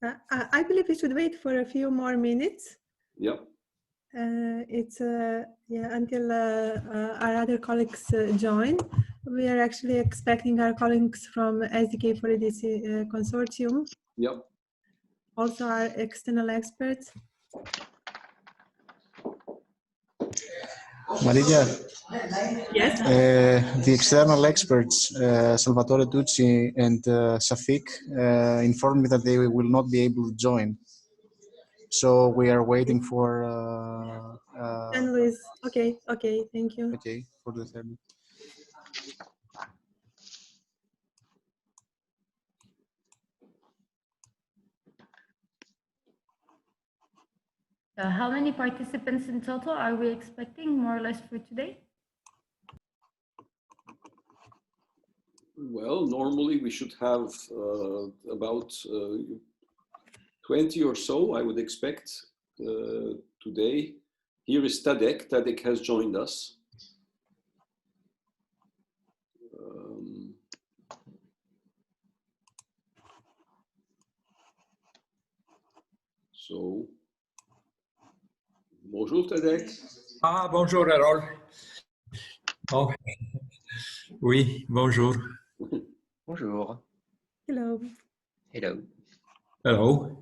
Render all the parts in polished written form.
I believe we should wait for a few more minutes. Yeah. It's until our other colleagues join. We are actually expecting our colleagues from SDK for EDC consortium. Yeah. Also our external experts. Maria, yes. The external experts, Salvatore Tucci and Safik, informed me that they will not be able to join. So we are waiting for... and Luis, okay, thank you. Okay, for the third. How many participants in total are we expecting, more or less, for today? Well, normally we should have about 20 or so, I would expect, today. Here is Tadek. Tadek has joined us. So, bonjour Tadek. Ah, bonjour Harold. Oh. Oui, bonjour. Bonjour. Hello. Hello. Hello.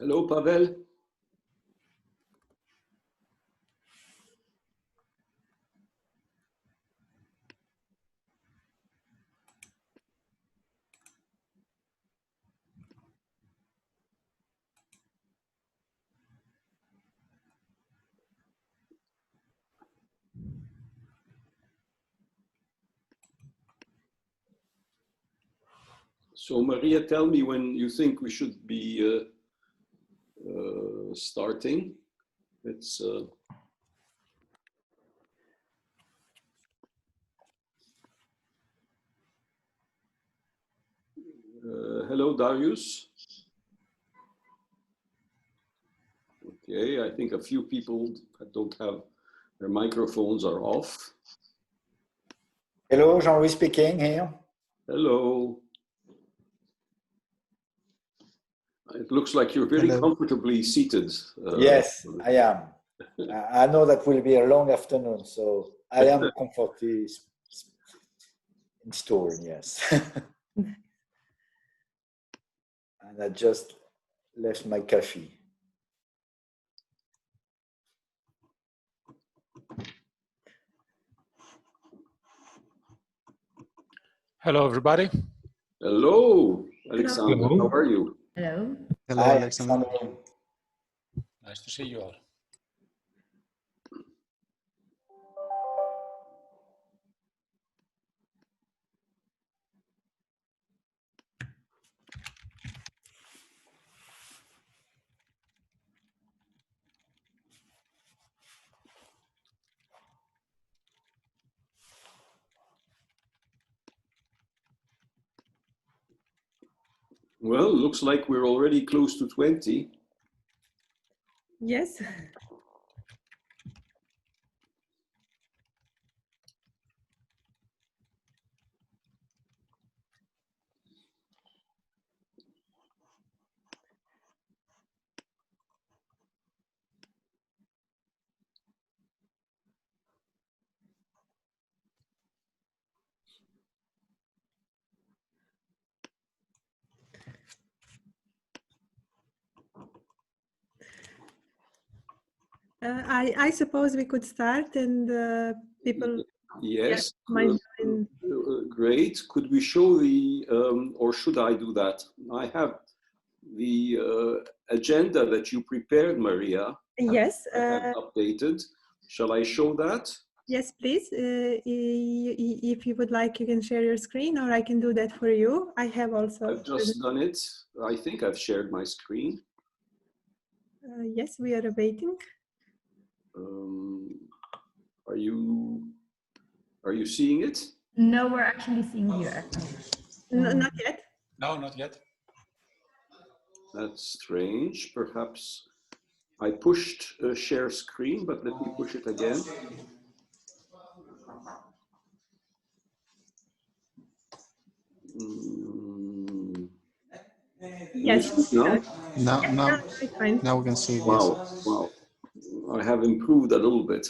Hello, Pavel. So Maria, tell me when you think we should be starting. It's hello, Darius. Okay, I think a few people that don't have their microphones are off. Hello, Jean-Louis speaking here. Hello. It looks like you're very comfortably seated. Yes, I am. I know that will be a long afternoon, so I am comfortably installed, yes. And I just left my coffee. Hello, everybody. Hello, Alexander. Hello. How are you? Hello. Hello, Hi, Alexander. Nice to see you all. Well, looks like we're already close to 20. Yes. I suppose we could start and people Yes, might join. Great. Could we show the, or should I do that? I have the agenda that you prepared, Maria. Yes. I have updated. Shall I show that? Yes, please. If you would like, you can share your screen, or I can do that for you. I have also. I've just done it. I think I've shared my screen. Yes, we are awaiting. Are you seeing it? No, we're actually seeing you. Not yet. No, not yet. That's strange. Perhaps I pushed share screen, but let me push it again. Yes. No? Now we can see it. Wow, wow. I have improved a little bit.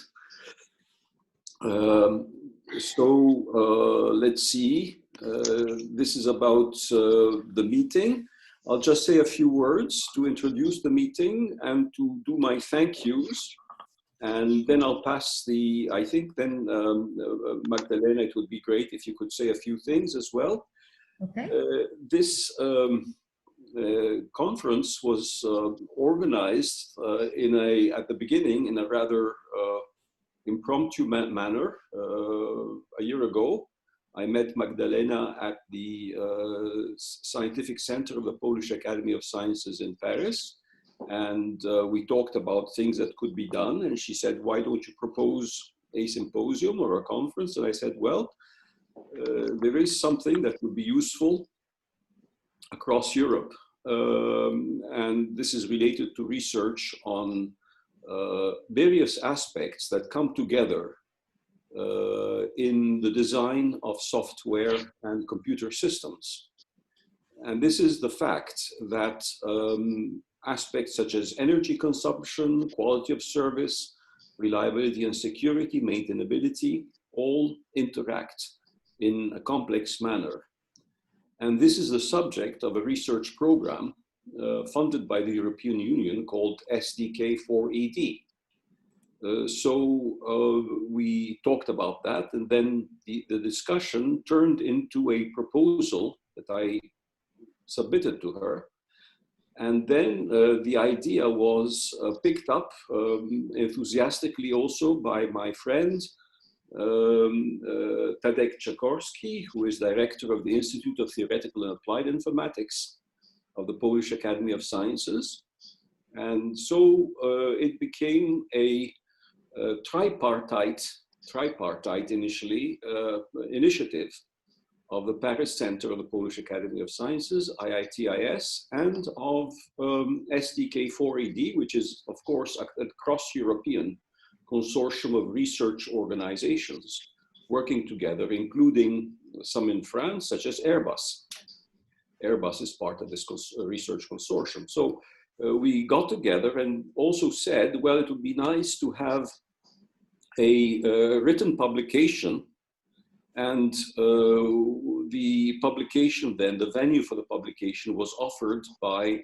Let's see. This is about the meeting. I'll just say a few words to introduce the meeting and to do my thank yous. And then I'll pass I think then Magdalena, it would be great if you could say a few things as well. Okay. This conference was organized at the beginning in a rather impromptu manner. A year ago, I met Magdalena at the Scientific Center of the Polish Academy of Sciences in Paris. And we talked about things that could be done. And she said, why don't you propose a symposium or a conference? And I said, well, there is something that would be useful across Europe. And this is related to research on various aspects that come together in the design of software and computer systems. And this is the fact that aspects such as energy consumption, quality of service, reliability and security, maintainability, all interact in a complex manner. And this is the subject of a research program funded by the European Union called SDK4ED. We talked about that, and then the discussion turned into a proposal that I submitted to her. And then the idea was picked up enthusiastically also by my friend, Tadek Czakorski, who is director of the Institute of Theoretical and Applied Informatics of the Polish Academy of Sciences. And so it became a tripartite initially initiative of the Paris Center of the Polish Academy of Sciences, IITIS, and of SDK4ED, which is, of course, a cross-European consortium of research organizations working together, including some in France, such as Airbus. Airbus is part of this research consortium. So we got together and also said, well, it would be nice to have a written publication. And the publication then, the venue for the publication was offered by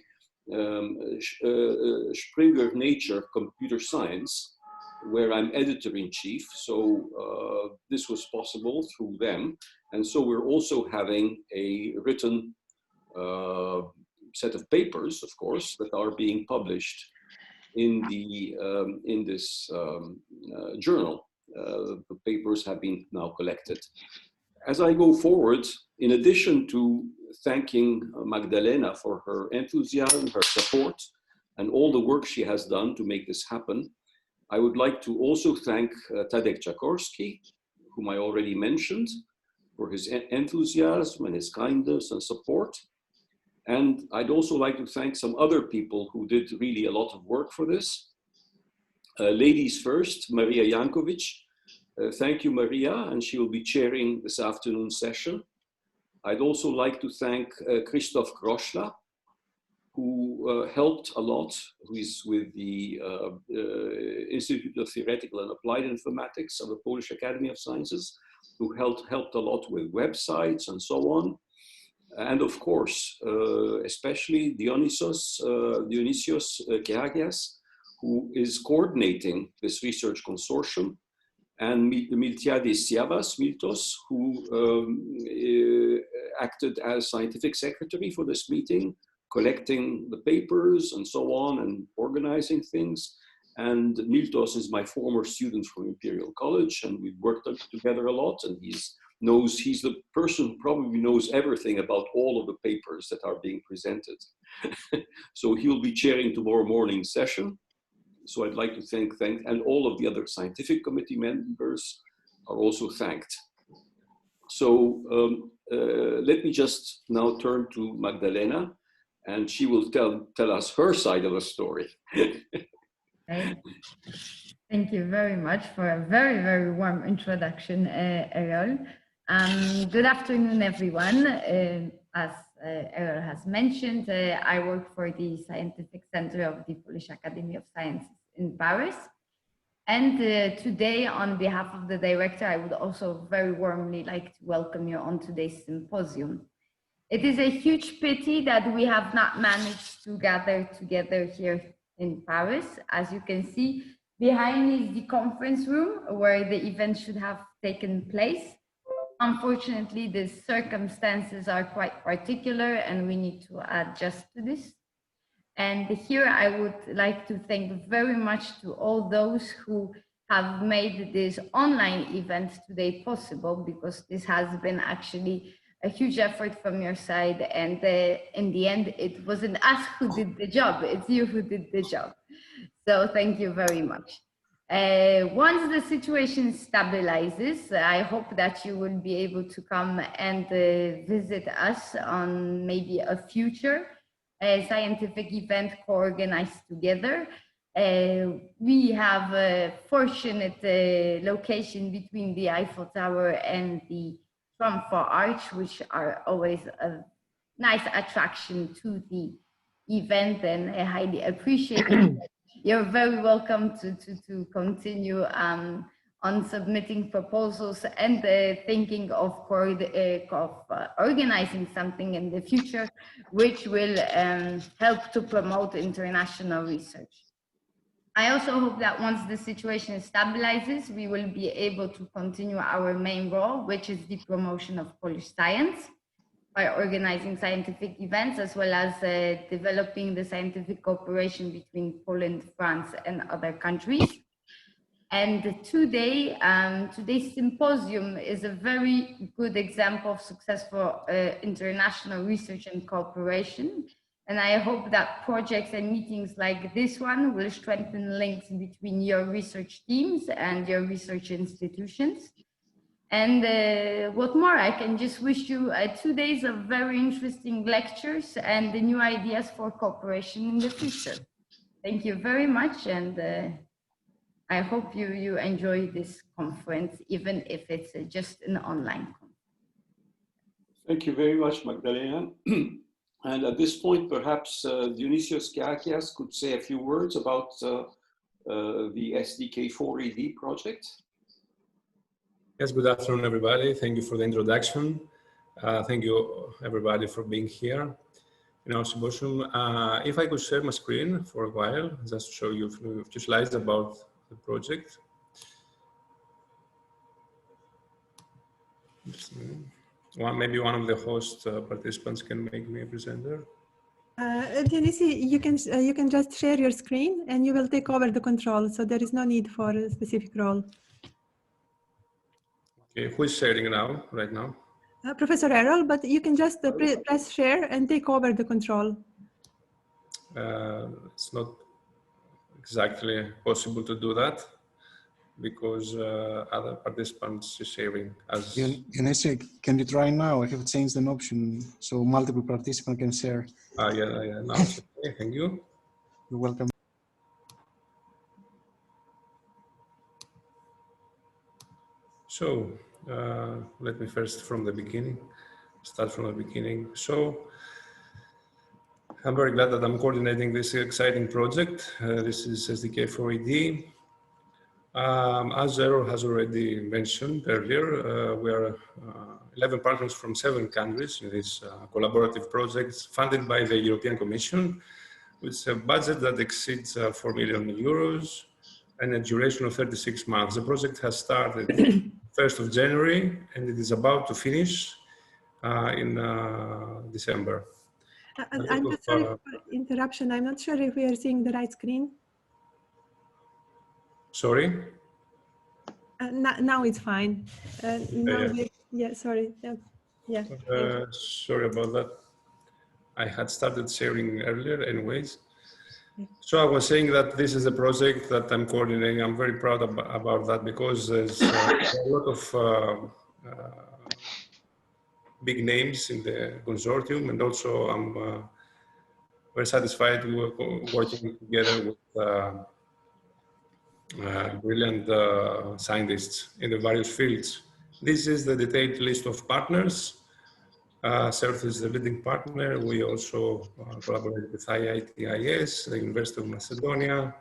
Springer Nature Computer Science, where I'm editor-in-chief. So this was possible through them. And so we're also having a written set of papers, of course, that are being published in this journal. The papers have been now collected. As I go forward, in addition to thanking Magdalena for her enthusiasm, her support, and all the work she has done to make this happen, I would like to also thank Tadek Czakorski, whom I already mentioned, for his enthusiasm and his kindness and support. And I'd also like to thank some other people who did really a lot of work for this. Ladies first, Maria Jankovic. Thank you, Maria, and she will be chairing this afternoon session. I'd also like to thank Christoph Groschla, who helped a lot, who is with the Institute of Theoretical and Applied Informatics of the Polish Academy of Sciences, who helped a lot with websites and so on. And of course, especially Dionysios Kehagias, who is coordinating this research consortium, and Miltiadis Siavas Miltos, who acted as scientific secretary for this meeting, collecting the papers and so on and organizing things. And Miltos is my former student from Imperial College, and we've worked together a lot, and he's the person who probably knows everything about all of the papers that are being presented. So he'll be chairing tomorrow morning's session. So I'd like to thank, and all of the other scientific committee members are also thanked. So let me just now turn to Magdalena, and she will tell us her side of the story. Right. Thank you very much for a very, very warm introduction, Errol. Good afternoon, everyone. As Errol has mentioned, I work for the Scientific Center of the Polish Academy of Sciences in Paris. And today, on behalf of the director, I would also very warmly like to welcome you on today's symposium. It is a huge pity that we have not managed to gather together here in Paris. As you can see, behind me is the conference room where the event should have taken place. Unfortunately, the circumstances are quite particular and we need to adjust to this. And here I would like to thank very much to all those who have made this online event today possible, because this has been actually a huge effort from your side. And in the end, it wasn't us who did the job, it's you who did the job. So thank you very much. Once the situation stabilizes, I hope that you will be able to come and visit us on maybe a future scientific event co-organized together. We have a fortunate location between the Eiffel Tower and the Trump Arch, which are always a nice attraction to the event, and I highly appreciate it. You're very welcome to continue on submitting proposals and thinking of organizing something in the future, which will help to promote international research. I also hope that once the situation stabilizes, we will be able to continue our main role, which is the promotion of Polish science, by organizing scientific events, as well as developing the scientific cooperation between Poland, France, and other countries. And today, today's symposium is a very good example of successful international research and cooperation. And I hope that projects and meetings like this one will strengthen links between your research teams and your research institutions. And what more, I can just wish you 2 days of very interesting lectures and the new ideas for cooperation in the future. Thank you very much, and I hope you enjoy this conference, even if it's just an online conference. Thank you very much, Magdalena. And at this point, perhaps Dionysios Kiakias could say a few words about the SDK4ED project. Yes, good afternoon, everybody. Thank you for the introduction. Thank you, everybody, for being here in our symposium. If I could share my screen for a while, just to show you a few slides about the project. Maybe one of the host participants can make me a presenter. Dionysi, you can just share your screen and you will take over the control. So there is no need for a specific role. Okay, who is sharing now, right now? Professor Errol, but you can just press share and take over the control. It's not exactly possible to do that because other participants are sharing as... Dionysi, can you try now? I have changed an option so multiple participants can share. Yeah, now it's okay, thank you. You're welcome. So let me first start from the beginning. So I'm very glad that I'm coordinating this exciting project. This is SDK4ED. As Errol has already mentioned earlier, we are 11 partners from 7 countries in this collaborative project funded by the European Commission with a budget that exceeds 4 million euros and a duration of 36 months. The project has started 1st of January and it is about to finish in December. I'm sorry for interruption. I'm not sure if we are seeing the right screen. Sorry? Now it's fine. Now Yeah. yeah, sorry. Yeah. Sorry about that. I had started sharing earlier anyways. Yeah. So I was saying that this is a project that I'm coordinating. I'm very proud about that because there's a lot of big names in the consortium, and also I'm very satisfied working together with brilliant scientists in the various fields. This is the detailed list of partners. CERT is the leading partner. We also collaborate with IITIS, the University of Macedonia,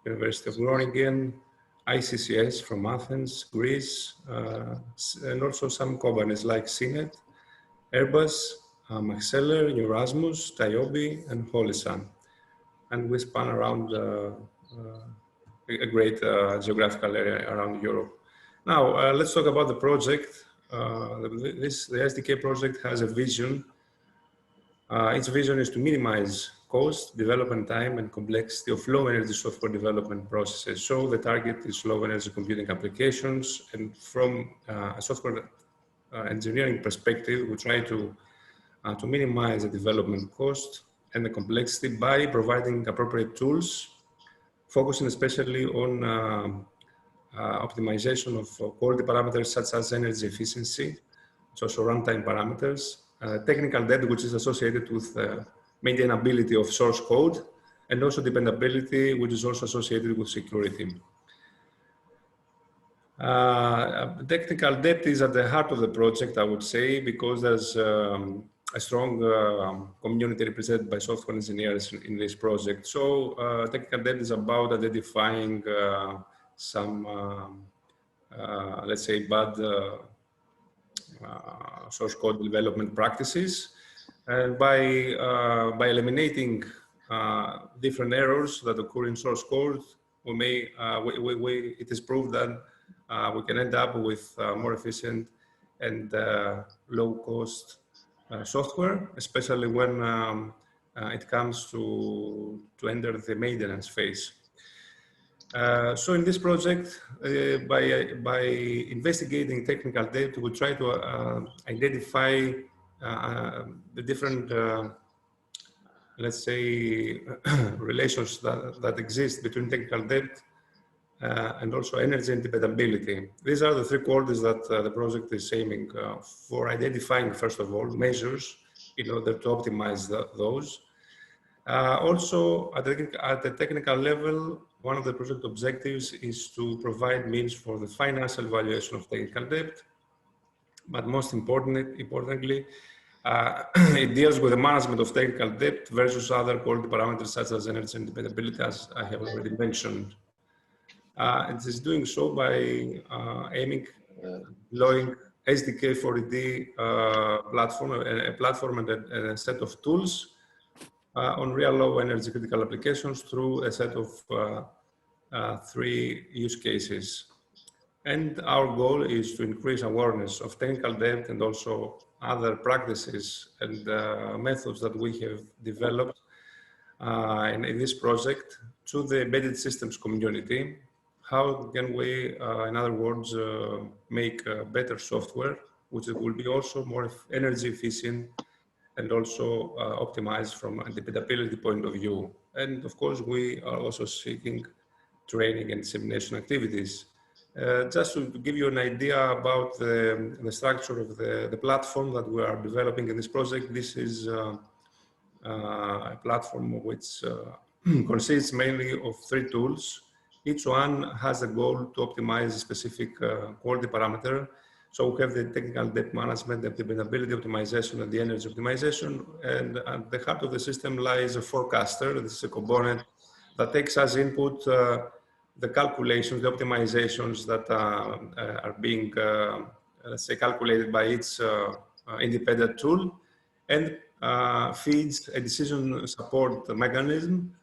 University of Groningen, ICCS from Athens, Greece, and also some companies like CNET, Airbus, Maxeller, Erasmus, Tayobi, and Holisan. And we span around a great geographical area around Europe. Now, let's talk about the project. The SDK project has a vision. Its vision is to minimize cost, development time, and complexity of low energy software development processes. So the target is low energy computing applications. And from a software engineering perspective, we try to minimize the development cost and the complexity by providing appropriate tools, focusing especially on optimization of quality parameters such as energy efficiency, it's also runtime parameters, technical debt, which is associated with maintainability of source code, and also dependability, which is also associated with security. Technical debt is at the heart of the project, I would say, because there's a strong community represented by software engineers in this project. So technical debt is about identifying some, let's say, bad source code development practices, and by eliminating different errors that occur in source code, it is proved that we can end up with more efficient and low-cost software, especially when it comes to enter the maintenance phase. So in this project, by investigating technical debt, we try to identify the different, let's say, relations that exist between technical debt and also energy and dependability. These are the three qualities that the project is aiming for identifying, first of all, measures in order to optimize those. Also, at the technical level, one of the project objectives is to provide means for the financial evaluation of technical debt. But most importantly, it deals with the management of technical debt versus other quality parameters such as energy and dependability, as I have already mentioned. It is doing so by aiming deploying SDK4ED platform, a platform and a set of tools on real low energy critical applications through a set of 3 use cases. And our goal is to increase awareness of technical debt and also other practices and methods that we have developed in this project to the embedded systems community. How can we, in other words, make better software, which will be also more energy efficient and also optimized from a dependability point of view. And of course, we are also seeking training and dissemination activities. Just to give you an idea about the structure of the platform that we are developing in this project, this is a platform which consists mainly of 3 tools. Each one has a goal to optimize a specific quality parameter. So we have the technical debt management, the dependability optimization, and the energy optimization. And at the heart of the system lies a forecaster. This is a component that takes as input the calculations, the optimizations that are being, let's say, calculated by each independent tool, and feeds a decision support mechanism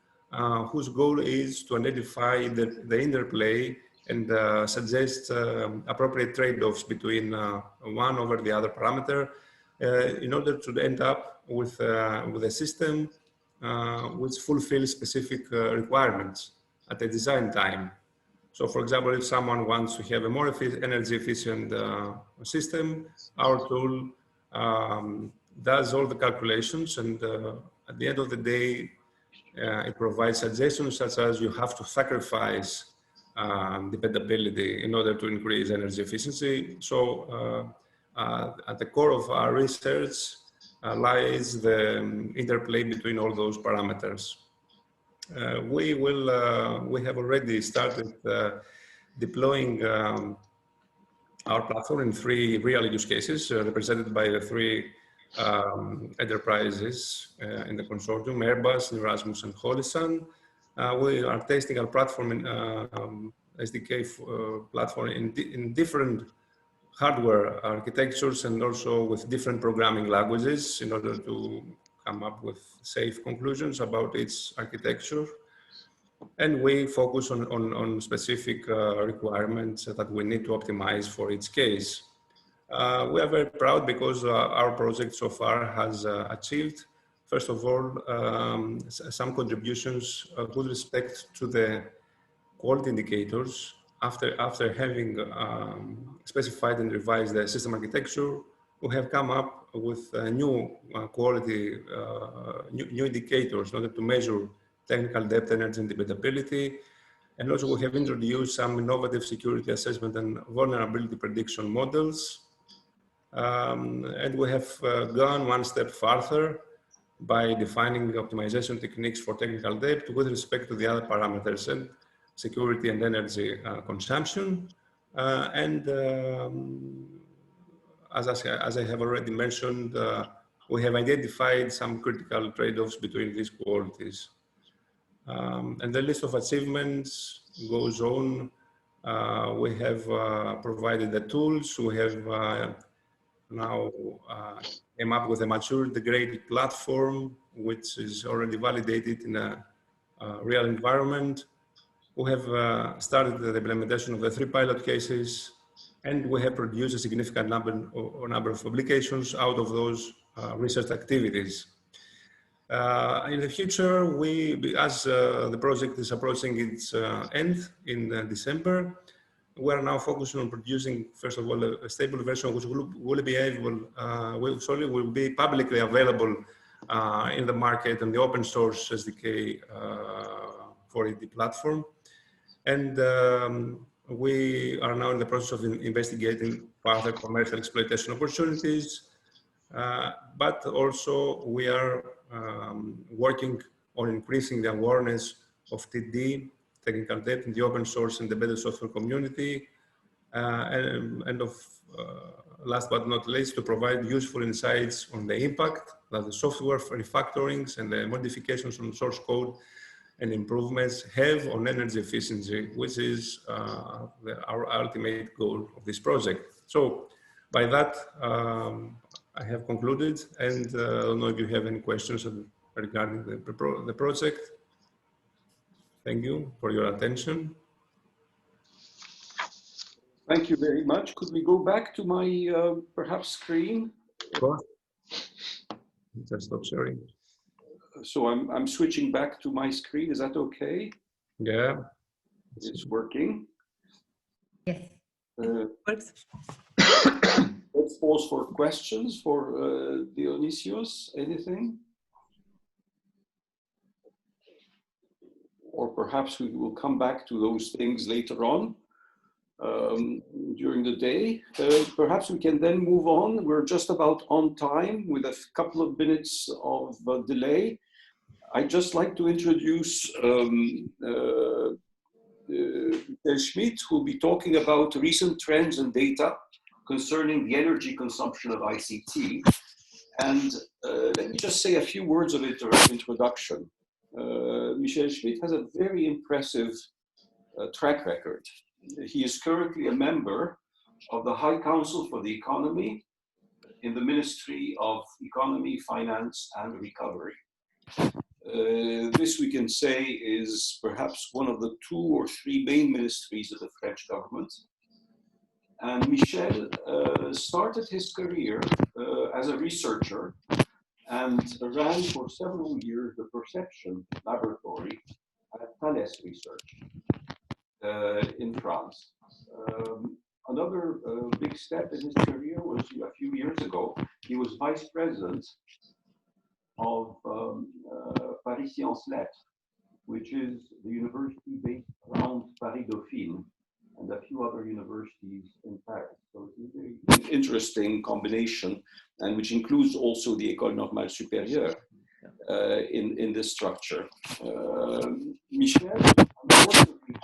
whose goal is to identify the interplay and suggest appropriate trade-offs between one over the other parameter in order to end up with a system which fulfills specific requirements at the design time. So for example, if someone wants to have a more energy efficient system, our tool does all the calculations, and at the end of the day, it provides suggestions such as you have to sacrifice dependability in order to increase energy efficiency. So at the core of our research lies the interplay between all those parameters. We have already started deploying our platform in 3 real use cases represented by the 3 enterprises in the consortium: Airbus, Erasmus, and Holisan. We are testing our platform in SDK platform in different hardware architectures and also with different programming languages in order to come up with safe conclusions about its architecture. And we focus on specific requirements that we need to optimize for each case. We are very proud because our project so far has achieved, first of all, some contributions with respect to the quality indicators. After having specified and revised the system architecture, we have come up with new quality, new indicators in order to measure technical depth, energy, and dependability. And also we have introduced some innovative security assessment and vulnerability prediction models. And we have gone one step further by defining optimization techniques for technical depth with respect to the other parameters and security and energy consumption. As I have already mentioned, we have identified some critical trade-offs between these qualities. And the list of achievements goes on. We have provided the tools. We have now came up with a mature integrated platform, which is already validated in a real environment. We have started the implementation of the 3 pilot cases, and we have produced a significant number of publications out of those research activities. In the future, as the project is approaching its end in December, we are now focusing on producing, first of all, a stable version which will be publicly available in the market and the open source SDK for the platform. And we are now in the process of investigating further commercial exploitation opportunities. But also we are working on increasing the awareness of TD, technical depth, in the open source and embedded software community. And last but not least, to provide useful insights on the impact that the software refactorings and the modifications on source code and improvements have on energy efficiency, which is our ultimate goal of this project. So by that, I have concluded, and I don't know if you have any questions regarding the project. Thank you for your attention. Thank you very much. Could we go back to my perhaps screen? Of course. Just stop sharing. So I'm switching back to my screen. Is that okay? Yeah. It's working. Yes. Works. Let's pause for questions for Dionysios. Anything? Or perhaps we will come back to those things later on during the day. Perhaps we can then move on. We're just about on time with a couple of minutes of delay. I'd just like to introduce Schmidt, who will be talking about recent trends and data concerning the energy consumption of ICT. And let me just say a few words of introduction. Michael Schmidt has a very impressive track record. He is currently a member of the High Council for the Economy in the Ministry of Economy, Finance and Recovery. This we can say is perhaps one of the 2 or 3 main ministries of the French government. And Michel started his career as a researcher and ran for several years the perception laboratory at Thales Research. in France. Another big step in his career was a few years ago. He was vice president of Paris Sciences Lettres, which is the university based around Paris Dauphine and a few other universities in Paris. So it's a very interesting combination, and which includes also the École Normale Supérieure in this structure. Michel, unfortunately,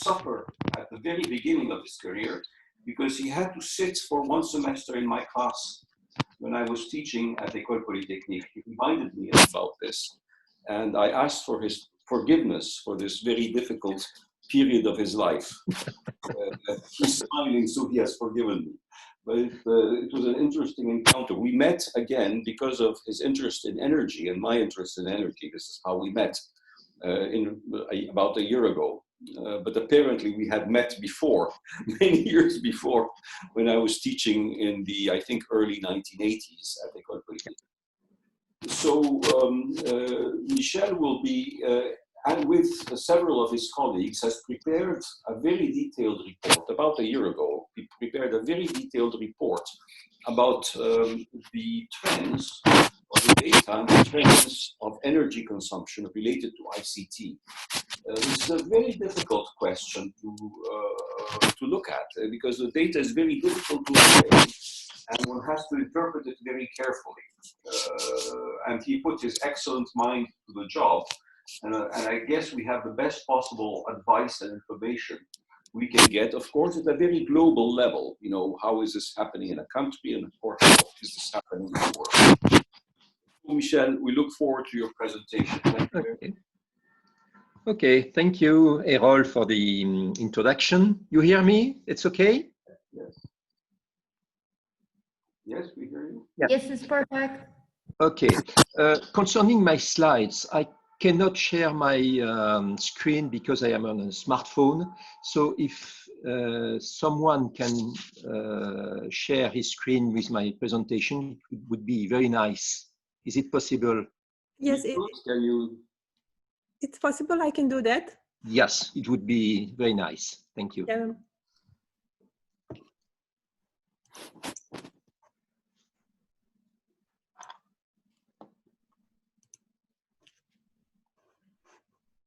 suffered at the very beginning of his career because he had to sit for one semester in my class when I was teaching at École Polytechnique. He reminded me about this, and I asked for his forgiveness for this very difficult period of his life. He's smiling, so he has forgiven me. But it was an interesting encounter. We met again because of his interest in energy and my interest in energy. This is how we met about a year ago. But apparently we had met before, many years before, when I was teaching in the, I think, early 1980s at École Polytechnique. So Michel will be, and with several of his colleagues, has prepared a very detailed report. About a year ago, he prepared a very detailed report about the trends of the data and the trends of energy consumption related to ICT. This is a very difficult question to look at because the data is very difficult to obtain and one has to interpret it very carefully. And he put his excellent mind to the job. And I guess we have the best possible advice and information we can get, of course, at a very global level. You know, how is this happening in a country, and of course, how is this happening in the world? Michel, we look forward to your presentation. Thank you. Okay. Okay, thank you, Errol, for the introduction. You hear me? It's okay? Yes. Yes, we hear you. Yeah. Yes, it's perfect. Okay. Concerning my slides, I cannot share my screen because I am on a smartphone. So if someone can share his screen with my presentation, it would be very nice. Is it possible? Yes, Can you? it's possible. I can do that. Yes, it would be very nice. Thank you. Yeah.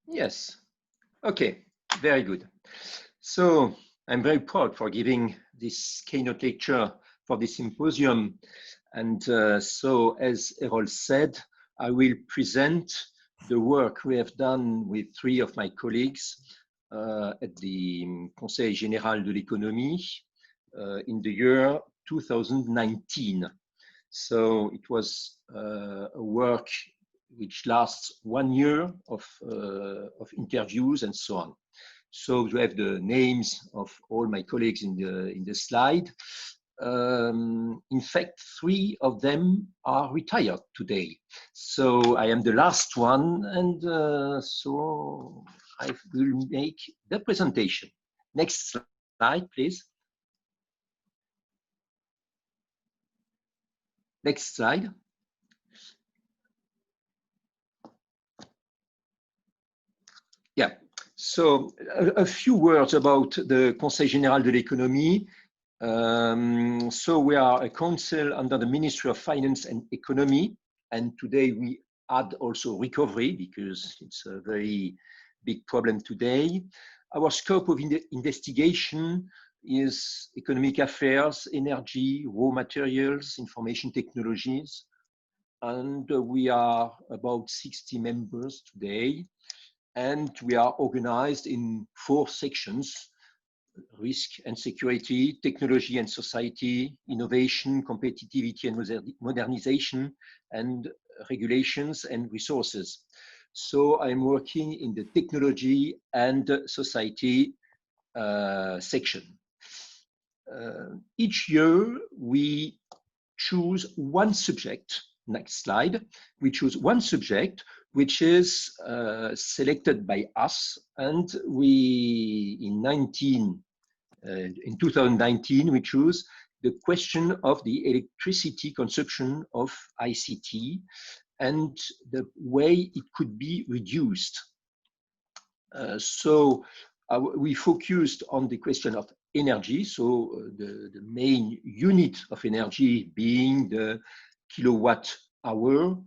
Yes. Okay, very good. So I'm very proud for giving this keynote lecture for this symposium. And so, as Errol said, I will present the work we have done with three of my colleagues at the Conseil Général de l'Économie in the year 2019. So it was a work which lasts 1 year of interviews and so on. So you have the names of all my colleagues in the slide. In fact, 3 of them are retired today. So I am the last one, and so I will make the presentation. Next slide, please. Next slide. Yeah, so a few words about the Conseil Général de l'Économie. So we are a council under the Ministry of Finance and Economy, and today we add also recovery because it's a very big problem today. Our scope of investigation is economic affairs, energy, raw materials, information technologies, and we are about 60 members today. And we are organized in 4 sections: risk and security, technology and society, innovation, competitivity and modernization, and regulations and resources. So I'm working in the technology and society section. Each year we choose one subject. Next slide. We choose one subject which is selected by us, and we in 2019 we choose the question of the electricity consumption of ICT and the way it could be reduced. So we focused on the question of energy, so the main unit of energy being the kilowatt hour,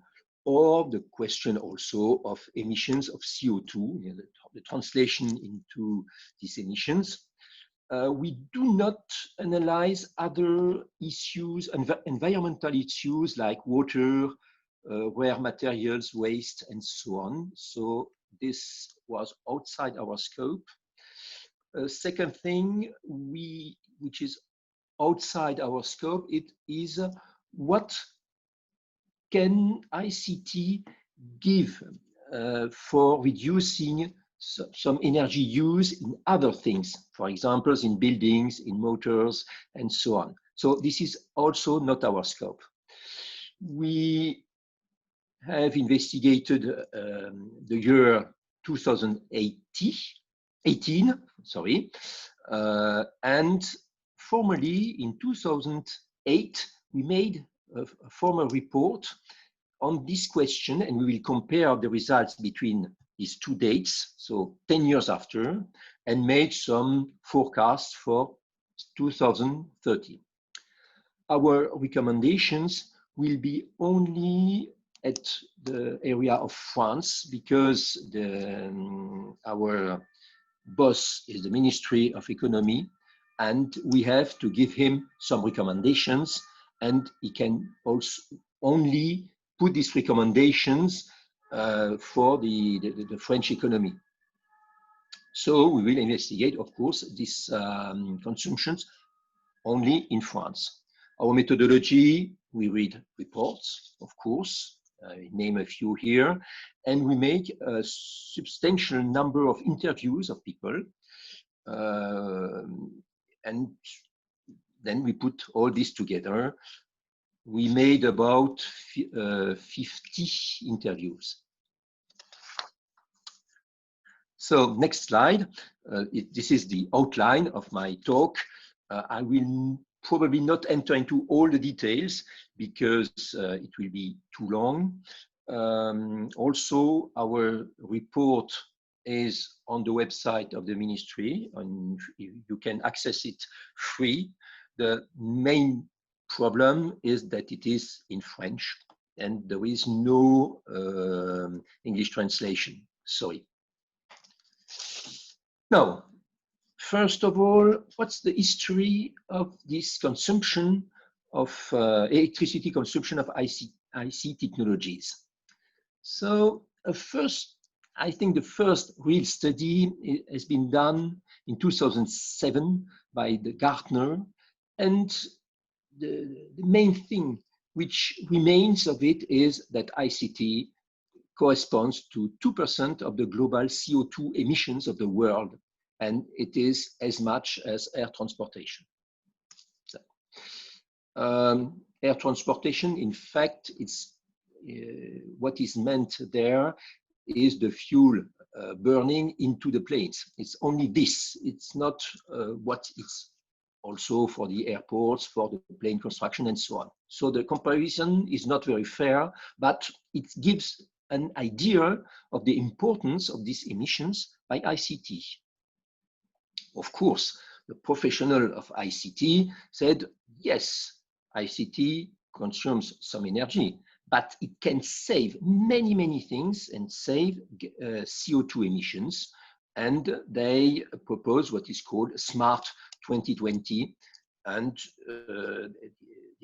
or the question also of emissions of CO2, the translation into these emissions. We do not analyze other issues, environmental issues like water, rare materials, waste, and so on. So this was outside our scope. Second thing, which is outside our scope, it is what can ICT give for reducing some energy use in other things, for example, in buildings, in motors, and so on. So this is also not our scope. We have investigated the year 2018, and formally in 2008, we made a formal report on this question, and we will compare the results between these two dates, so 10 years after, and made some forecasts for 2030. Our recommendations will be only at the area of France, because our boss is the Ministry of Economy, and we have to give him some recommendations, and he can also only put these recommendations for the French economy. So we will investigate, of course, these consumptions only in France. Our methodology, we read reports, of course, I name a few here, and we make a substantial number of interviews of people, and then we put all this together. We made about 50 interviews. So next slide. This is the outline of my talk. I will probably not enter into all the details because it will be too long. Also, our report is on the website of the ministry, and you can access it free. The main problem is that it is in French and there is no English translation. Sorry. Now, first of all, what's the history of this consumption of electricity consumption of IC technologies? So first, I think the first real study has been done in 2007 by the Gartner, and the main thing which remains of it is that ICT corresponds to 2% of the global CO2 emissions of the world, and it is as much as air transportation. So, air transportation, in fact, it's what is meant there is the fuel burning into the planes. It's only this. It's not what it's also for the airports, for the plane construction, and so on. So the comparison is not very fair, but it gives an idea of the importance of these emissions by ICT. Of course, the professional of ICT said, yes, ICT consumes some energy, but it can save many, many things and save CO2 emissions. And they propose what is called Smart 2020. And the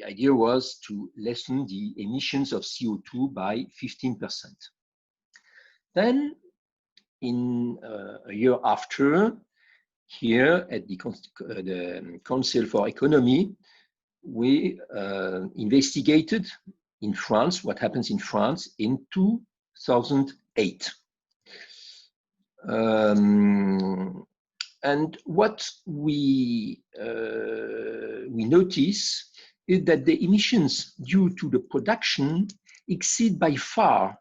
idea was to lessen the emissions of CO2 by 15%. Then, in a year after, here at the Council for Economy, we investigated in France what happens in France in 2008. And what we notice is that the emissions due to the production exceed by far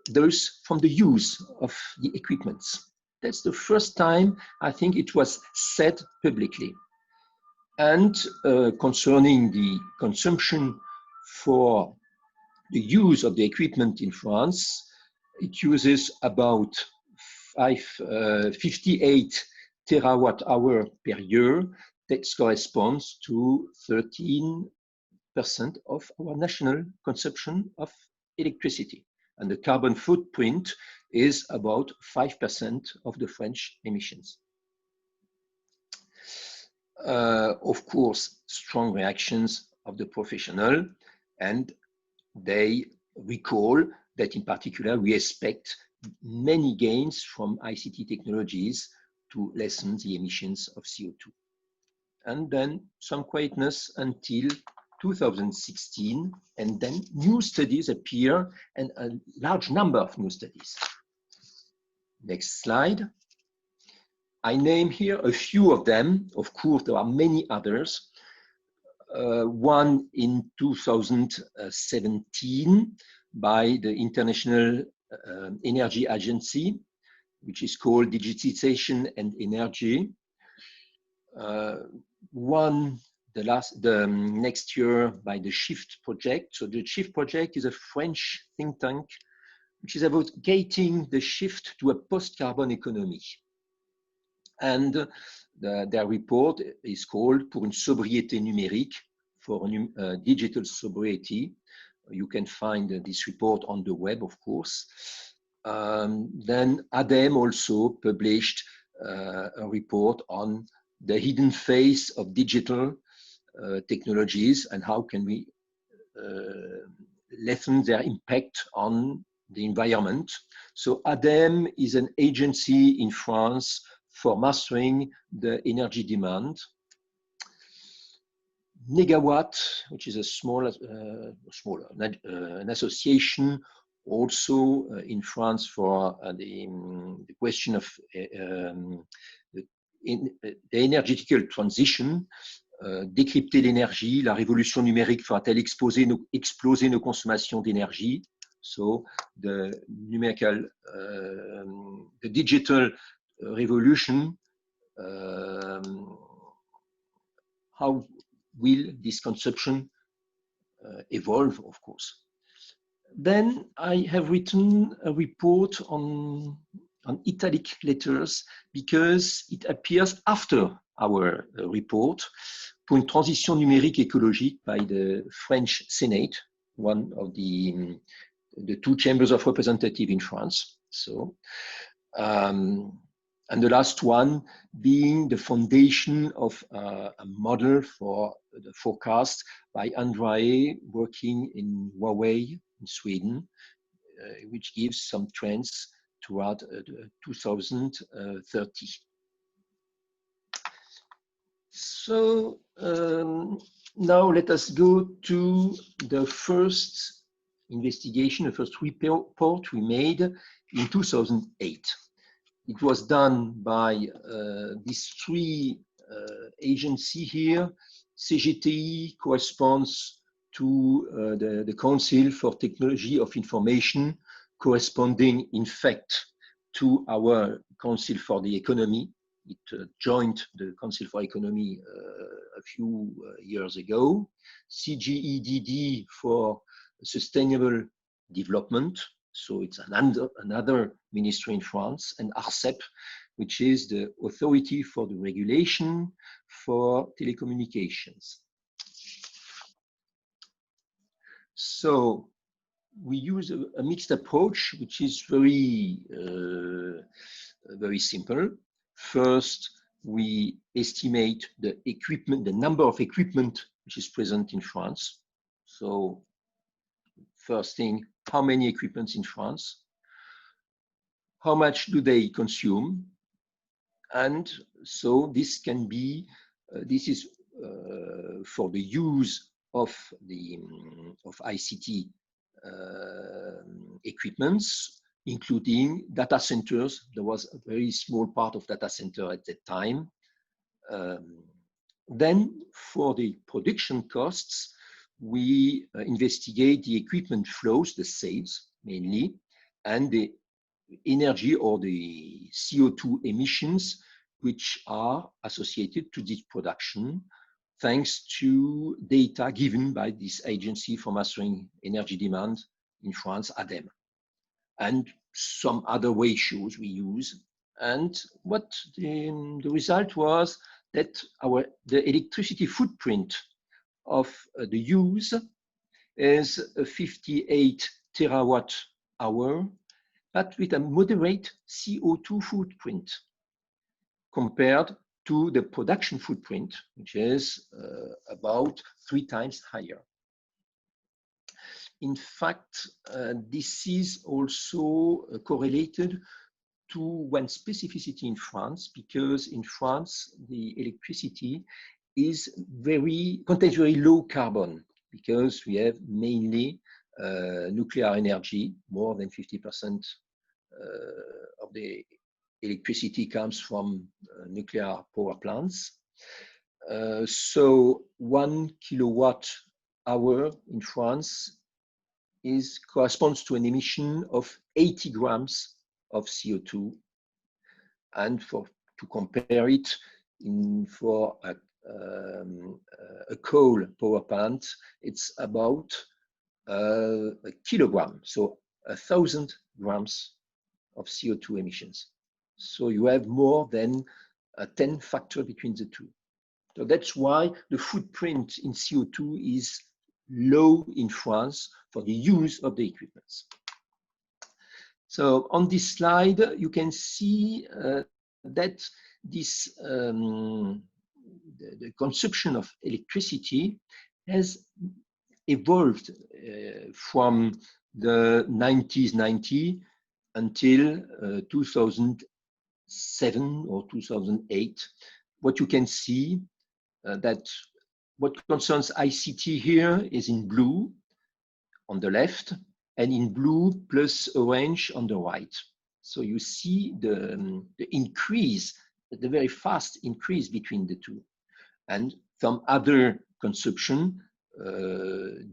those from the use of the equipments. That's the first time I think it was said publicly. And concerning the consumption for the use of the equipment in France, it uses about 58 terawatt hour per year. That corresponds to 13% of our national consumption of electricity. And the carbon footprint is about 5% of the French emissions. Of course, strong reactions of the professional, and they recall that in particular we expect many gains from ICT technologies to lessen the emissions of CO2. And then some quietness until 2016, and then new studies appear, and a large number of new studies. Next slide. I name here a few of them. Of course, there are many others. One in 2017 by the International Energy Agency, which is called Digitization and Energy. One the next year by the SHIFT project. So the SHIFT project is a French think tank which is advocating the shift to a post-carbon economy. And their report is called Pour une sobriété numérique, for digital sobriety. You can find this report on the web, of course. Then ADEME also published a report on the hidden face of digital technologies and how can we lessen their impact on the environment. So ADEME is an agency in France for mastering the energy demand. Negawatt, which is a an association also in France for the question of the energetical transition. Décrypter l'énergie, la révolution numérique fera-t-elle exploser nos consommations d'énergie? So the numerical, the digital revolution, how will this consumption evolve, of course. Then I have written a report on italic letters because it appears after our report, pour une transition numérique écologique by the French Senate, one of the two chambers of representatives in France. So, and the last one being the foundation of a model for the forecast by Andrae working in Huawei in Sweden, which gives some trends toward 2030. So now let us go to the first investigation, the first report we made in 2008. It was done by these three agencies here. CGTI corresponds to the Council for Technology of Information, corresponding in fact to our Council for the Economy. It joined the Council for Economy a few years ago. CGEDD for Sustainable Development, so it's another ministry in France, and ARCEP, which is the Authority for the Regulation for Telecommunications. So we use a mixed approach, which is very simple. First, we estimate the equipment, the number of equipment which is present in France. So first thing, how many equipments in France? How much do they consume? And so this can be, this is for the use of the ICT equipments, including data centers. There was a very small part of data center at that time. Then for the production costs, we investigate the equipment flows, the sales mainly, and the energy or the CO2 emissions which are associated to this production, thanks to data given by this agency for mastering energy demand in France, ADEME, and some other ratios we use And what the result was that the electricity footprint of the use is 58 terawatt hour, but with a moderate CO2 footprint compared to the production footprint, which is about 3 times higher. In fact, this is also correlated to one specificity in France, because in France, the electricity contains very low carbon, because we have mainly nuclear energy. More than 50% of the electricity comes from nuclear power plants. So 1 kilowatt hour in France corresponds to an emission of 80 grams of CO2. And to compare it for a coal power plant, it's about a kilogram, so 1,000 grams of CO2 emissions. So you have more than a 10 factor between the two. So that's why the footprint in CO2 is low in France for the use of the equipments. So on this slide, you can see that this the consumption of electricity has evolved from the 1990 until 2007 or 2008. What you can see that what concerns ICT here is in blue on the left, and in blue plus orange on the right. So you see the increase, the very fast increase between the two. And some other consumption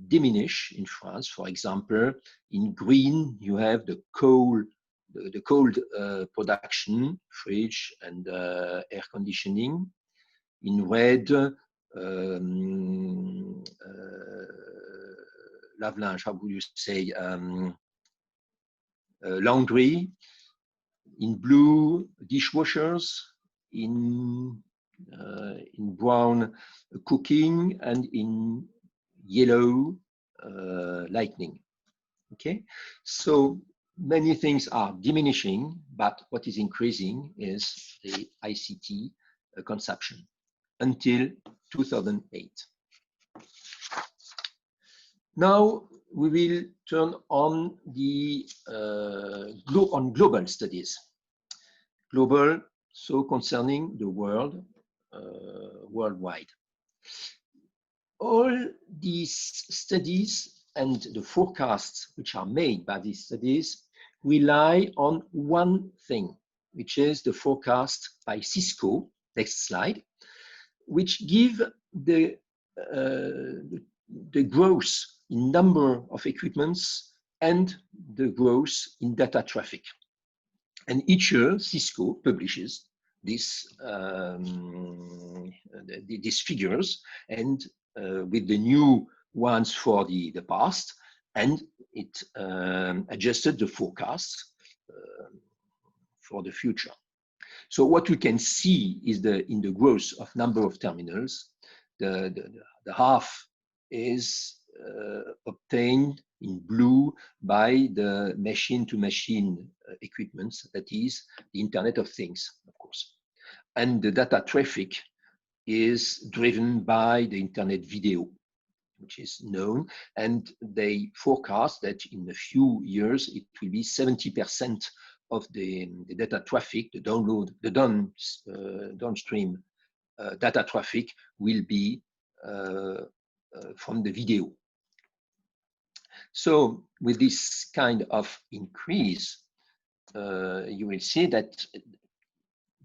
diminish in France. For example, in green, you have the cold production, fridge and air conditioning. In red, lave-linge, how would you say, laundry. In blue, dishwashers. In brown, cooking, and in yellow, lighting. Okay, so many things are diminishing, but what is increasing is the ICT consumption until 2008. Now we will turn on the global studies. Global, so concerning the world, worldwide. All these studies and the forecasts which are made by these studies rely on one thing, which is the forecast by Cisco, next slide, which give the growth in number of equipments and the growth in data traffic. And each year, Cisco publishes these figures, and with the new ones for the past, and it adjusted the forecast for the future. So what we can see is in the growth of number of terminals, the half is obtained in blue by the machine-to-machine equipments, that is the Internet of Things, of course. And the data traffic is driven by the Internet video, which is known, and they forecast that in a few years it will be 70% of the data traffic, the downstream data traffic will be from the video. So with this kind of increase, you will see that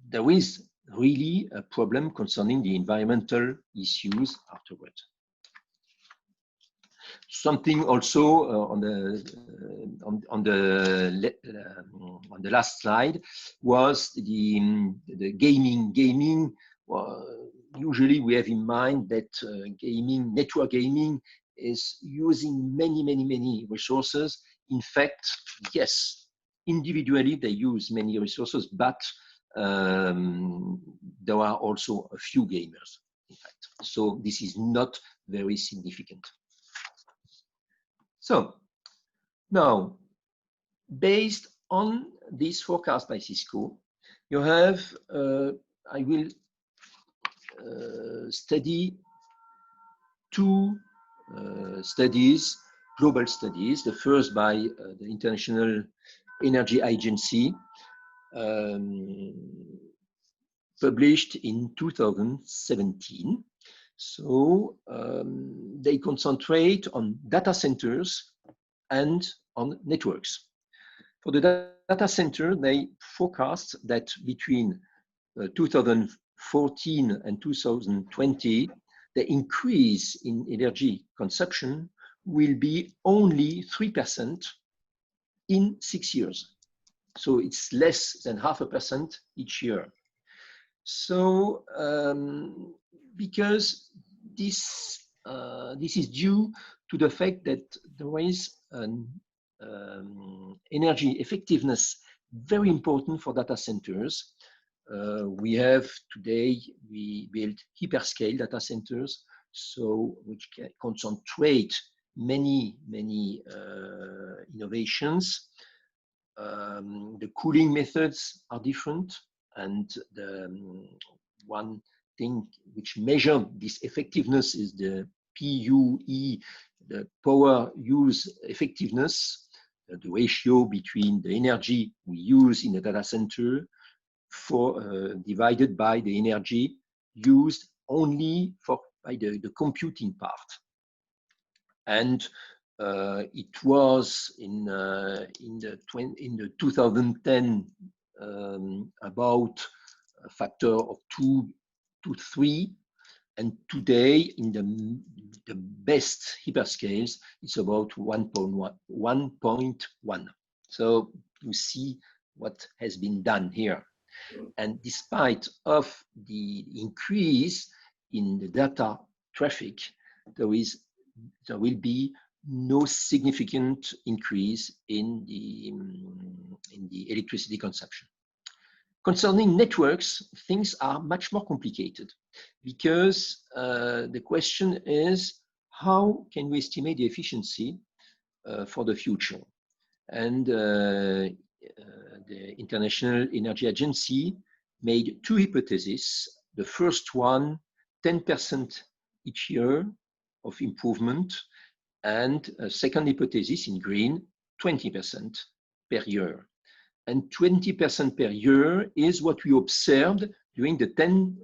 there is really a problem concerning the environmental issues afterwards. Something also on the last slide was the gaming. Gaming, usually we have in mind that network gaming is using many resources. In fact, yes, individually they use many resources, but there are also a few gamers, in fact. So this is not very significant. So now, based on this forecast by Cisco, you have, I will study two studies, global studies. The first by the International Energy Agency, published in 2017. So they concentrate on data centers and on networks. For the data center, they forecast that between 2014 and 2020, the increase in energy consumption will be only 3% in 6 years. So it's less than 0.5% each year. So because this is due to the fact that there is an energy effectiveness very important for data centers. We have today, we build hyperscale data centers, so which can concentrate many innovations. The cooling methods are different, and the one thing which measures this effectiveness is the PUE, the power use effectiveness, the ratio between the energy we use in the data center divided by the energy used only by the computing part. And it was in the 2010 about a factor of 2 to 3, and today in the best hyperscales it's about 1.1. So you see what has been done here. And despite of the increase in the data traffic, there will be no significant increase in the electricity consumption. Concerning networks, things are much more complicated, because the question is, how can we estimate the efficiency for the future? And the International Energy Agency made two hypotheses. The first one, 10% each year of improvement, and a second hypothesis in green, 20% per year. And 20% per year is what we observed during the 10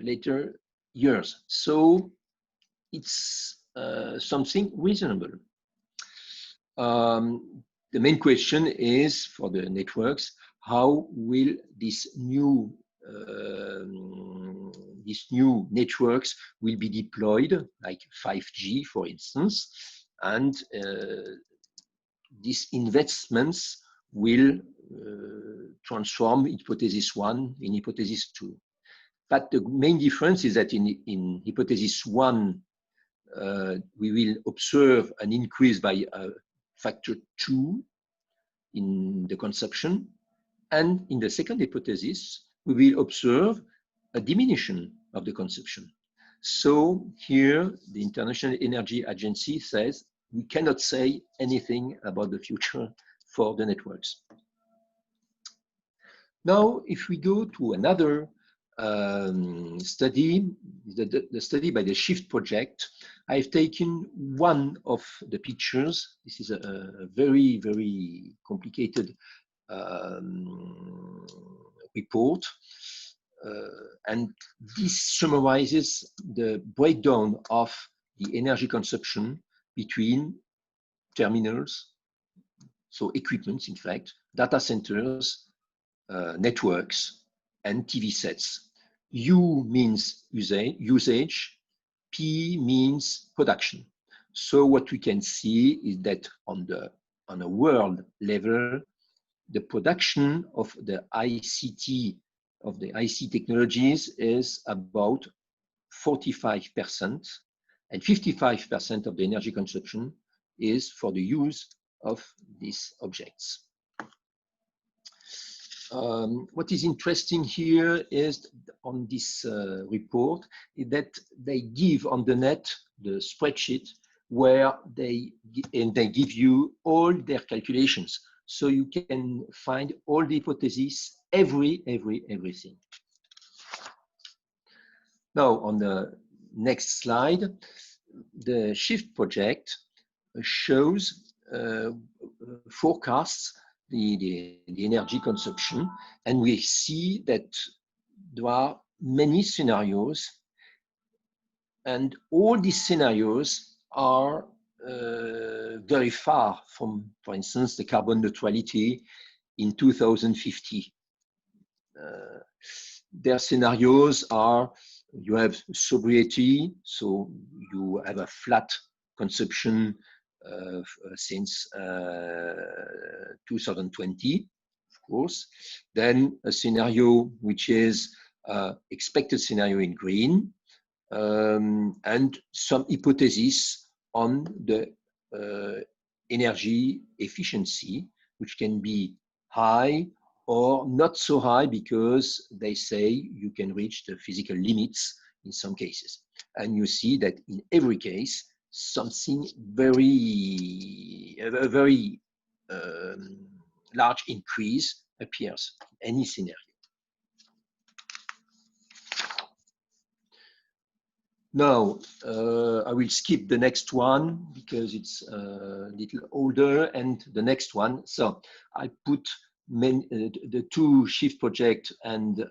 later years. So it's something reasonable. The main question is, for the networks, how will these new networks will be deployed, like 5G, for instance, and these investments will transform hypothesis 1 in hypothesis 2. But the main difference is that in hypothesis 1, we will observe an increase by factor 2 in the consumption, and in the second hypothesis, we will observe a diminution of the consumption. So here, the International Energy Agency says we cannot say anything about the future for the networks. Now, if we go to another study, the study by the SHIFT project, I've taken one of the pictures. This is a very, very complicated report. And this summarizes the breakdown of the energy consumption between terminals, so equipments, in fact, data centers, networks, and TV sets. U means usage, P means production. So what we can see is that on a world level, the production of the ICT, of the IC technologies, is about 45%, and 55% of the energy consumption is for the use of these objects. what is interesting here is on this report is that they give on the net the spreadsheet where they give you all their calculations, so you can find all the hypotheses, everything. Now on the next slide, the SHIFT project shows forecasts the energy consumption, and we see that there are many scenarios, and all these scenarios are very far from, for instance, the carbon neutrality in 2050. Their scenarios are, you have sobriety, so you have a flat consumption since 2020, of course. Then a scenario which is expected scenario in green, and some hypotheses on the energy efficiency, which can be high or not so high, because they say you can reach the physical limits in some cases. And you see that in every case, something a very large increase appears in any scenario. Now, I will skip the next one because it's a little older, and the next one. So I put the two SHIFT project and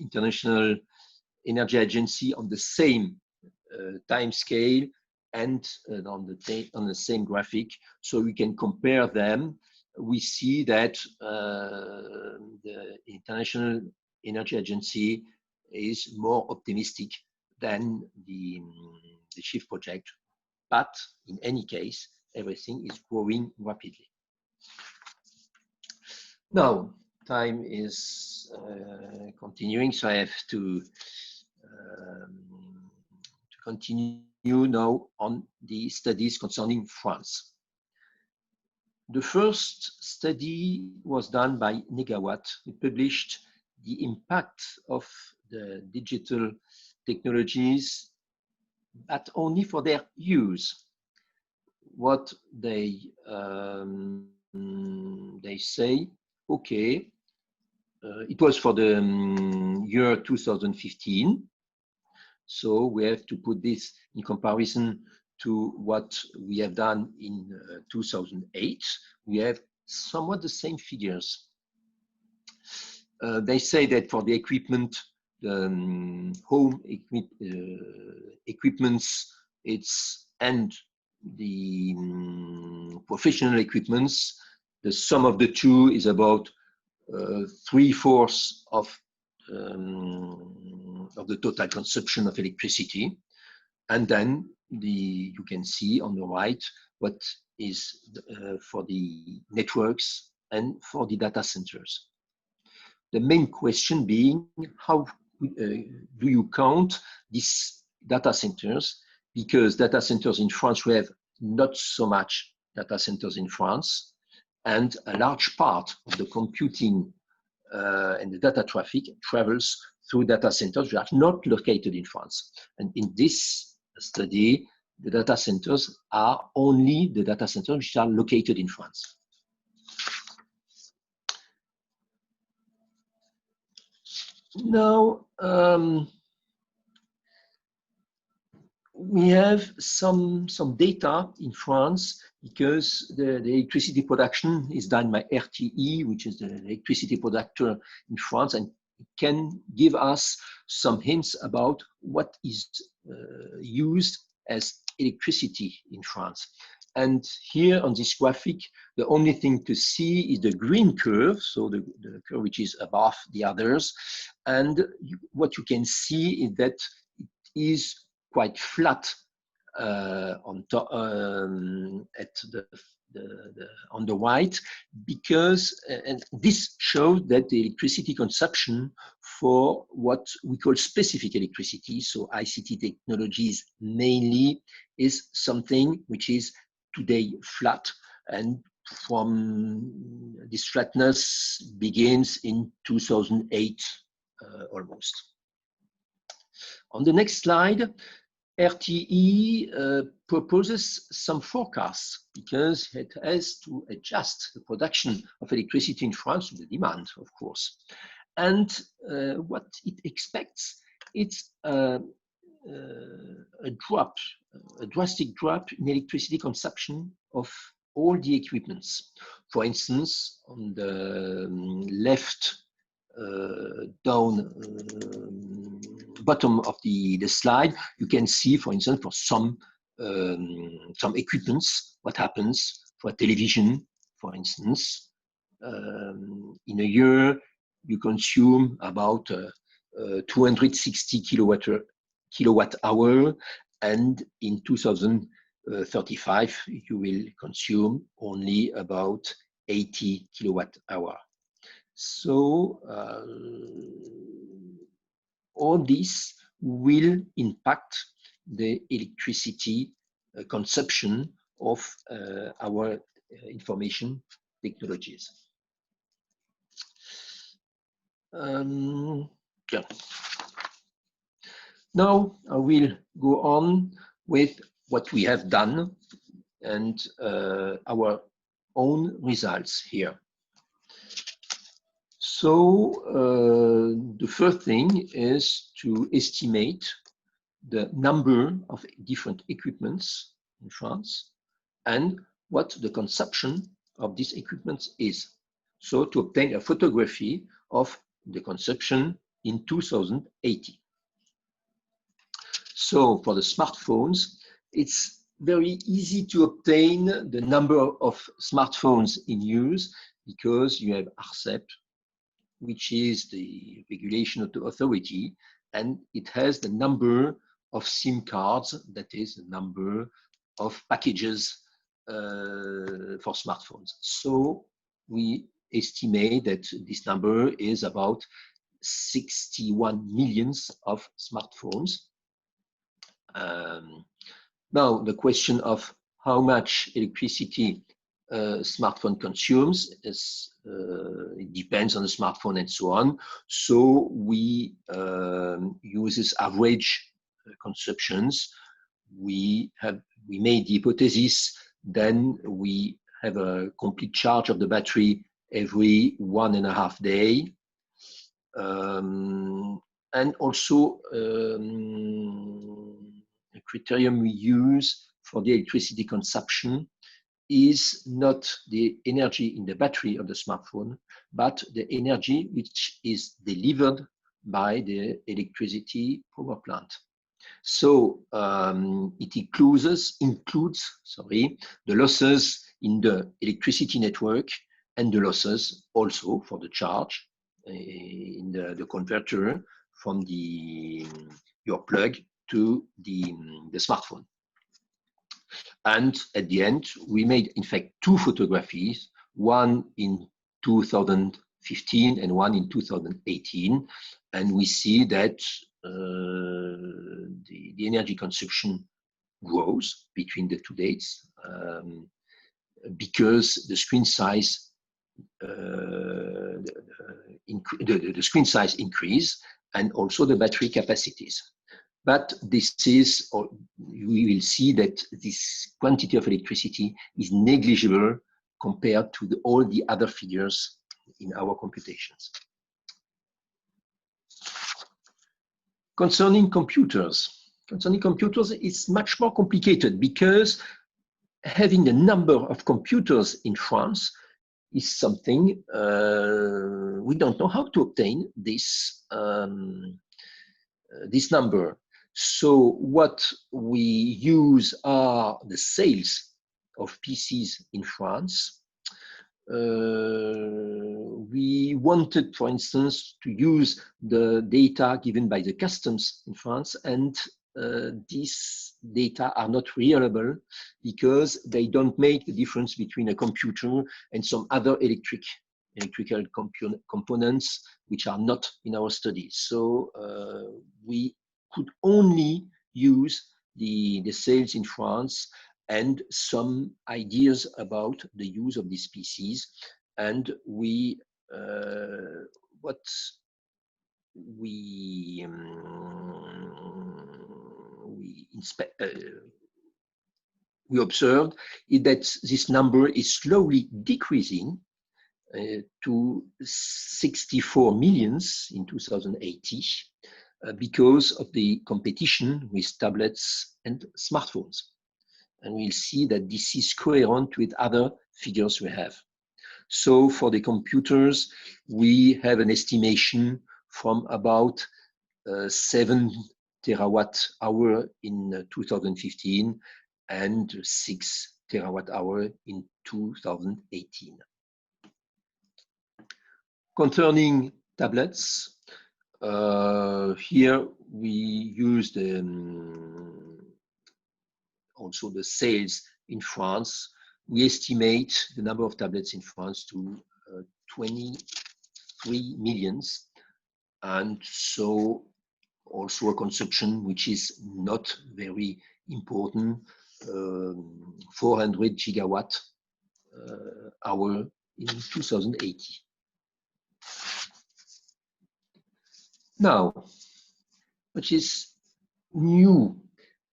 International Energy Agency on the same time scale and on the same graphic, so we can compare them. We see that the International Energy Agency is more optimistic than the SHIFT project, but in any case, everything is growing rapidly. Now, time is continuing, so I have to continue now on the studies concerning France. The first study was done by Negawatt, who published the impact of the digital technologies, but only for their use. What they say, okay, it was for the year 2015. So we have to put this in comparison to what we have done in 2008. We have somewhat the same figures. They say that for the equipment, the home equipments, and the professional equipments, the sum of the two is about 3/4 of the total consumption of electricity. And then you can see on the right what is for the networks and for the data centers. The main question being, how do you count these data centers? Because data centers in France, we have not so much data centers in France, and a large part of the computing and the data traffic travels through data centers which are not located in France. And in this study, the data centers are only the data centers which are located in France. Now, we have some data in France, because the electricity production is done by RTE, which is the electricity producer in France, and it can give us some hints about what is used as electricity in France. And here on this graphic, the only thing to see is the green curve, so the curve which is above the others. And what you can see is that it is quite flat on top, on the right, because and this shows that the electricity consumption for what we call specific electricity, so ICT technologies mainly, is something which is today flat, and from this flatness begins in 2008 almost. On the next slide, RTE proposes some forecasts because it has to adjust the production of electricity in France to the demand, of course. And what it expects, it's a drastic drop in electricity consumption of all the equipments. For instance, on the left down bottom of the slide, you can see, for instance, for some equipments, what happens for television, for instance. In a year, you consume about 260 kilowatt hour, and in 2035, you will consume only about 80 kilowatt hour. So all this will impact the electricity consumption of our information technologies. Yeah. Now I will go on with what we have done and our own results here. So the first thing is to estimate the number of different equipments in France and what the consumption of these equipments is. So to obtain a photography of the consumption in 2080. So for the smartphones, it's very easy to obtain the number of smartphones in use because you have ARCEP, which is the regulation authority, and it has the number of SIM cards, that is the number of packages for smartphones. So we estimate that this number is about 61 millions of smartphones. Now the question of how much electricity smartphone consumes is it depends on the smartphone and so on. So we use this average consumptions. We made the hypothesis. Then we have a complete charge of the battery every 1.5 days. And also the criterion we use for the electricity consumption is not the energy in the battery of the smartphone, but the energy which is delivered by the electricity power plant. So it includes the losses in the electricity network and the losses also for the charge in the converter from your plug to the smartphone. And at the end, we made, in fact, 2 photographies, one in 2015 and one in 2018. And we see that the energy consumption grows between the 2 dates because the screen size the screen size increase and also the battery capacities. But this is, or we will see that this quantity of electricity is negligible compared to all the other figures in our computations. Concerning computers, it's much more complicated because having a number of computers in France is something we don't know how to obtain this this number. So what we use are the sales of PCs in France. We wanted, for instance, to use the data given by the customs in France, and these data are not reliable because they don't make the difference between a computer and some other electrical components which are not in our study. So we could only use the sales in France, and some ideas about the use of these PCs. And we observed is that this number is slowly decreasing to 64 millions in 2080 because of the competition with tablets and smartphones. And we'll see that this is coherent with other figures we have. So for the computers, we have an estimation from about 7 terawatt hour in 2015 and 6 terawatt hour in 2018. Concerning tablets, here we used also the sales in France. We estimate the number of tablets in France to 23 millions, and so also a consumption which is not very important, 400 gigawatt hour in 2080. Now, what is new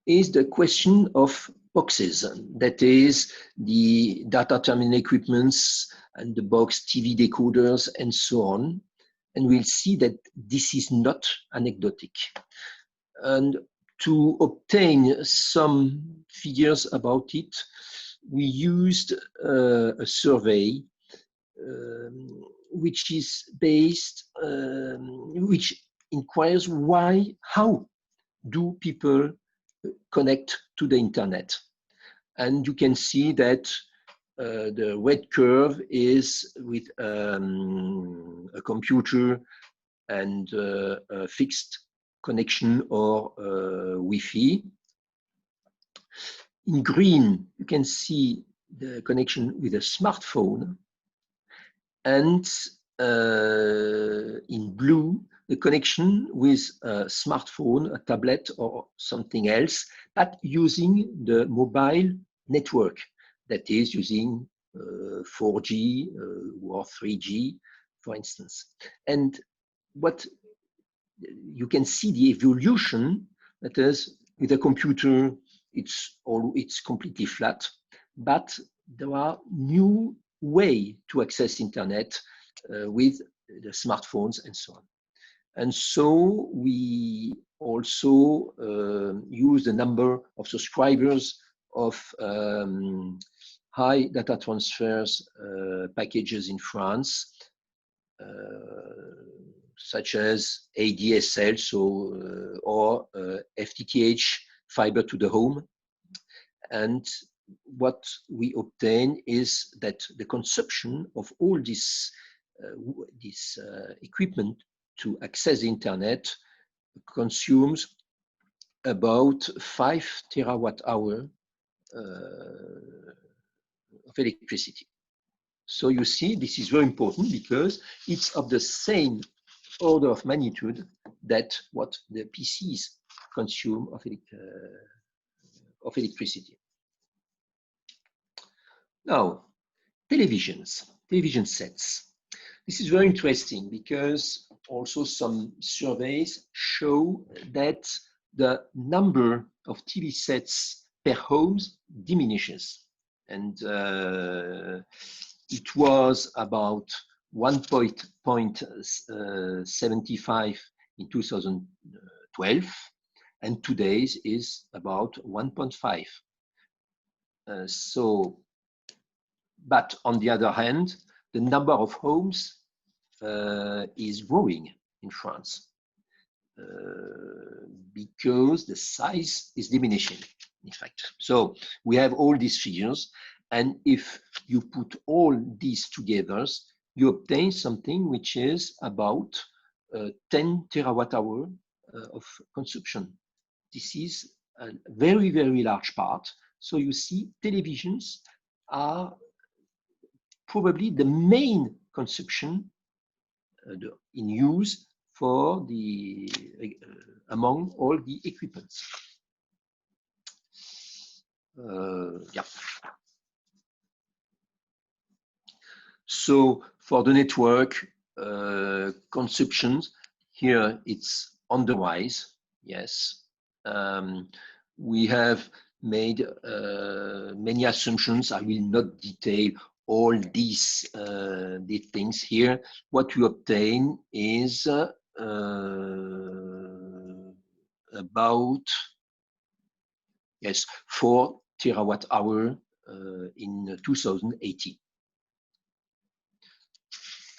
is the question of boxes, that is the data terminal equipments and the box TV decoders and so on. And we'll see that this is not anecdotic. And to obtain some figures about it, we used a survey which is based, which inquires how do people connect to the internet. And you can see that the red curve is with a computer and a fixed connection or Wi-Fi. In green, you can see the connection with a smartphone, and in blue, the connection with a smartphone, a tablet, or something else, but using the mobile network, that is using 4G or 3G, for instance. And what you can see the evolution, that is, with a computer, it's completely flat, but there are new ways to access internet with the smartphones and so on. And so we also use the number of subscribers of high data transfers packages in France, such as ADSL, or FTTH, fiber to the home. And what we obtain is that the consumption of all this equipment to access the internet consumes about 5 terawatt hour of electricity. So you see, this is very important because it's of the same order of magnitude that what the PCs consume of electricity. Now, television sets. This is very interesting because also some surveys show that the number of TV sets per homes diminishes. And it was about 1.75 in 2012, and today's is about 1.5. But on the other hand, the number of homes is growing in France because the size is diminishing, in fact. So we have all these figures, and if you put all these together, you obtain something which is about 10 terawatt hour of consumption. This is a very, very large part. So you see, televisions are probably the main consumption in use for among all the equipments. Yeah. So for the network conceptions, here it's on the rise. Yes. We have made many assumptions. I will not detail all these things here. What you obtain is about, yes, 4 terawatt-hour in 2018.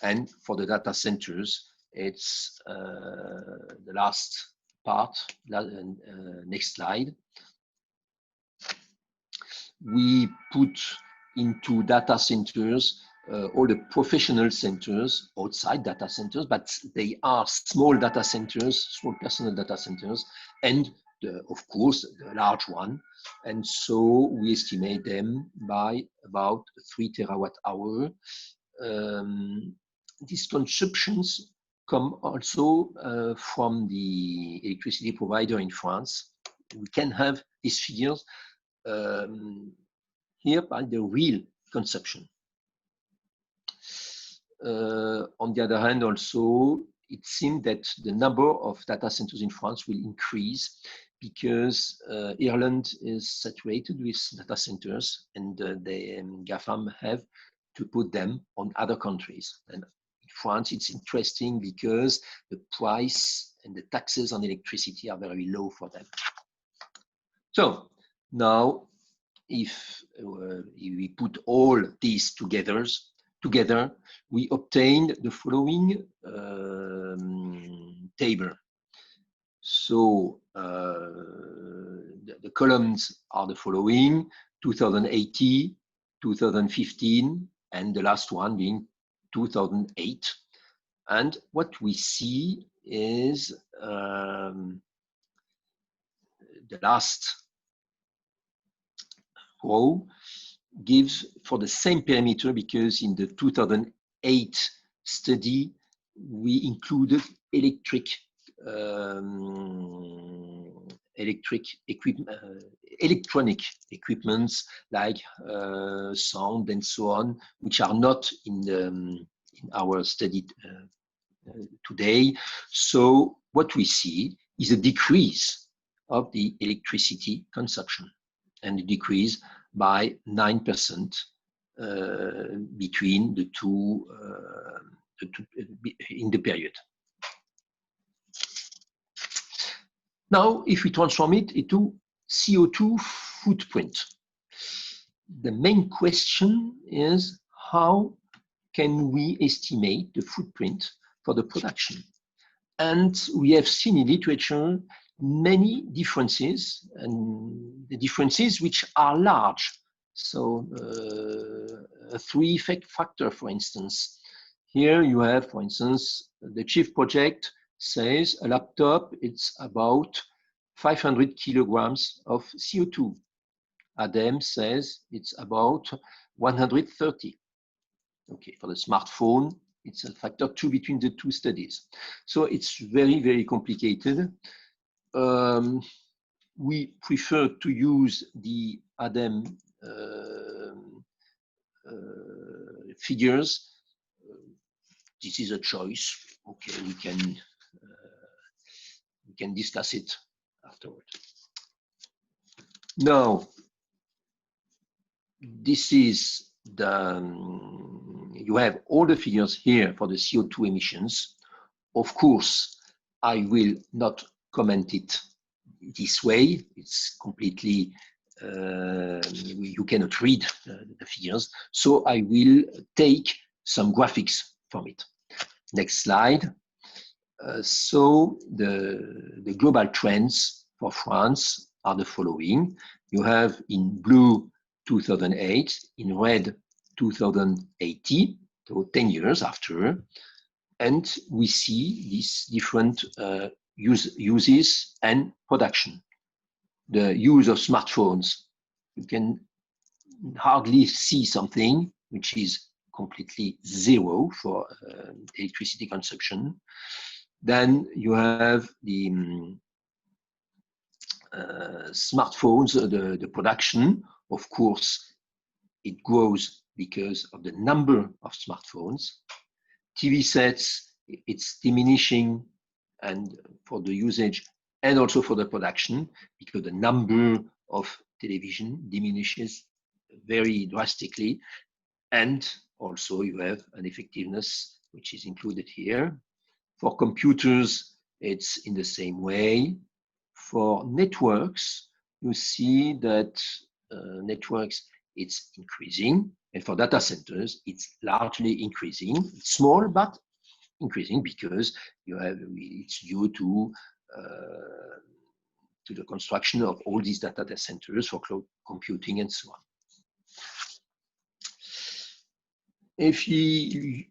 And for the data centers, it's the last part, next slide. We put into data centers all the professional centers outside data centers, but they are small data centers, small personal data centers, and of course, the large one. And so we estimate them by about 3 terawatt-hour. These consumptions come also from the electricity provider in France. We can have these figures here by the real consumption. On the other hand, also, it seems that the number of data centers in France will increase because Ireland is saturated with data centers, and the GAFAM have to put them on other countries. And in France, it's interesting because the price and the taxes on electricity are very low for them. So now, if we put all these together, we obtained the following table. So the columns are the following: 2080, 2015, and the last one being 2008. And what we see is the last row gives for the same parameter, because in the 2008 study we included electronic equipments like sound and so on, which are not in our study today. So what we see is a decrease of the electricity consumption, and a decrease by 9% between the two in the period. Now, if we transform it into CO2 footprint, the main question is how can we estimate the footprint for the production? And we have seen in literature many differences, and the differences which are large. So a three-effect factor, for instance. Here you have, for instance, the Chief project says a laptop, it's about 500 kilograms of CO2. ADEM says it's about 130. Okay, for the smartphone, it's a factor 2 between the two studies. So it's very, very complicated. We prefer to use the ADEM figures. This is a choice. Okay, we can discuss it afterward. Now, this is you have all the figures here for the CO2 emissions. Of course, I will not comment it this way. It's completely, you cannot read the figures. So I will take some graphics from it. Next slide. So the global trends for France are the following. You have in blue 2008, in red 2080, so 10 years after, and we see these different uses and production. The use of smartphones, you can hardly see something which is completely zero for electricity consumption. Then you have the smartphones, the production, of course, it grows because of the number of smartphones. TV sets, it's diminishing, and for the usage and also for the production, because the number of television diminishes very drastically. And also you have an effectiveness, which is included here. For computers, it's in the same way. For networks, you see that networks, it's increasing. And for data centers, it's largely increasing. It's small, but increasing because it's due to the construction of all these data centers for cloud computing and so on. If you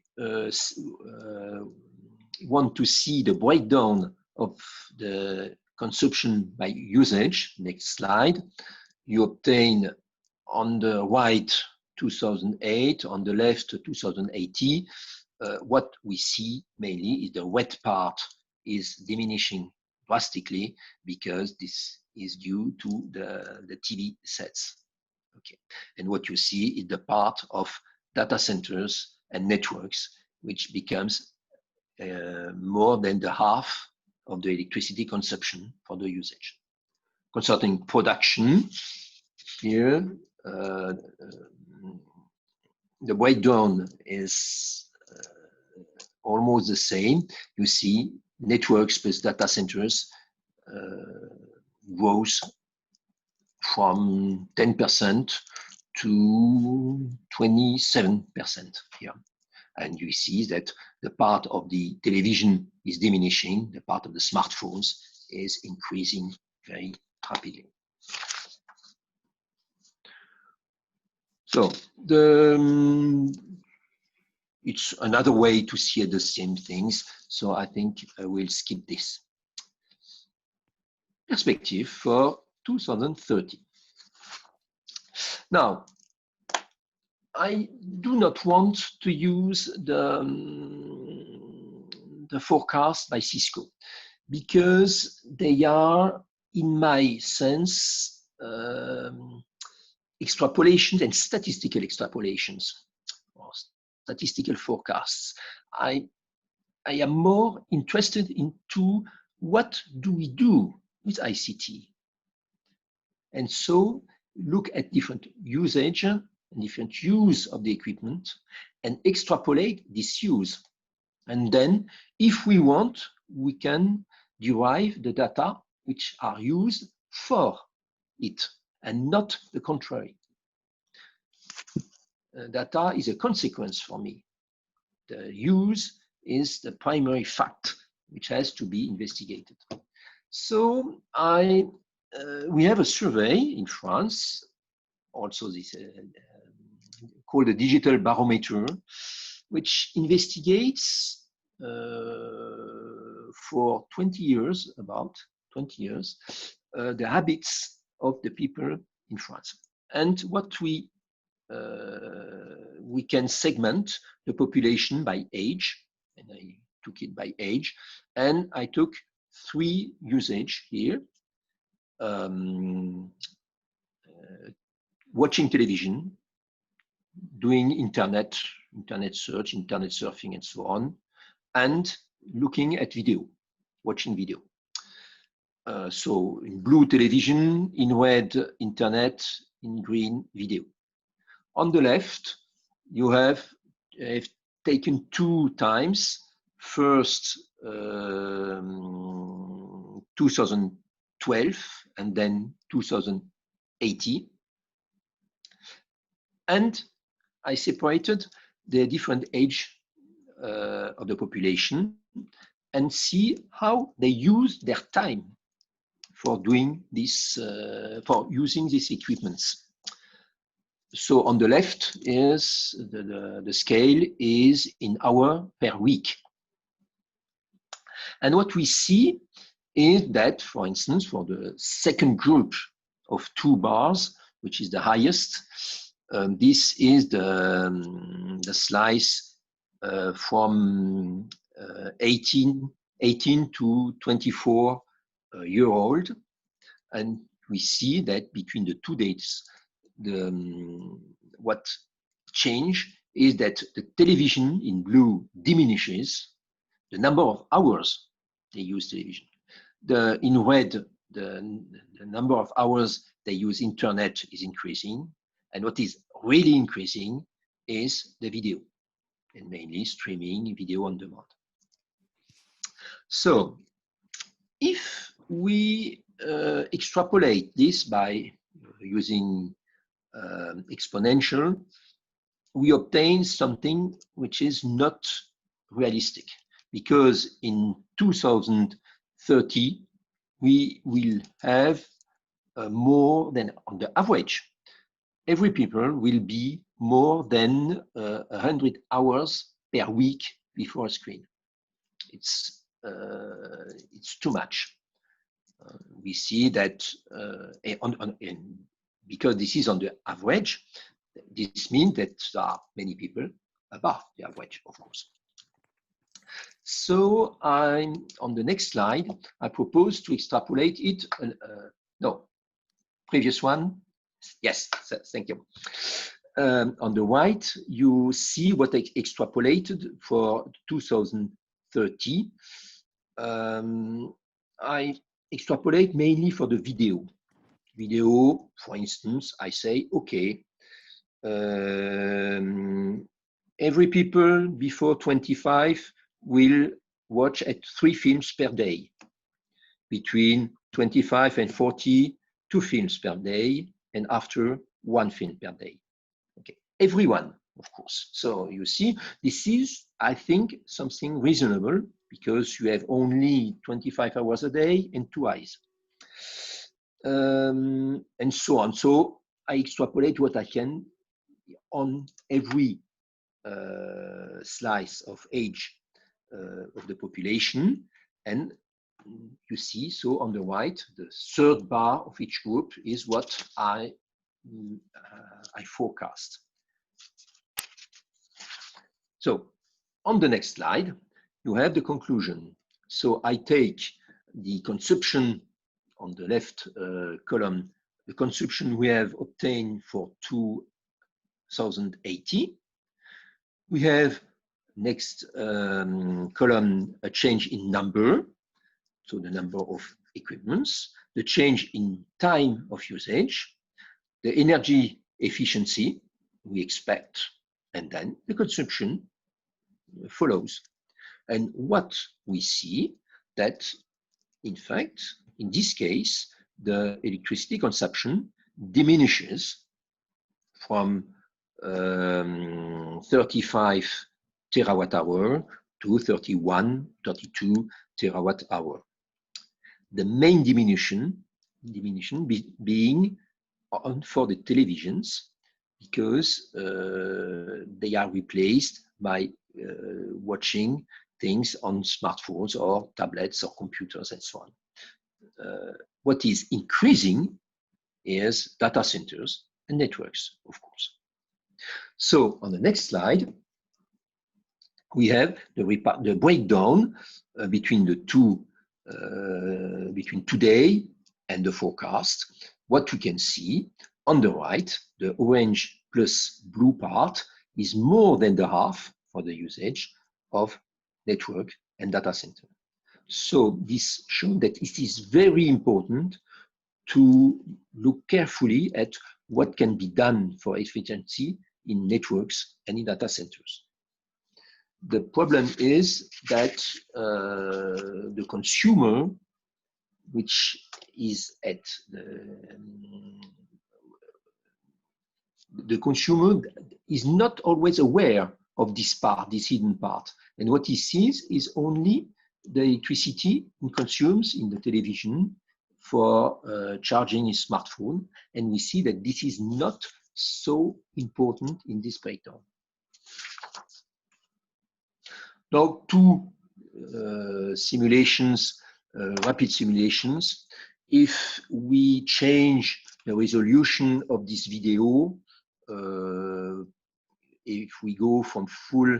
want to see the breakdown of the consumption by usage, next slide, you obtain on the right 2008, on the left 2080. What we see mainly is the wet part is diminishing drastically because this is due to the TV sets. Okay, and what you see is the part of data centers and networks, which becomes more than the half of the electricity consumption for the usage. Concerning production, here the breakdown is almost the same. You see networks plus data centers grows from 10% to 27% here. And you see that the part of the television is diminishing, the part of the smartphones is increasing very rapidly. So it's another way to see the same things. So I think I will skip this. Perspective for 2030. Now, I do not want to use the forecast by Cisco because they are, in my sense, extrapolations and statistical extrapolations or statistical forecasts. I am more interested into what do we do with ICT, and so look at different usage and different use of the equipment and extrapolate this use. And then if we want, we can derive the data which are used for it and not the contrary. Data is a consequence for me. The use is the primary fact which has to be investigated. So we have a survey in France, also this called the Digital Barometer, which investigates for 20 years, about 20 years, the habits of the people in France. And what we can segment the population by age, and I took it by age, and I took 3 usage here. Watching television, doing internet search, internet surfing, and so on, and looking at video, watching video. So in blue, television, in red, internet, in green, video. On the left, you have taken 2 times. First, 2012, and then 2080. And I separated the different age of the population and see how they use their time for doing this, for using these equipments. So on the left is the scale is in hour per week. And what we see is that, for instance, for the second group of 2 bars, which is the highest, this is the slice from 18 to 24-year-old. And we see that between the two dates, what change is that the television in blue diminishes the number of hours they use television. In red, the number of hours they use internet is increasing. And what is really increasing is the video, and mainly streaming video on demand. So if we extrapolate this by using exponential, we obtain something which is not realistic, because in 2030, we will have more than, on the average, every people will be more than 100 hours per week before a screen. It's too much. We see that because this is on the average, this means that there are many people above the average, of course. So on the next slide, I propose to extrapolate it. No, previous one. Yes, thank you. On the right, you see what I extrapolated for 2030. I extrapolate mainly for the video. Video, for instance, I say, okay, every people before 25 will watch at 3 films per day. Between 25 and 40, 2 films per day, and after 1 film per day. Okay, everyone, of course. So you see, this is, I think, something reasonable, because you have only 25 hours a day and 2 eyes. And so on. So I extrapolate what I can on every slice of age of the population. And you see, so on the right, the third bar of each group is what I forecast. So on the next slide, you have the conclusion. So I take the consumption on the left column, the consumption we have obtained for 2080. We have next column a change in number, so the number of equipments, the change in time of usage, the energy efficiency we expect, and then the consumption follows. And what we see that, in fact, in this case, the electricity consumption diminishes from 35 terawatt hour to 31, 32 terawatt hour. The main diminution being for the televisions, because they are replaced by watching things on smartphones or tablets or computers and so on. What is increasing is data centers and networks, of course. So on the next slide, we have the breakdown between the two, between today and the forecast. What we can see on the right, the orange plus blue part is more than the half for the usage of network and data center. So this shows that it is very important to look carefully at what can be done for efficiency in networks and in data centers. The problem is that the consumer, which is at the consumer is not always aware of this part, this hidden part. And what he sees is only the electricity he consumes in the television for charging his smartphone. And we see that this is not so important in this breakdown. Now, 2 simulations, rapid simulations. If we change the resolution of this video, if we go from full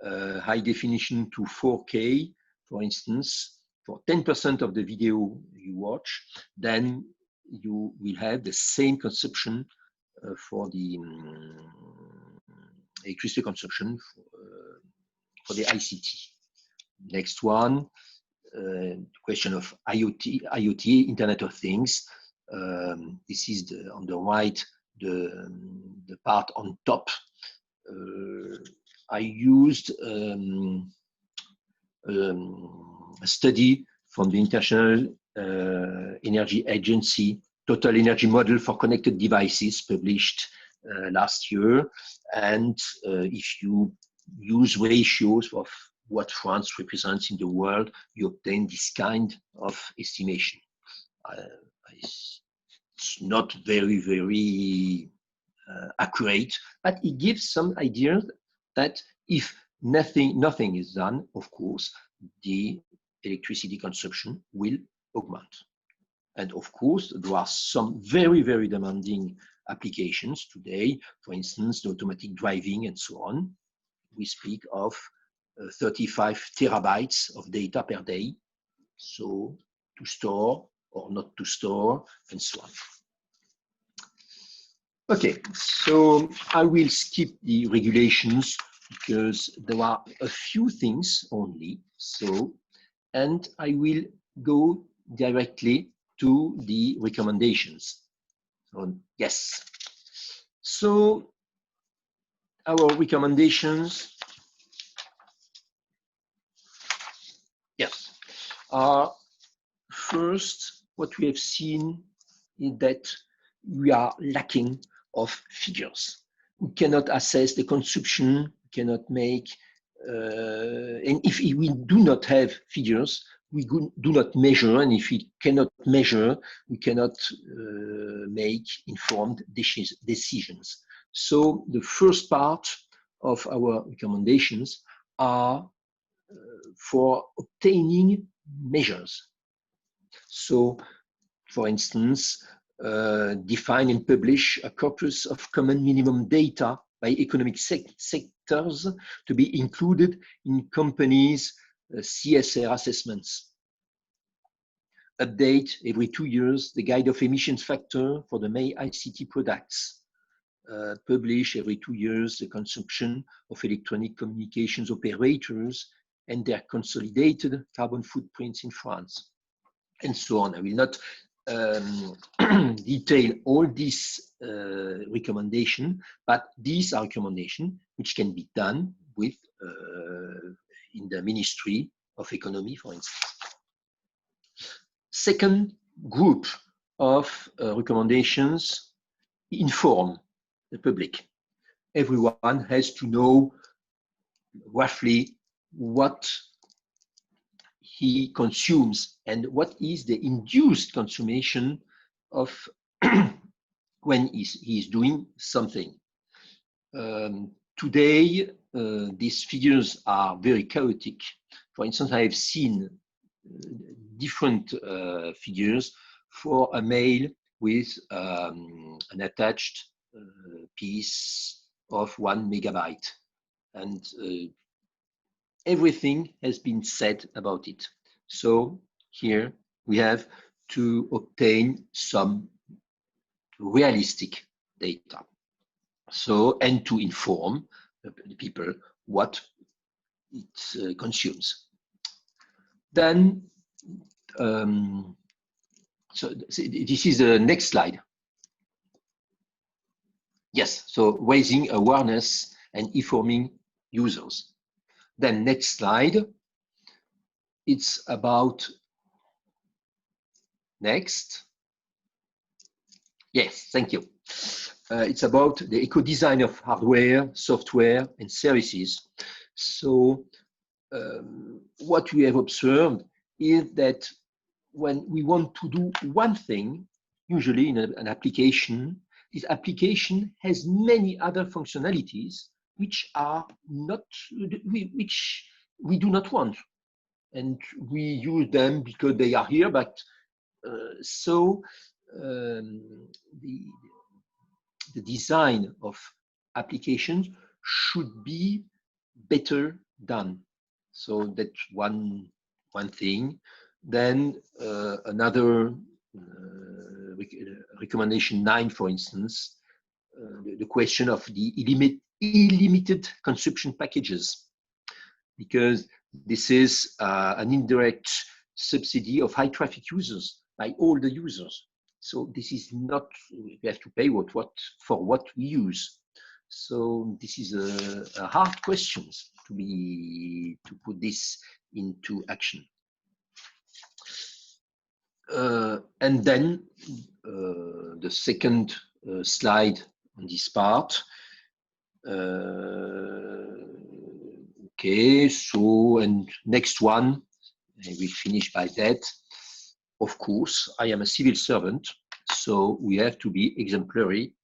high definition to 4K, for instance, for 10% of the video you watch, then you will have the same consumption for the electricity consumption for the ICT. Next one, question of IoT, Internet of Things. This is on the right, the part on top. I used a study from the International Energy Agency, Total Energy Model for Connected Devices, published last year. And if you use ratios of what France represents in the world, you obtain this kind of estimation. It's not very accurate, but it gives some idea that if nothing is done, of course, the electricity consumption will augment. And of course, there are some very demanding applications today, for instance, the automatic driving and so on. We speak of 35 terabytes of data per day, so to store or not to store, and so on. Okay, so I will skip the regulations because there are a few things only. So, and I will go directly to the recommendations. So, yes. So our recommendations, yes, are first, what we have seen is that we are lacking of figures. We cannot assess the consumption, we cannot make, and if we do not have figures, we do not measure, and if we cannot measure, we cannot make informed decisions. So the first part of our recommendations are for obtaining measures. So, for instance, define and publish a corpus of common minimum data by economic sectors to be included in companies' CSR assessments. Update every 2 years the guide of emissions factor for the main ICT products. Publish every 2 years the consumption of electronic communications operators and their consolidated carbon footprints in France, and so on. I will not detail all these recommendations, but these are recommendations which can be done with in the Ministry of Economy, for instance. Second group of recommendations: inform the public. Everyone has to know roughly what he consumes and what is the induced consumption of when he is doing something. Today, these figures are very chaotic. For instance, I have seen different figures for a mail with an attached piece of 1 megabyte, and everything has been said about it. So here we have to obtain some realistic data. So, and to inform the people what it consumes. Then, so this is the next slide. Yes, so raising awareness and informing users. Then next slide, it's about, next. Yes, thank you. It's about the eco-design of hardware, software, and services. So what we have observed is that when we want to do one thing, usually in an application, this application has many other functionalities which are not, which we do not want. And we use them because they are here, but the design of applications should be better done. So that's one thing. Then another recommendation 9, for instance, the question of the illimited consumption packages, because this is an indirect subsidy of high traffic users by all the users. So this is not, we have to pay for what we use. So this is a hard question to put this into action. And then the second slide on this part. Okay, so, and next one, I will finish by that. Of course, I am a civil servant, so we have to be exemplary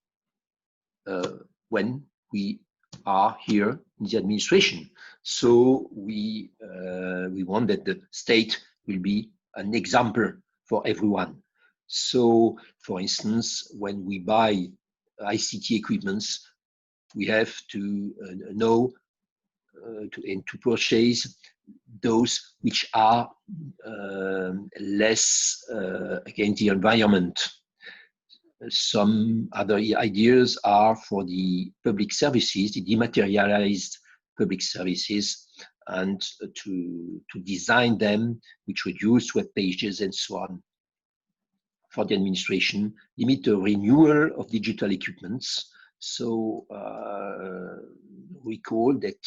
when we are here in the administration. So we want that the state will be an example for everyone. So, for instance, when we buy ICT equipments, we have to know to purchase those which are less against the environment. Some other ideas are for the public services, the dematerialized public services, and to design them which reduce web pages and so on. For the administration, limit the renewal of digital equipments. So recall that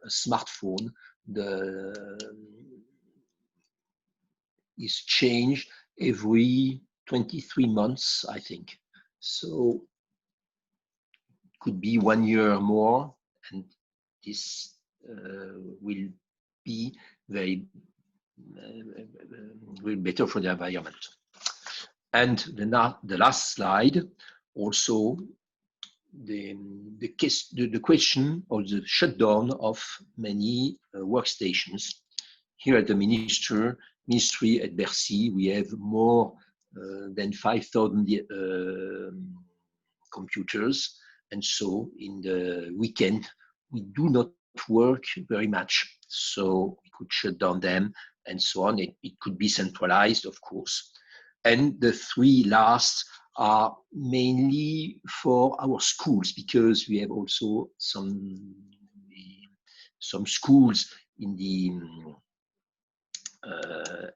a smartphone is changed every 23 months, I think. So it could be 1 year more, and this will be very better for the environment. And the last slide, also the question of the shutdown of many workstations. Here at the ministry at Bercy, we have more than 5,000 computers, and so in the weekend we do not work very much, so we could shut down them and so on. It could be centralized, of course. And the three last are mainly for our schools, because we have also some schools in the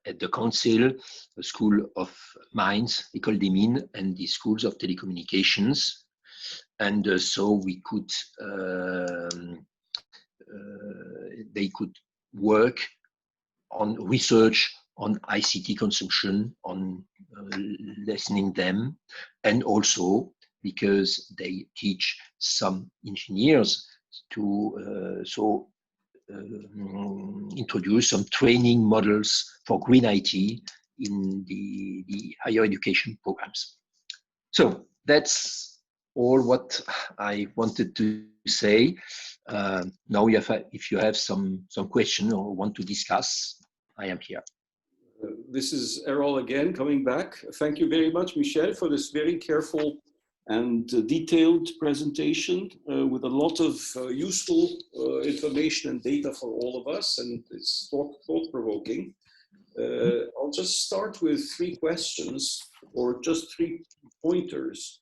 at the council, the School of Mines, École des Mines, and the schools of telecommunications. And so we could, they could work on research on ICT consumption, on lessening them, and also because they teach some engineers to introduce some training models for green IT in the higher education programs. So that's all what I wanted to say. Now, if you have some question or want to discuss, I am here. This is Errol again, coming back. Thank you very much, Michel, for this very careful and detailed presentation with a lot of useful information and data for all of us, and it's thought-provoking. I'll just start with 3 questions, or just 3 pointers.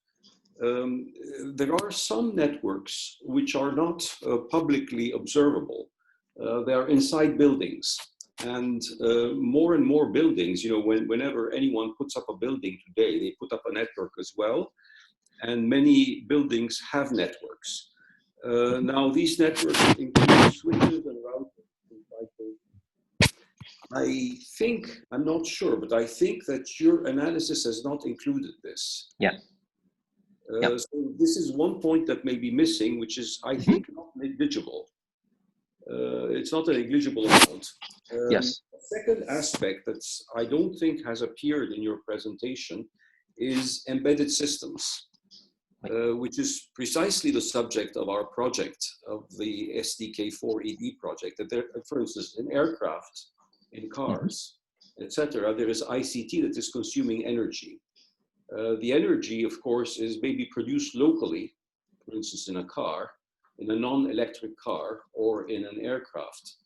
There are some networks which are not publicly observable. They are inside buildings. And more and more buildings, you know, whenever anyone puts up a building today, they put up a network as well. And many buildings have networks. Now, these networks include switches and routers. I think, I'm not sure, but I think that your analysis has not included this. Yeah. So this is one point that may be missing, which is, I think, not negligible. It's not a negligible amount. Yes. The second aspect that I don't think has appeared in your presentation is embedded systems, which is precisely the subject of our project, of the SDK4ED project. That there, for instance, in aircraft, in cars, etc., there is ICT that is consuming energy. The energy, of course, is maybe produced locally, for instance, in a car, in a non-electric car, or in an aircraft.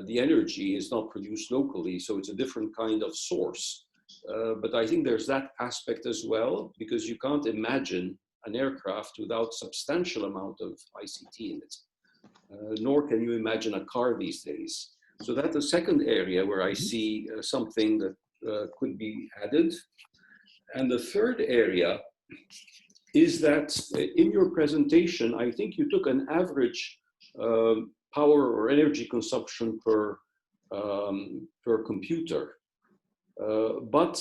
The energy is not produced locally, so it's a different kind of source. but I think there's that aspect as well, because you can't imagine an aircraft without substantial amount of ICT in it, nor can you imagine a car these days. So that's the second area where I see something that could be added. And the third area is that in your presentation, I think you took an average power or energy consumption per computer. But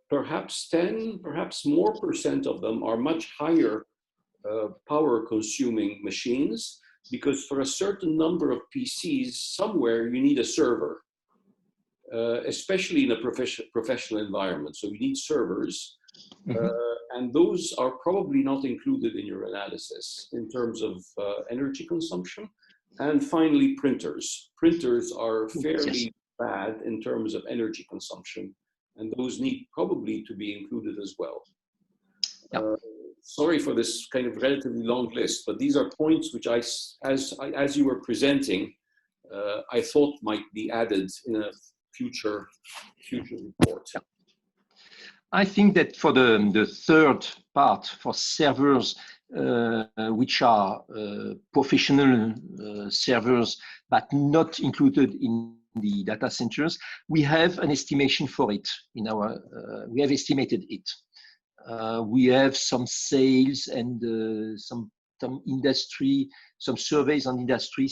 perhaps 10, perhaps more % of them are much higher power consuming machines, because for a certain number of PCs, somewhere you need a server, especially in a professional environment. So you need servers, and those are probably not included in your analysis in terms of energy consumption. And finally, printers. Printers are fairly bad in terms of energy consumption, and those need probably to be included as well. Sorry for this kind of relatively long list, but these are points which as you were presenting, I thought might be added in a future report. I think that for the third part, for servers, which are professional servers, but not included in the data centers, we have an estimation for it in our, we have estimated it. We have some sales and some industry, some surveys on industry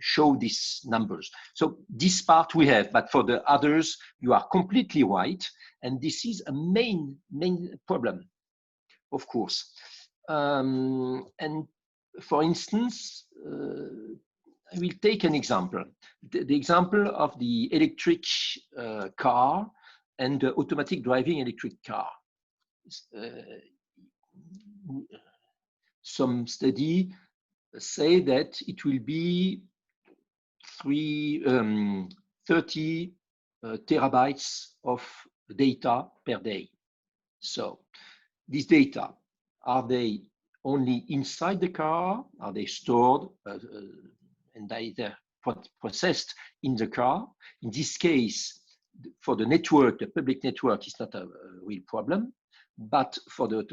show these numbers. So this part we have, but for the others, you are completely right. And this is a main problem, of course. And for instance, I will take an example. The example of the electric car and the automatic driving electric car. Some study say that it will be 30 terabytes of data per day. So these data, are they only inside the car? Are they stored and either processed in the car? In this case, for the network, the public network is not a real problem, but for the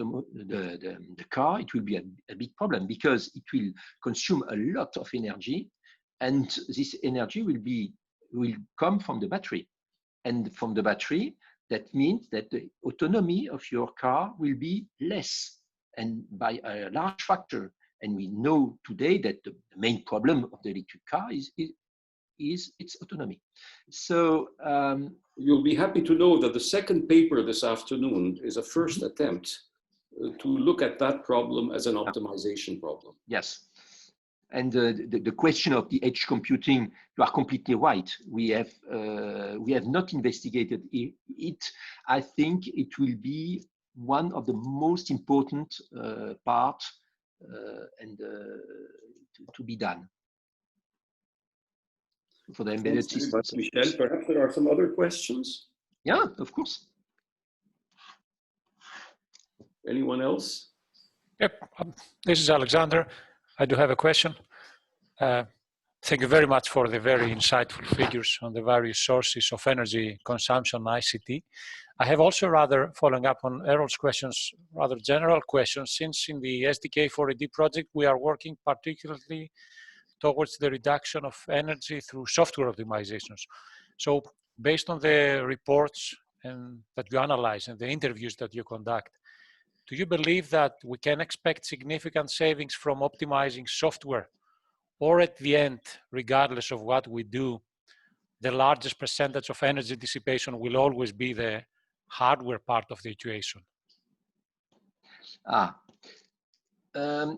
car, it will be a big problem, because it will consume a lot of energy, and this energy will come from the battery. And from the battery, that means that the autonomy of your car will be less, and by a large factor. And we know today that the main problem of the electric car is its autonomy. So you'll be happy to know that the second paper this afternoon is a first attempt to look at that problem as an optimization problem. Yes. And the question of the edge computing, you are completely right. We have not investigated it. I think it will be one of the most important part and to be done for the embedded systems. Michel, perhaps there are some other questions? Yeah, of course. Anyone else? Yep, this is Alexander. I do have a question. Thank you very much for the very insightful figures on the various sources of energy consumption ICT. I have also, rather following up on Errol's questions, rather general questions, since in the SDK4AD project we are working particularly towards the reduction of energy through software optimizations. So based on the reports that you analyze and the interviews that you conduct, do you believe that we can expect significant savings from optimizing software, or at the end, regardless of what we do, the largest percentage of energy dissipation will always be the hardware part of the equation?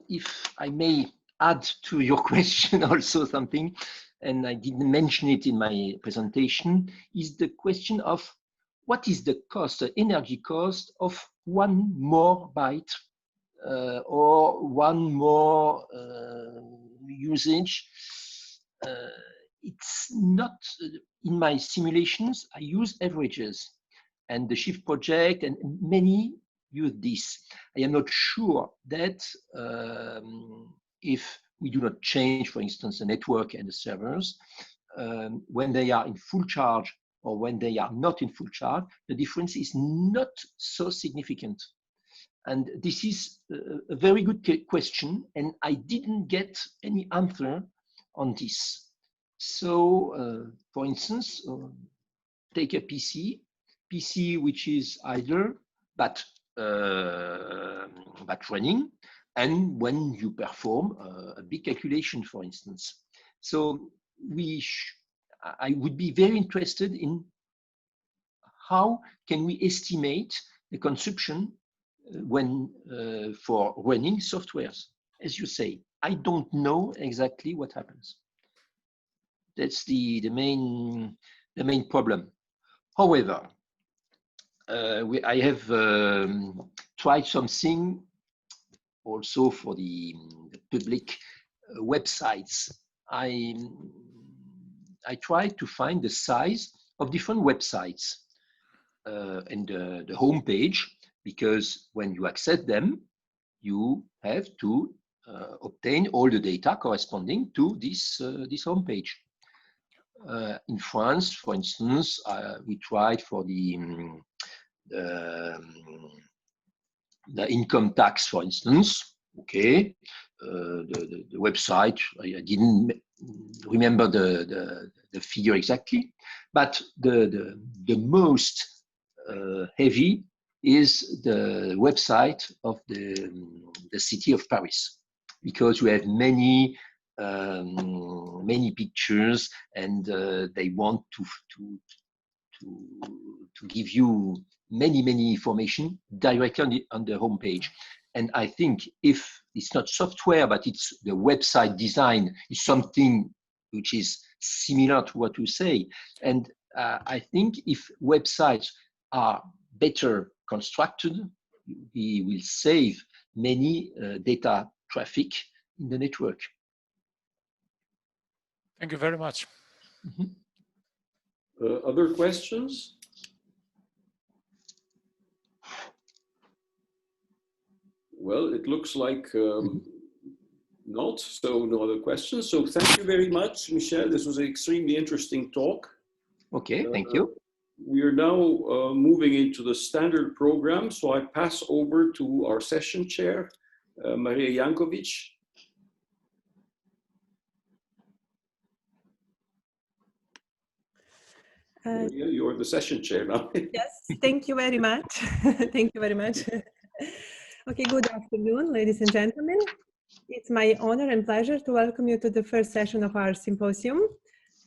If I may add to your question also something, and I didn't mention it in my presentation, is the question of what is the cost, the energy cost of one more byte or one more usage. It's not, in my simulations, I use averages, and the Shift project and many use this. I am not sure that if we do not change, for instance, the network and the servers, when they are in full charge or when they are not in full charge, the difference is not so significant. And this is a very good question, and I didn't get any answer on this. So, for instance, take a PC which is idle but running, and when you perform a big calculation, for instance. So I would be very interested in how can we estimate the consumption when for running softwares. As you say, I don't know exactly what happens. That's the main problem. However, I have tried something also for the public websites. I tried to find the size of different websites and the home page, because when you access them, you have to obtain all the data corresponding to this home page. In France, for instance, we tried for the income tax, for instance. Okay, the website, I didn't remember the figure exactly, but the most heavy is the website of the city of Paris, because we have many pictures, and they want to give you many information directly on the home page. And I think if it's not software, but it's the website design, is something which is similar to what you say. And I think if websites are better constructed, we will save many data traffic in the network. Thank you very much. Mm-hmm. Other questions? Well, it looks like not, so no other questions. So thank you very much, Michel. This was an extremely interesting talk. Okay, thank you. We are now moving into the standard program. So I pass over to our session chair, Maria Jankovic. Maria, you're the session chair now. Yes, thank you very much. Thank you very much. Okay, good afternoon, ladies and gentlemen. It's my honor and pleasure to welcome you to the first session of our symposium.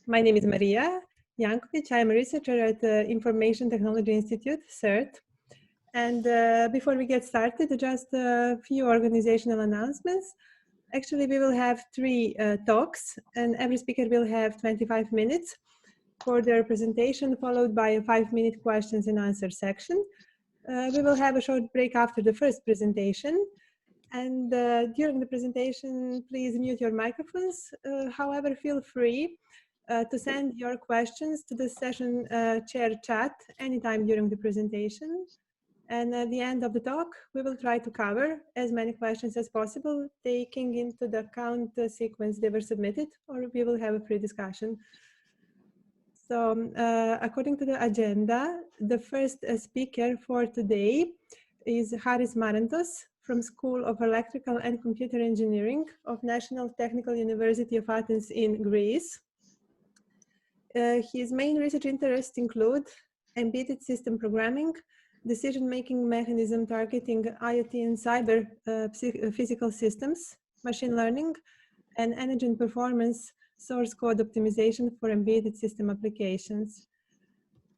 My name is Maria Jankovic. I am a researcher at the Information Technology Institute, CERT. And before we get started, just a few organizational announcements. Actually, we will have 3 talks, and every speaker will have 25 minutes for their presentation, followed by a 5-minute questions and answer section. We will have a short break after the first presentation. And during the presentation, please mute your microphones. However, feel free to send your questions to the session chair chat anytime during the presentation. And at the end of the talk, we will try to cover as many questions as possible, taking into the account the sequence they were submitted, or we will have a pre-discussion. So according to the agenda, the first speaker for today is Haris Marantos from School of Electrical and Computer Engineering of National Technical University of Athens in Greece. His main research interests include embedded system programming, decision-making mechanism targeting IoT and cyber physical systems, machine learning, and energy and performance source code optimization for embedded system applications.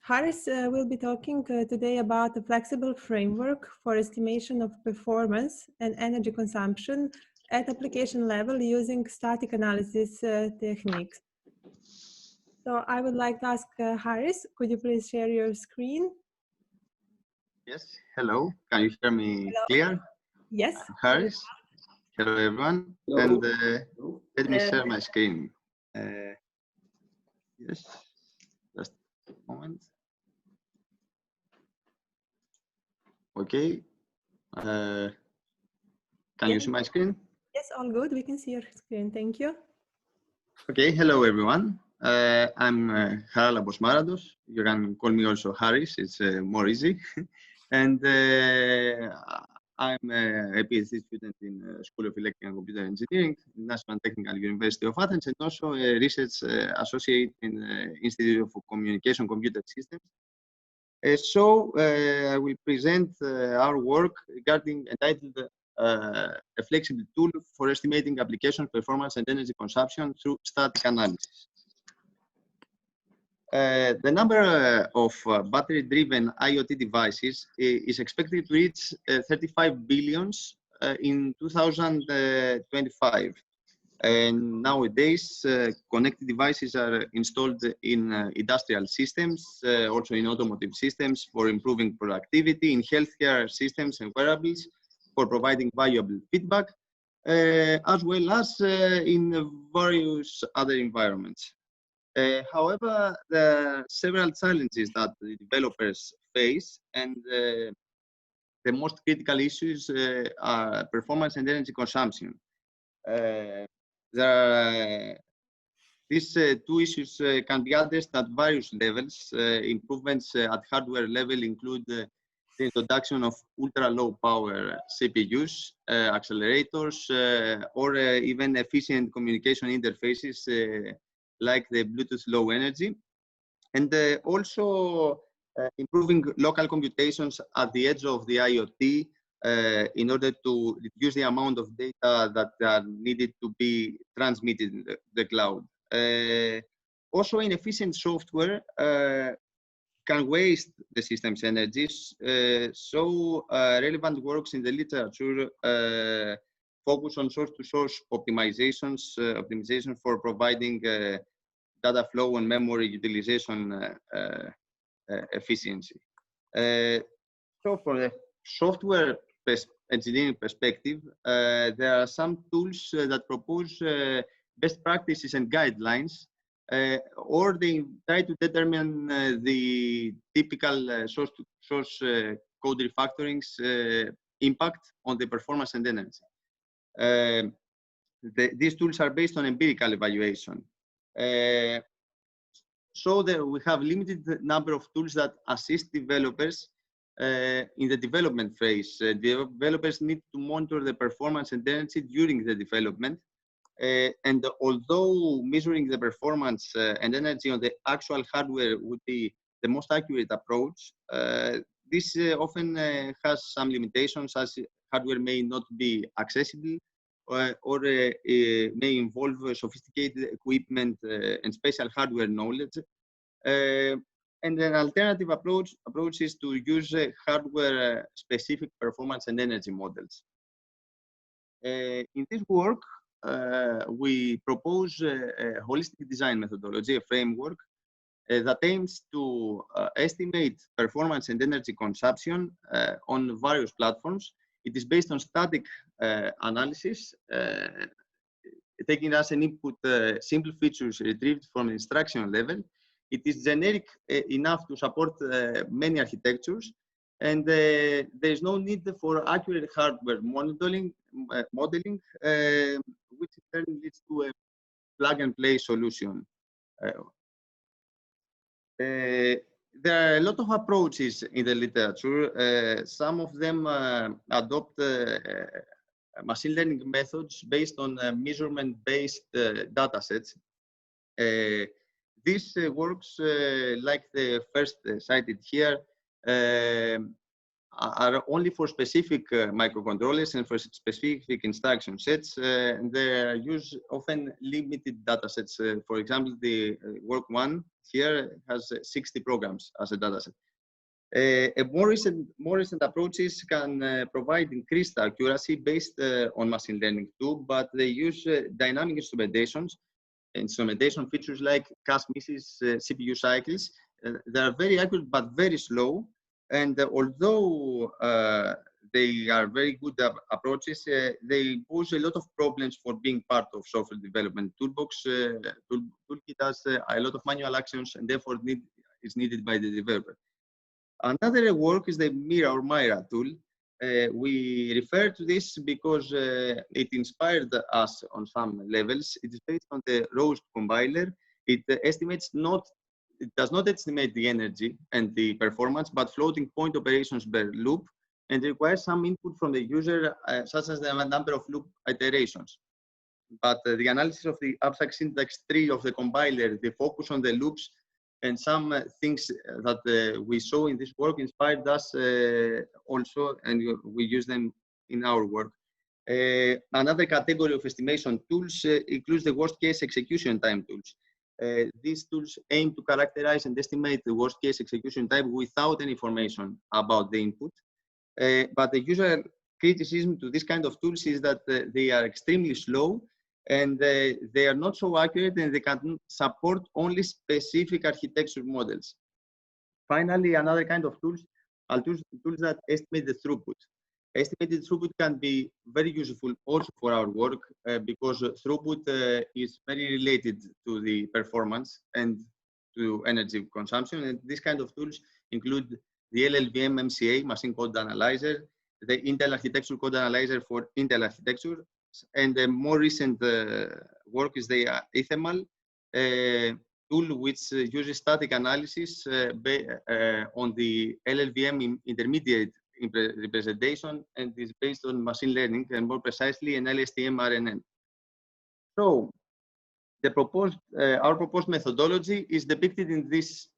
Haris will be talking today about a flexible framework for estimation of performance and energy consumption at application level using static analysis techniques. So I would like to ask Haris, could you please share your screen? Yes, hello. Can you hear me clear? Yes. I'm Haris. Hello, everyone. Hello. And let me share my screen. Yes, just a moment. Okay. Can you see my screen? Yes, all good. We can see your screen. Thank you. Okay. Hello, everyone. I'm Haralambos Marados. You can call me also Harris. It's more easy. And I'm a PhD student in School of Electrical and Computer Engineering, National Technical University of Athens, and also a research associate in the Institute of Communication Computer Systems. I will present our work regarding entitled a flexible tool for estimating application performance and energy consumption through static analysis. The number of battery-driven IoT devices is expected to reach 35 billion in 2025. And nowadays, connected devices are installed in industrial systems, also in automotive systems for improving productivity, in healthcare systems and wearables for providing valuable feedback, as well as in various other environments. However, there are several challenges that the developers face, and the most critical issues are performance and energy consumption. These two issues can be addressed at various levels. Improvements at hardware level include the introduction of ultra-low power CPUs, accelerators, or even efficient communication interfaces like the Bluetooth Low Energy, and also improving local computations at the edge of the IoT in order to reduce the amount of data that are needed to be transmitted in the cloud. Also, inefficient software can waste the system's energies. Relevant works in the literature focus on source-to-source optimization for providing data flow and memory utilization efficiency. So from the software engineering perspective, there are some tools that propose best practices and guidelines, or they try to determine the typical source-to-source code refactoring's impact on the performance and energy. These tools are based on empirical evaluation. So that we have limited number of tools that assist developers in the development phase. Developers need to monitor the performance and energy during the development. And although measuring the performance and energy on the actual hardware would be the most accurate approach, this often has some limitations, as hardware may not be accessible or may involve sophisticated equipment and special hardware knowledge. And an alternative approach is to use hardware-specific performance and energy models. In this work, we propose a holistic design methodology, a framework that aims to estimate performance and energy consumption on various platforms. It is based on static analysis, taking as an input simple features retrieved from instructional level. It is generic enough to support many architectures, and there is no need for accurate hardware modeling, which in turn leads to a plug-and-play solution. There are a lot of approaches in the literature. Some of them adopt machine learning methods based on measurement-based data sets. This works like the first cited here, are only for specific microcontrollers and for specific instruction sets. They use often limited data sets. For example, the work one here has 60 programs as a data set. More recent approaches can provide increased accuracy based on machine learning too, but they use dynamic instrumentation features like cache misses, CPU cycles. They are very accurate but very slow. And although they are very good approaches, they pose a lot of problems for being part of software development toolbox. Toolkit has a lot of manual actions, and therefore is needed by the developer. Another work is the Mira or Myra tool. We refer to this because it inspired us on some levels. It is based on the Rose compiler. it does not estimate the energy and the performance, but floating point operations per loop, and requires some input from the user, such as the number of loop iterations. But the analysis of the abstract syntax tree of the compiler, the focus on the loops, and some things that we saw in this work inspired us also, and we use them in our work. Another category of estimation tools includes the worst-case execution time tools. These tools aim to characterize and estimate the worst-case execution time without any information about the input. But the usual criticism to this kind of tools is that they are extremely slow, and they are not so accurate, and they can support only specific architecture models. Finally, another kind of tools are tools that estimate the throughput. Estimated throughput can be very useful also for our work because throughput is very related to the performance and to energy consumption. And this kind of tools include the LLVM MCA, Machine Code Analyzer, the Intel Architecture Code Analyzer for Intel architecture, and the more recent work is the EQSEM tool, which uses static analysis on the LLVM intermediate representation, and is based on machine learning, and more precisely an LSTM-RNN. So the proposed, our proposed methodology is depicted in this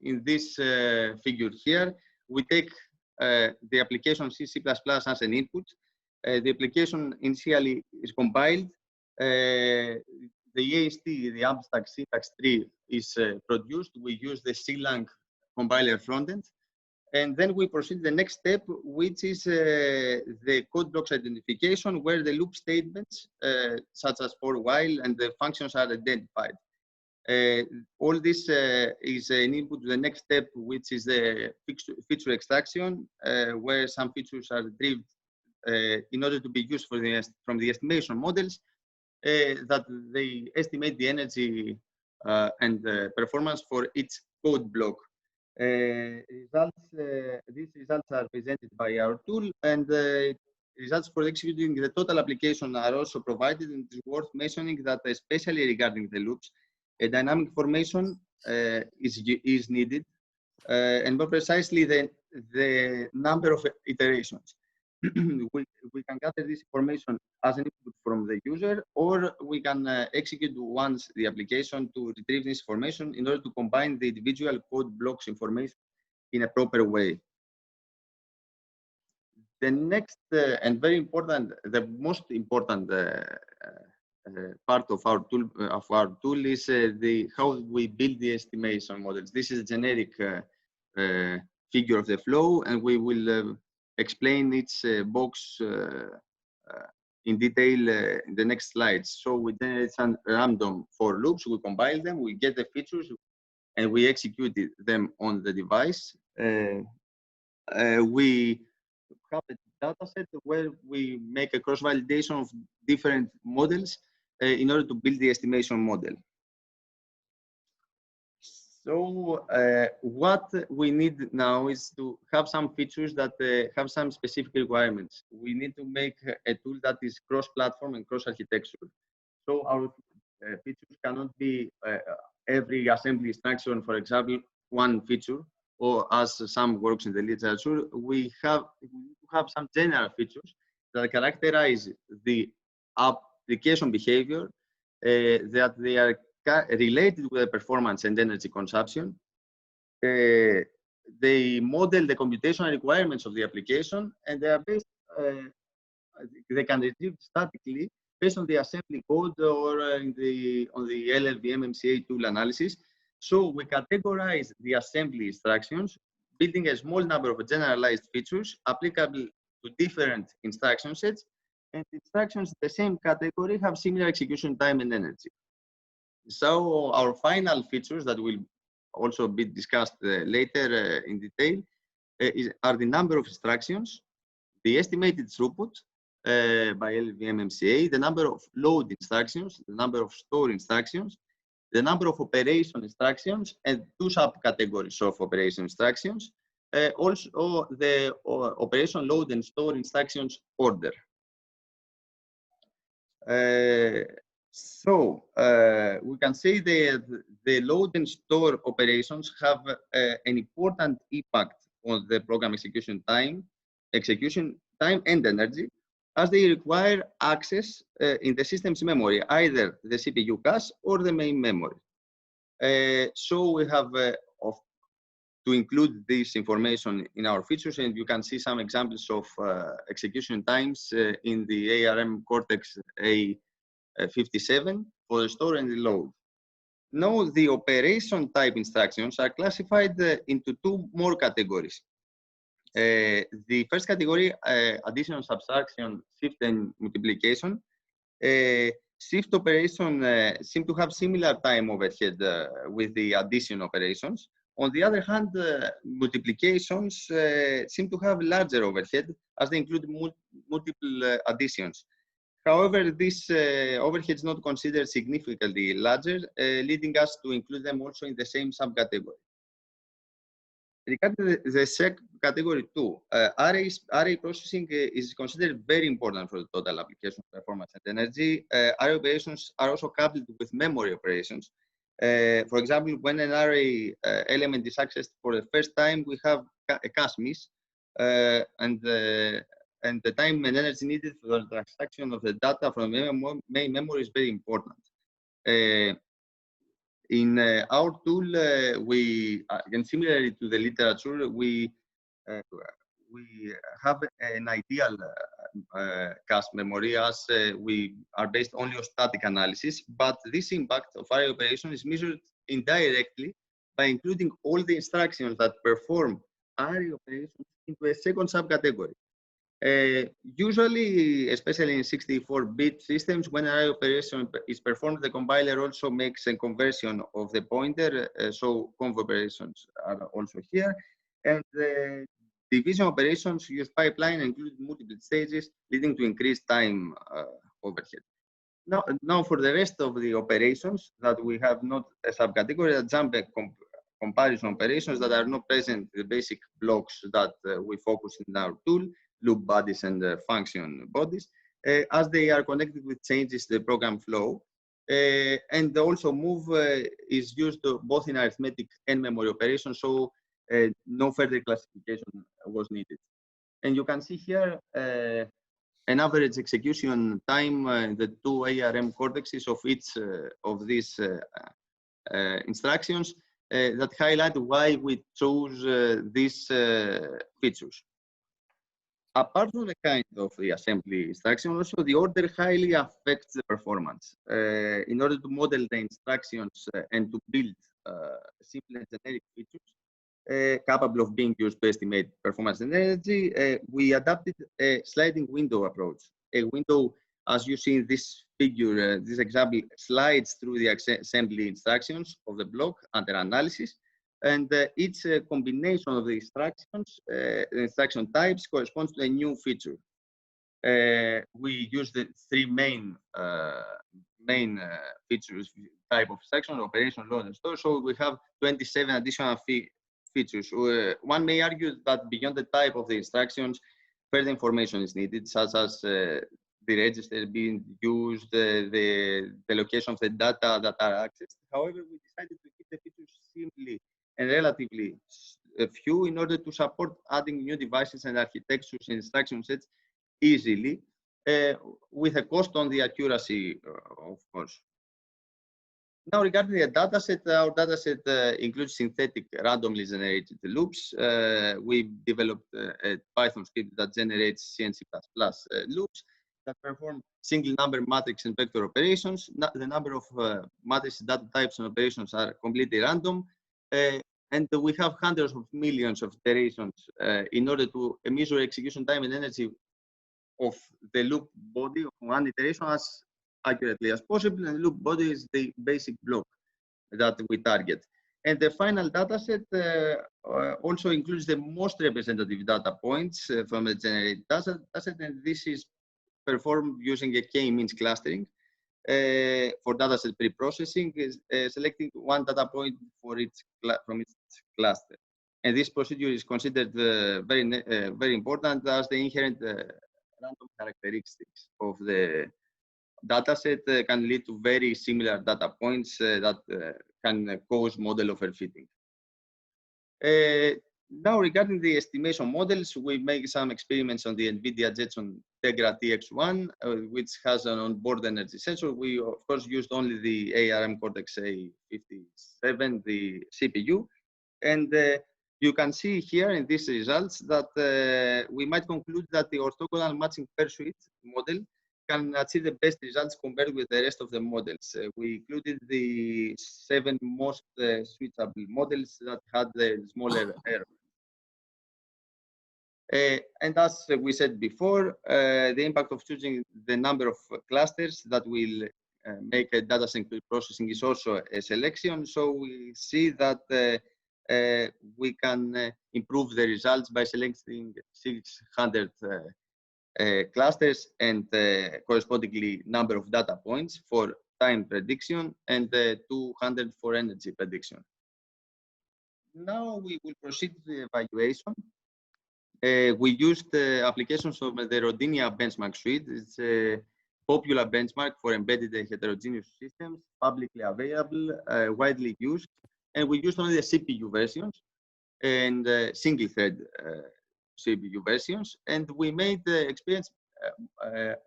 figure here. We take the application C++ as an input. The application initially is compiled. The AST, the abstract syntax tree, is produced. We use the CLang compiler frontend. And then we proceed to the next step, which is the code blocks identification, where the loop statements, such as for while, and the functions are identified. All this is an input to the next step, which is the feature extraction, where some features are retrieved in order to be used for from the estimation models, that they estimate the energy and performance for each code block. These results are presented by our tool, and results for executing the total application are also provided. And it's worth mentioning that, especially regarding the loops, a dynamic formation is needed, and more precisely the number of iterations. we can gather this information as an input from the user, or we can execute once the application to retrieve this information in order to combine the individual code blocks information in a proper way. The next and very important, the most important part of our tool is how we build the estimation models. This is a generic figure of the flow, and we will explain each box in detail in the next slides. So we generate some random for loops, we compile them, we get the features, and we execute them on the device. We have a data set where we make a cross-validation of different models in order to build the estimation model. So what we need now is to have some features that have some specific requirements. We need to make a tool that is cross-platform and cross-architecture. So our features cannot be every assembly instruction, for example, one feature, or as some works in the literature. We have some general features that characterize the application behavior, that they are related with the performance and energy consumption. They model the computational requirements of the application, and they are based, they can retrieve statically based on the assembly code or on the LLVM MCA tool analysis. So we categorize the assembly instructions, building a small number of generalized features applicable to different instruction sets, and instructions in the same category have similar execution time and energy. So our final features that will also be discussed later in detail are the number of instructions, the estimated throughput by LLVM MCA, the number of load instructions, the number of store instructions, the number of operation instructions, and two subcategories of operation instructions, also the operation load and store instructions order. So we can say that the load and store operations have an important impact on the program execution time and energy, as they require access in the system's memory, either the CPU cache or the main memory. So we have to include this information in our features, and you can see some examples of execution times in the ARM Cortex A57 for the store and the load. Now, the operation type instructions are classified into two more categories. The first category, addition, subtraction, shift, and multiplication. Shift operation seem to have similar time overhead with the addition operations. On the other hand, multiplications seem to have larger overhead as they include multiple additions. However, this overhead is not considered significantly larger, leading us to include them also in the same subcategory. Regarding the second category 2, array processing is considered very important for the total application performance and energy. Array operations are also coupled with memory operations. For example, when an array element is accessed for the first time, we have a cache miss, and the time and energy needed for the transaction of the data from the main memory is very important. In our tool, and similarly to the literature, we have an ideal cache memory as we are based only on static analysis, but this impact of array operation is measured indirectly by including all the instructions that perform array operations into a second subcategory. Usually, especially in 64-bit systems, when an array operation is performed, the compiler also makes a conversion of the pointer, so conv operations are also here. And the division operations use pipeline and include multiple stages, leading to increased time overhead. Now, for the rest of the operations that we have not a subcategory, that jump comparison operations that are not present in the basic blocks that we focus in our tool, loop bodies and function bodies, as they are connected with changes to the program flow. And also move is used both in arithmetic and memory operations, so no further classification was needed. And you can see here an average execution time in the two ARM cortexes of each of these instructions that highlight why we chose these features. Apart from the kind of the assembly instruction, also the order highly affects the performance. In order to model the instructions and to build simple and generic features capable of being used to estimate performance and energy, we adapted a sliding window approach. A window, as you see in this figure, this example, slides through the assembly instructions of the block under analysis. And each combination of the instructions, instruction types corresponds to a new feature. We use the three main features, type of instruction, operation, load, and store. So we have 27 additional features. One may argue that beyond the type of the instructions, further information is needed, such as the register being used, the location of the data that are accessed. However, we decided to keep the features simply and relatively few in order to support adding new devices and architectures and instruction sets easily, with a cost on the accuracy, of course. Now, regarding the dataset, our dataset includes synthetic randomly generated loops. We developed a Python script that generates C and C++ loops that perform single number matrix and vector operations. The number of matrix data types and operations are completely random. And we have hundreds of millions of iterations in order to measure execution time and energy of the loop body of one iteration as accurately as possible. And the loop body is the basic block that we target. And the final dataset also includes the most representative data points from the generated dataset, and this is performed using a k-means clustering. For dataset pre-processing, selecting one data point from its cluster. And this procedure is considered very important as the inherent random characteristics of the data set can lead to very similar data points that can cause model overfitting. Now, regarding the estimation models, we make some experiments on the NVIDIA Jetson Tegra TX1, which has an onboard energy sensor. We, of course, used only the ARM Cortex-A57, the CPU. And you can see here in these results that we might conclude that the orthogonal matching per suite model can achieve the best results compared with the rest of the models. We included the 7 most switchable models that had the smaller error. And as we said before, the impact of choosing the number of clusters that will make a data center processing is also a selection. So we see that we can improve the results by selecting 600 clusters and correspondingly number of data points for time prediction and 200 for energy prediction. Now we will proceed to the evaluation. We used applications of the Rodinia benchmark suite. It's a popular benchmark for embedded heterogeneous systems, publicly available, widely used. And we used only the CPU versions and single thread CPU versions. And we made the experience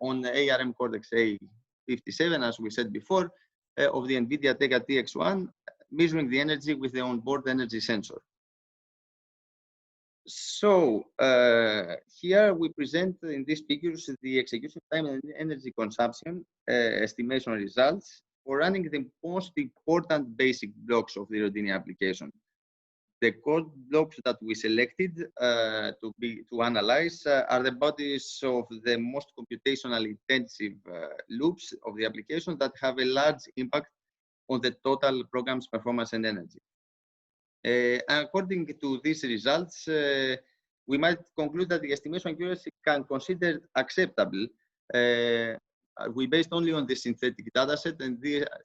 on the ARM Cortex-A57, as we said before, of the NVIDIA Tegra TX1, measuring the energy with the onboard energy sensor. So here we present in these figures the execution time and energy consumption estimation results for running the most important basic blocks of the Rodinia application. The code blocks that we selected to analyze are the bodies of the most computationally intensive loops of the application that have a large impact on the total program's performance and energy. According to these results, we might conclude that the estimation accuracy can consider acceptable. We based only on the synthetic data set, and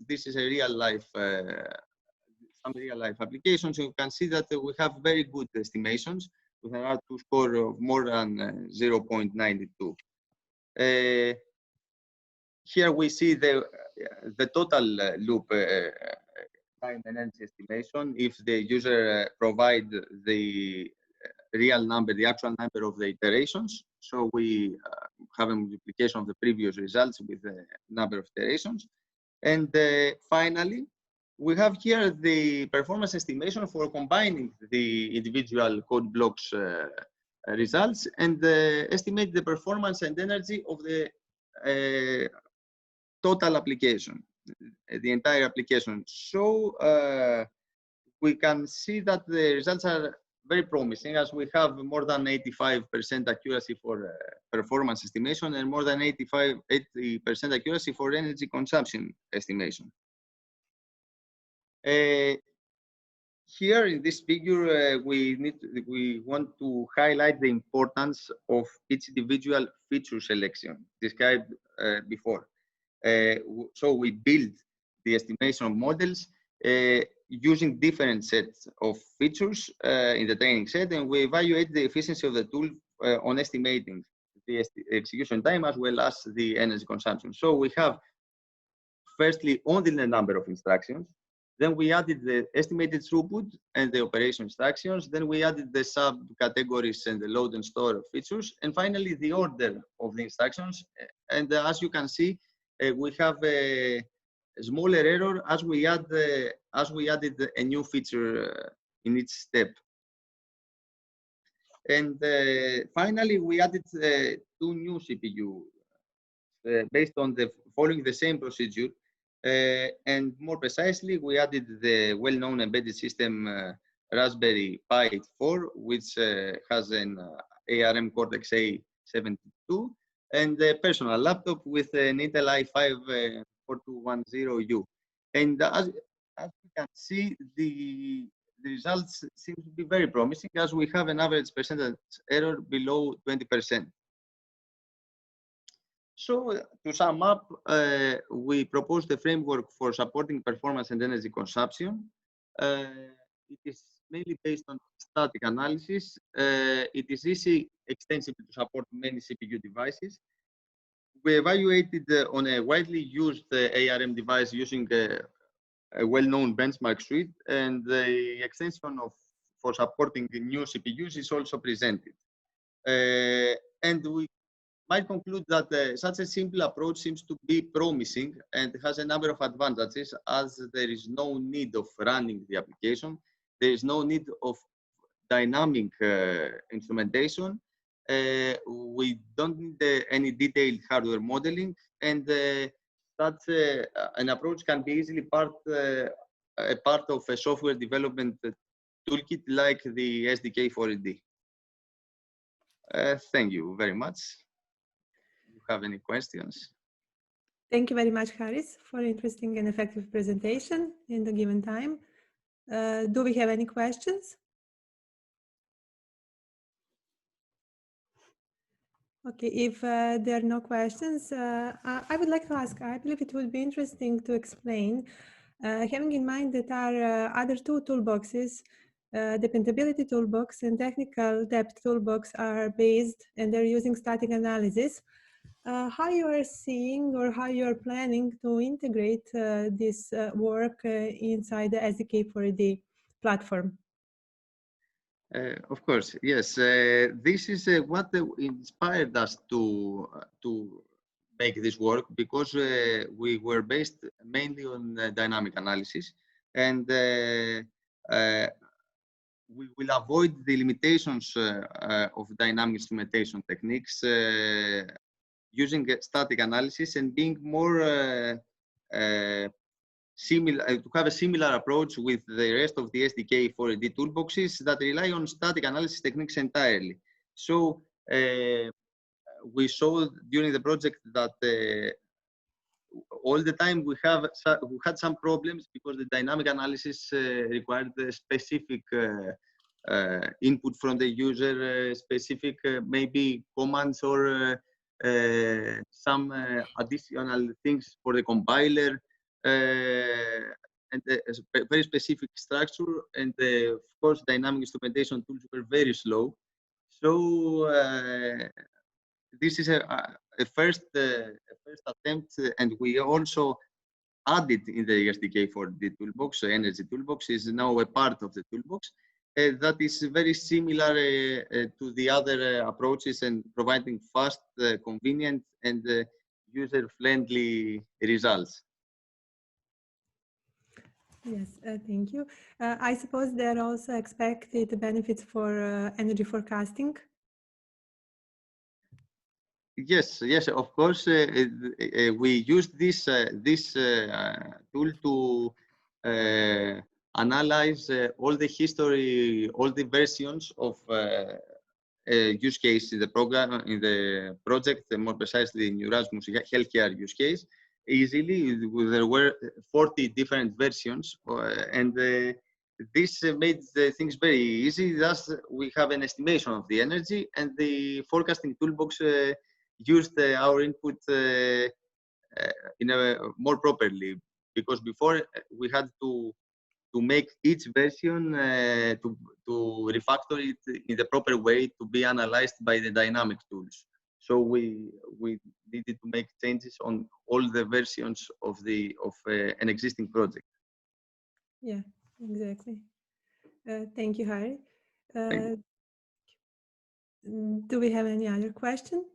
this is a real life, some real life applications. You can see that we have very good estimations with an R2 score of more than 0.92. Here we see the total loop time and energy estimation if the user provide the real number, the actual number of the iterations. So we have a multiplication of the previous results with the number of iterations. And finally, we have here the performance estimation for combining the individual code blocks results and estimate the performance and energy of the total application, the entire application. So we can see that the results are very promising, as we have more than 85% accuracy for performance estimation and more than 80% accuracy for energy consumption estimation. Here in this figure, we want to highlight the importance of each individual feature selection described before. So we build the estimation models using different sets of features in the training set, and we evaluate the efficiency of the tool on estimating the execution time as well as the energy consumption. So we have firstly only the number of instructions, then we added the estimated throughput and the operation instructions, then we added the subcategories and the load and store features, and finally the order of the instructions. And as you can see, we have a smaller error as we added a new feature in each step. And finally, we added 2 new CPU based on following the same procedure. And more precisely, we added the well-known embedded system Raspberry Pi 4, which has an ARM Cortex A72, and a personal laptop with an Intel i5 4210U. And as we can see, the results seem to be very promising, as we have an average percentage error below 20%. So to sum up, we proposed a framework for supporting performance and energy consumption. It is mainly based on static analysis. It is easy, extensible to support many CPU devices. we evaluated on a widely used ARM device using a well-known benchmark suite, and the extension for supporting the new CPUs is also presented. And we might conclude that such a simple approach seems to be promising and has a number of advantages, as there is no need of running the application, there is no need of dynamic instrumentation, we don't need any detailed hardware modeling, and such an approach can be easily a part of a software development toolkit like the SDK for ED. Thank you very much. Do you have any questions? Thank you very much, Haris, for an interesting and effective presentation in the given time. Do we have any questions? Okay, if there are no questions, I would like to ask, I believe it would be interesting to explain, having in mind that our other two toolboxes, dependability toolbox and technical depth toolbox are based and they're using static analysis, how you are seeing or how you are planning to integrate this work inside the SDK for ED platform? Of course, yes. This is what inspired us to make this work, because we were based mainly on dynamic analysis, and we will avoid the limitations of dynamic instrumentation techniques using static analysis and being more similar, to have a similar approach with the rest of the SDK for ED toolboxes that rely on static analysis techniques entirely. So we saw during the project that all the time we had some problems because the dynamic analysis required a specific input from the user, specific maybe commands or some additional things for the compiler. And a very specific structure, and of course dynamic instrumentation tools were very slow. So this is a first attempt, and we also added in the SDK for the toolbox, energy toolbox is now a part of the toolbox that is very similar to the other approaches and providing fast, convenient, and user-friendly results. Yes, thank you. I suppose there are also expected benefits for energy forecasting. Yes, yes, of course. We used this tool to analyze all the history, all the versions of use case in the program, in the project, more precisely in Erasmus healthcare use case. Easily, there were 40 different versions, and this made the things very easy. Thus, we have an estimation of the energy, and the forecasting toolbox used our input in a more properly, because before we had to make each version to refactor it in the proper way to be analyzed by the dynamic tools. So we needed to make changes on all the versions of an existing project. Yeah, exactly. Thank you, Harry. Thank you. Do we have any other question?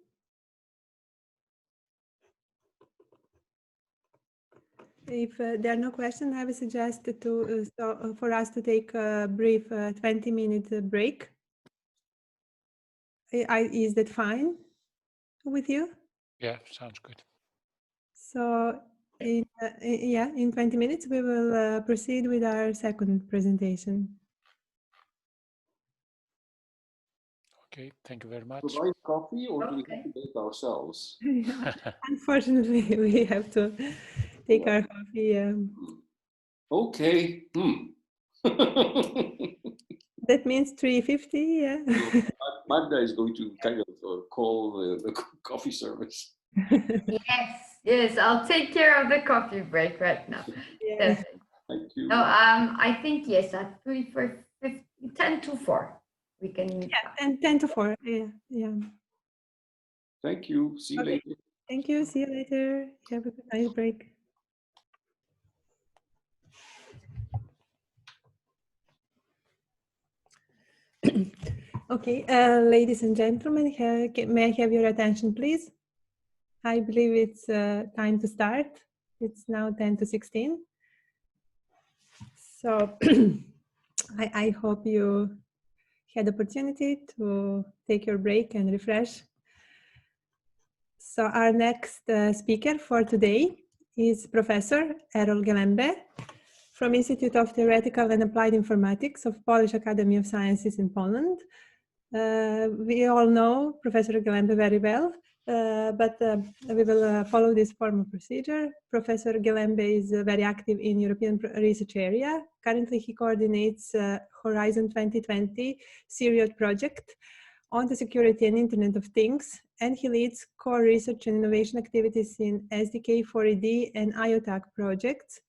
If there are no questions, I would suggest for us to take a brief 20-minute break. Is that fine with you? Yeah, sounds good. So in 20 minutes, we will proceed with our second presentation. Okay, thank you very much. Provide coffee, or do we have to make it ourselves? Unfortunately, we have to take our coffee. Okay. That means 3:50, yeah. Magda is going to kind of call the coffee service. Yes, I'll take care of the coffee break right now. Yeah. Thank you. No, I think yes, at 10 to 4, we can meet. Yeah, 10 to 4, yeah. Thank you. See you later. Thank you. See you later. Have a good nice break. Okay, ladies and gentlemen, may I have your attention, please? I believe it's time to start. It's now 10 to 16. So I hope you had the opportunity to take your break and refresh. So our next speaker for today is Professor Errol Gelembe from Institute of Theoretical and Applied Informatics of Polish Academy of Sciences in Poland. We all know Professor Gelembe very well, but we will follow this formal procedure. Professor Gelembe is very active in European research area. Currently, he coordinates Horizon 2020 Syriot project on the security and Internet of Things, and he leads core research and innovation activities in SDK4ED and IOTAC projects.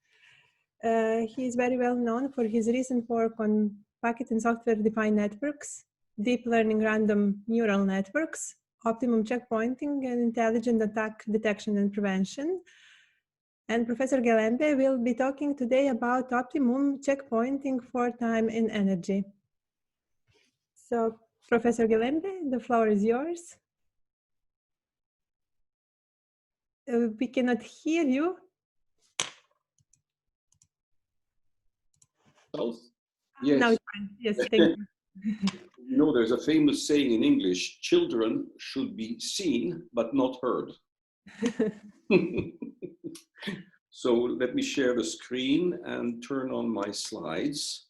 He is very well known for his recent work on packet and software-defined networks, deep learning random neural networks, optimum checkpointing, and intelligent attack detection and prevention. And Professor Gelembe will be talking today about optimum checkpointing for time and energy. So, Professor Gelembe, the floor is yours. We cannot hear you. Yes. Now it's fine. Yes, thank you. You know, there's a famous saying in English, children should be seen but not heard. So let me share the screen and turn on my slides.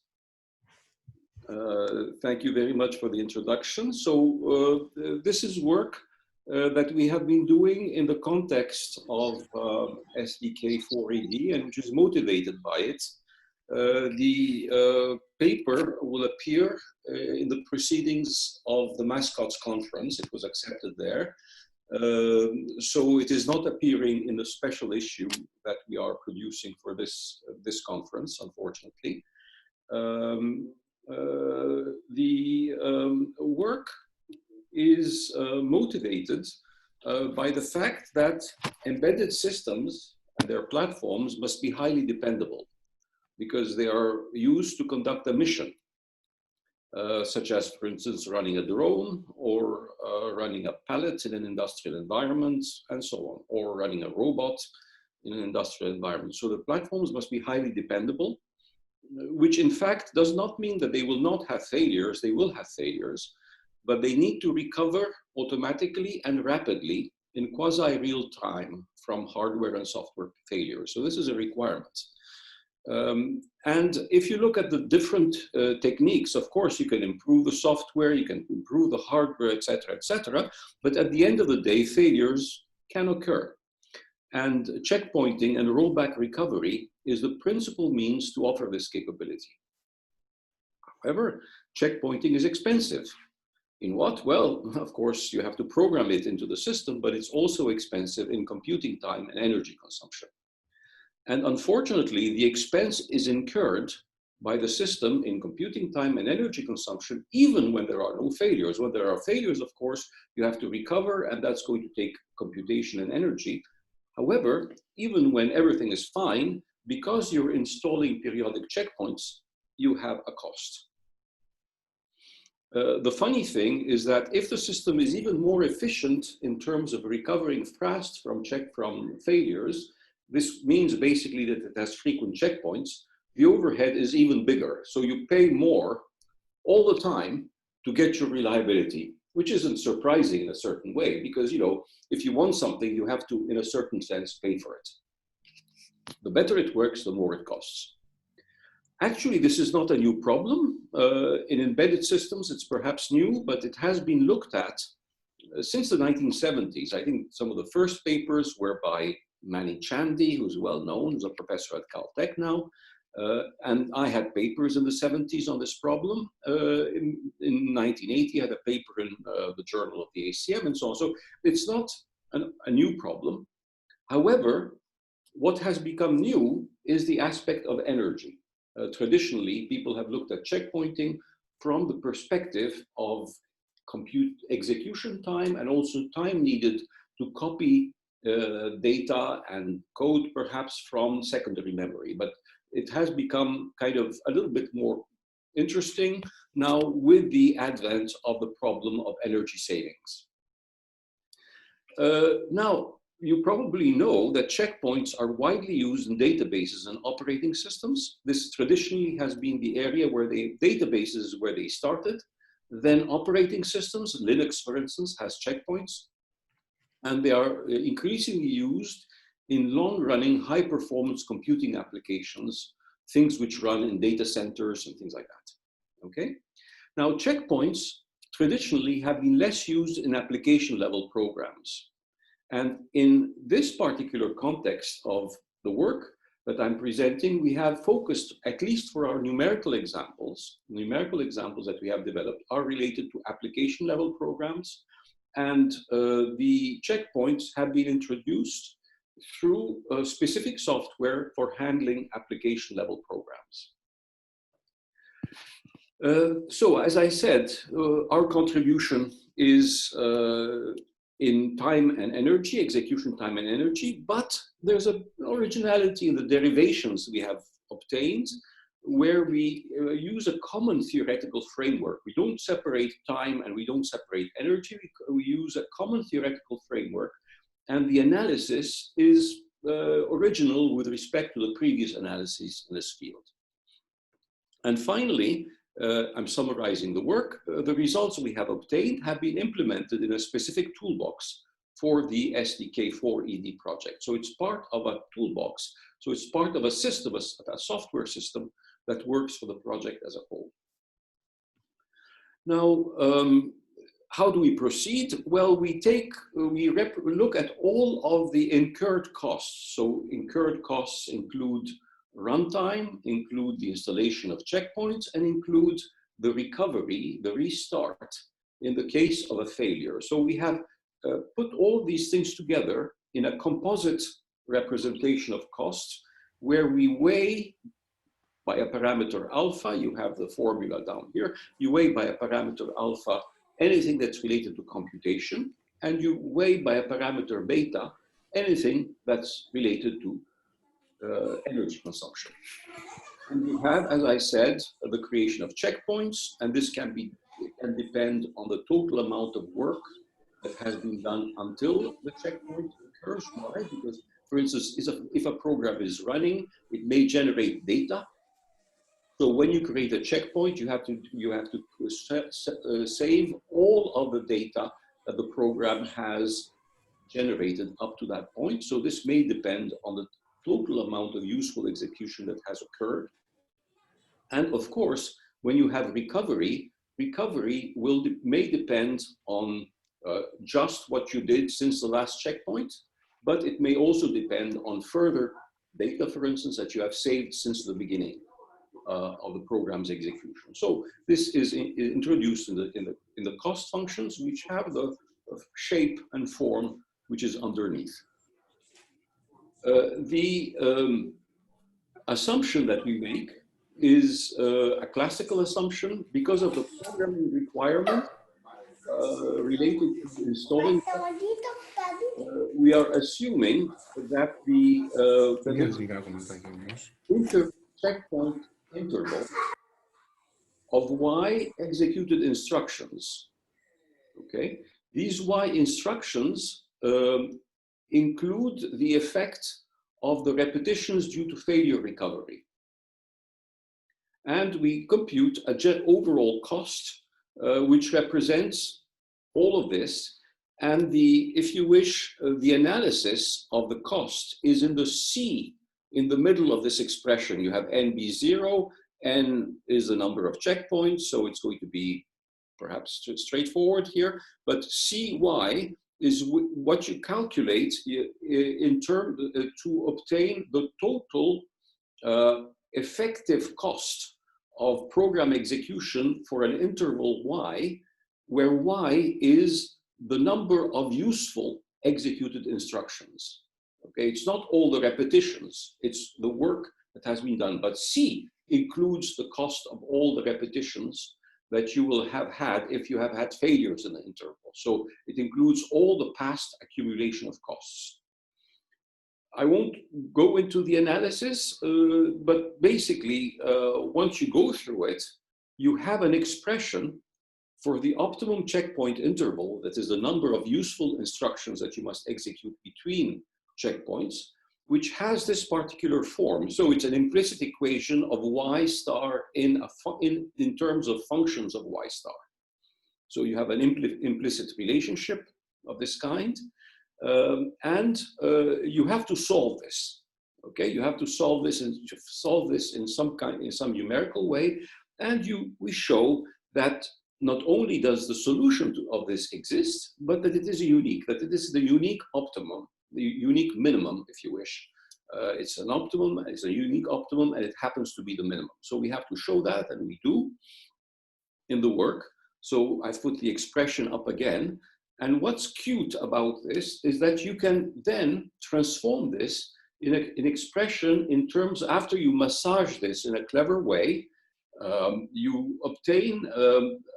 Thank you very much for the introduction. So this is work that we have been doing in the context of SDK4ED and which is motivated by it. The paper will appear in the proceedings of the Mascots Conference. It was accepted there. So it is not appearing in the special issue that we are producing for this conference, unfortunately. The work is motivated by the fact that embedded systems and their platforms must be highly dependable, because they are used to conduct a mission, such as, for instance, running a drone or running a pallet in an industrial environment and so on, or running a robot in an industrial environment. So the platforms must be highly dependable, which in fact does not mean that they will not have failures. They will have failures, but they need to recover automatically and rapidly in quasi-real time from hardware and software failures. So this is a requirement. And if you look at the different techniques, of course, you can improve the software, you can improve the hardware, etc., etc. But at the end of the day, failures can occur. And checkpointing and rollback recovery is the principal means to offer this capability. However, checkpointing is expensive. In what? Well, of course, you have to program it into the system, but it's also expensive in computing time and energy consumption. And unfortunately, the expense is incurred by the system in computing time and energy consumption, even when there are no failures. When there are failures, of course, you have to recover, and that's going to take computation and energy. However, even when everything is fine, because you're installing periodic checkpoints, you have a cost. The funny thing is that if the system is even more efficient in terms of recovering fast from failures, this means basically that it has frequent checkpoints, the overhead is even bigger. So you pay more all the time to get your reliability, which isn't surprising in a certain way, because, you know, if you want something, you have to, in a certain sense, pay for it. The better it works, the more it costs. Actually, this is not a new problem. In embedded systems, it's perhaps new, but it has been looked at since the 1970s. I think some of the first papers were by Mani Chandy, who's well known, who's a professor at Caltech now. And I had papers in the 70s on this problem. In 1980, I had a paper in the Journal of the ACM and so on. So it's not a new problem. However, what has become new is the aspect of energy. Traditionally, people have looked at checkpointing from the perspective of compute execution time and also time needed to copy data and code perhaps from secondary memory, but it has become kind of a little bit more interesting now with the advent of the problem of energy savings. Now, you probably know that checkpoints are widely used in databases and operating systems. This traditionally has been the area where databases is where they started. Then operating systems, Linux, for instance, has checkpoints. And they are increasingly used in long-running, high-performance computing applications, things which run in data centers and things like that, okay? Now, checkpoints traditionally have been less used in application-level programs. And in this particular context of the work that I'm presenting, we have focused, at least for our numerical examples that we have developed are related to application-level programs. And the checkpoints have been introduced through specific software for handling application-level programs. So, as I said, our contribution is in time and energy, execution time and energy, but there's an originality in the derivations we have obtained, where we use a common theoretical framework. We don't separate time and we don't separate energy. We use a common theoretical framework, and the analysis is original with respect to the previous analyses in this field. And finally, I'm summarizing the work. The results we have obtained have been implemented in a specific toolbox for the SDK4ED project. So it's part of a toolbox. So it's part of a system, a software system that works for the project as a whole. Now, how do we proceed? Well, we look at all of the incurred costs. So incurred costs include runtime, include the installation of checkpoints, and include the recovery, the restart, in the case of a failure. So we have put all these things together in a composite representation of costs, where we weigh by a parameter alpha, you have the formula down here, you weigh by a parameter alpha anything that's related to computation, and you weigh by a parameter beta anything that's related to energy consumption. And you have, as I said, the creation of checkpoints, and this can depend on the total amount of work that has been done until the checkpoint occurs. Why? Because, for instance, if a program is running, it may generate data. So when you create a checkpoint, you have to save all of the data that the program has generated up to that point. So this may depend on the total amount of useful execution that has occurred. And of course, when you have recovery may depend on just what you did since the last checkpoint, but it may also depend on further data, for instance, that you have saved since the beginning of the program's execution. So this is introduced in the cost functions, which have the shape and form which is underneath. The assumption that we make is a classical assumption because of the programming requirement related to installing. We are assuming that the checkpoint interval of Y executed instructions, okay? These Y instructions include the effect of the repetitions due to failure recovery. And we compute a overall cost, which represents all of this. And if you wish, the analysis of the cost is in the C, in the middle of this expression. You have NB0, N is the number of checkpoints, so it's going to be perhaps straightforward here, but CY is what you calculate in terms to obtain the total effective cost of program execution for an interval Y, where Y is the number of useful executed instructions. Okay, it's not all the repetitions, it's the work that has been done, but C includes the cost of all the repetitions that you will have had if you have had failures in the interval. So it includes all the past accumulation of costs. I won't go into the analysis, but basically, once you go through it, you have an expression for the optimum checkpoint interval, that is the number of useful instructions that you must execute between checkpoints, which has this particular form. So it's an implicit equation of y star in terms of functions of y star. So you have an implicit relationship of this kind, and you have to solve this. Okay, you have to solve this in some numerical way, and we show that not only does the solution of this exist, but that it is unique, that it is the unique optimum, the unique minimum, if you wish. It's an optimum, it's a unique optimum, and it happens to be the minimum. So we have to show that, and we do in the work. So I've put the expression up again. And what's cute about this is that you can then transform this in an expression in terms, after you massage this in a clever way, you obtain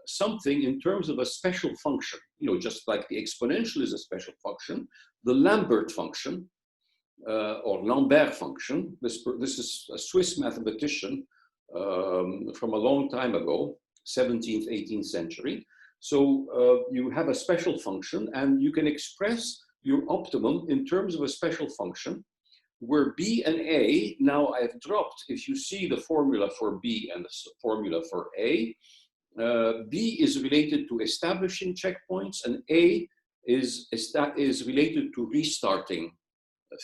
something in terms of a special function. You know, just like the exponential is a special function, the Lambert function, or Lambert function, this is a Swiss mathematician from a long time ago, 17th, 18th century. So you have a special function, and you can express your optimum in terms of a special function, where B and A, now I've dropped, if you see the formula for B and the formula for A, B is related to establishing checkpoints, and A is related to restarting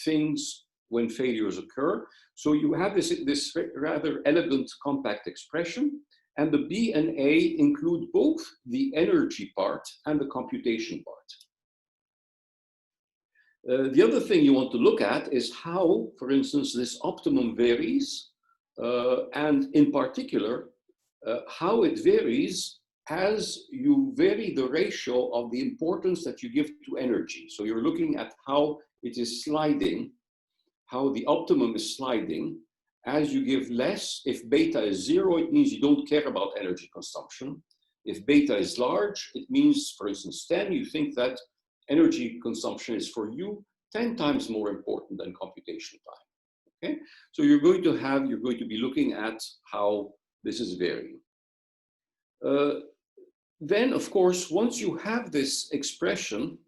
things when failures occur. So you have this rather elegant compact expression, and the B and A include both the energy part and the computation part. The other thing you want to look at is how, for instance, this optimum varies, and in particular, how it varies as you vary the ratio of the importance that you give to energy. So you're looking at how it is sliding, how the optimum is sliding. As you give less, if beta is 0, it means you don't care about energy consumption. If beta is large, it means, for instance, 10, you think that energy consumption is for you 10 times more important than computation time. Okay, so you're going to be looking at how this is varying. Then, of course, once you have this expression,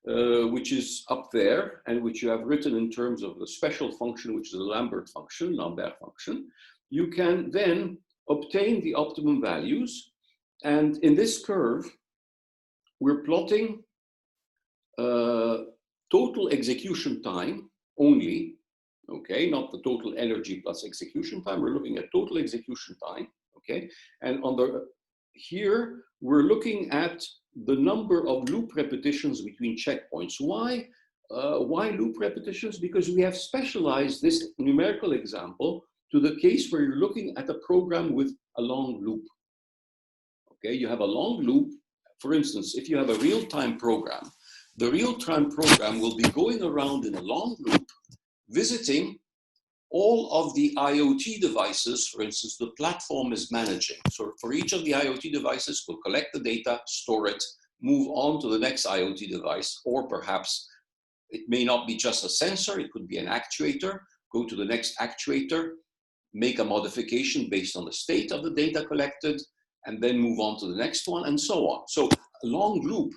which is up there and which you have written in terms of the special function, which is the Lambert function, you can then obtain the optimum values. And in this curve, we're plotting total execution time only, okay, not the total energy plus execution time. We're looking at total execution time, okay? And here, we're looking at the number of loop repetitions between checkpoints. Why loop repetitions? Because we have specialized this numerical example to the case where you're looking at a program with a long loop. Okay, you have a long loop. For instance, if you have a real-time program, the real-time program will be going around in a long loop, visiting all of the IoT devices, for instance, the platform is managing. So for each of the IoT devices, we'll collect the data, store it, move on to the next IoT device, or perhaps it may not be just a sensor, it could be an actuator, go to the next actuator, make a modification based on the state of the data collected, and then move on to the next one, and so on. So a long loop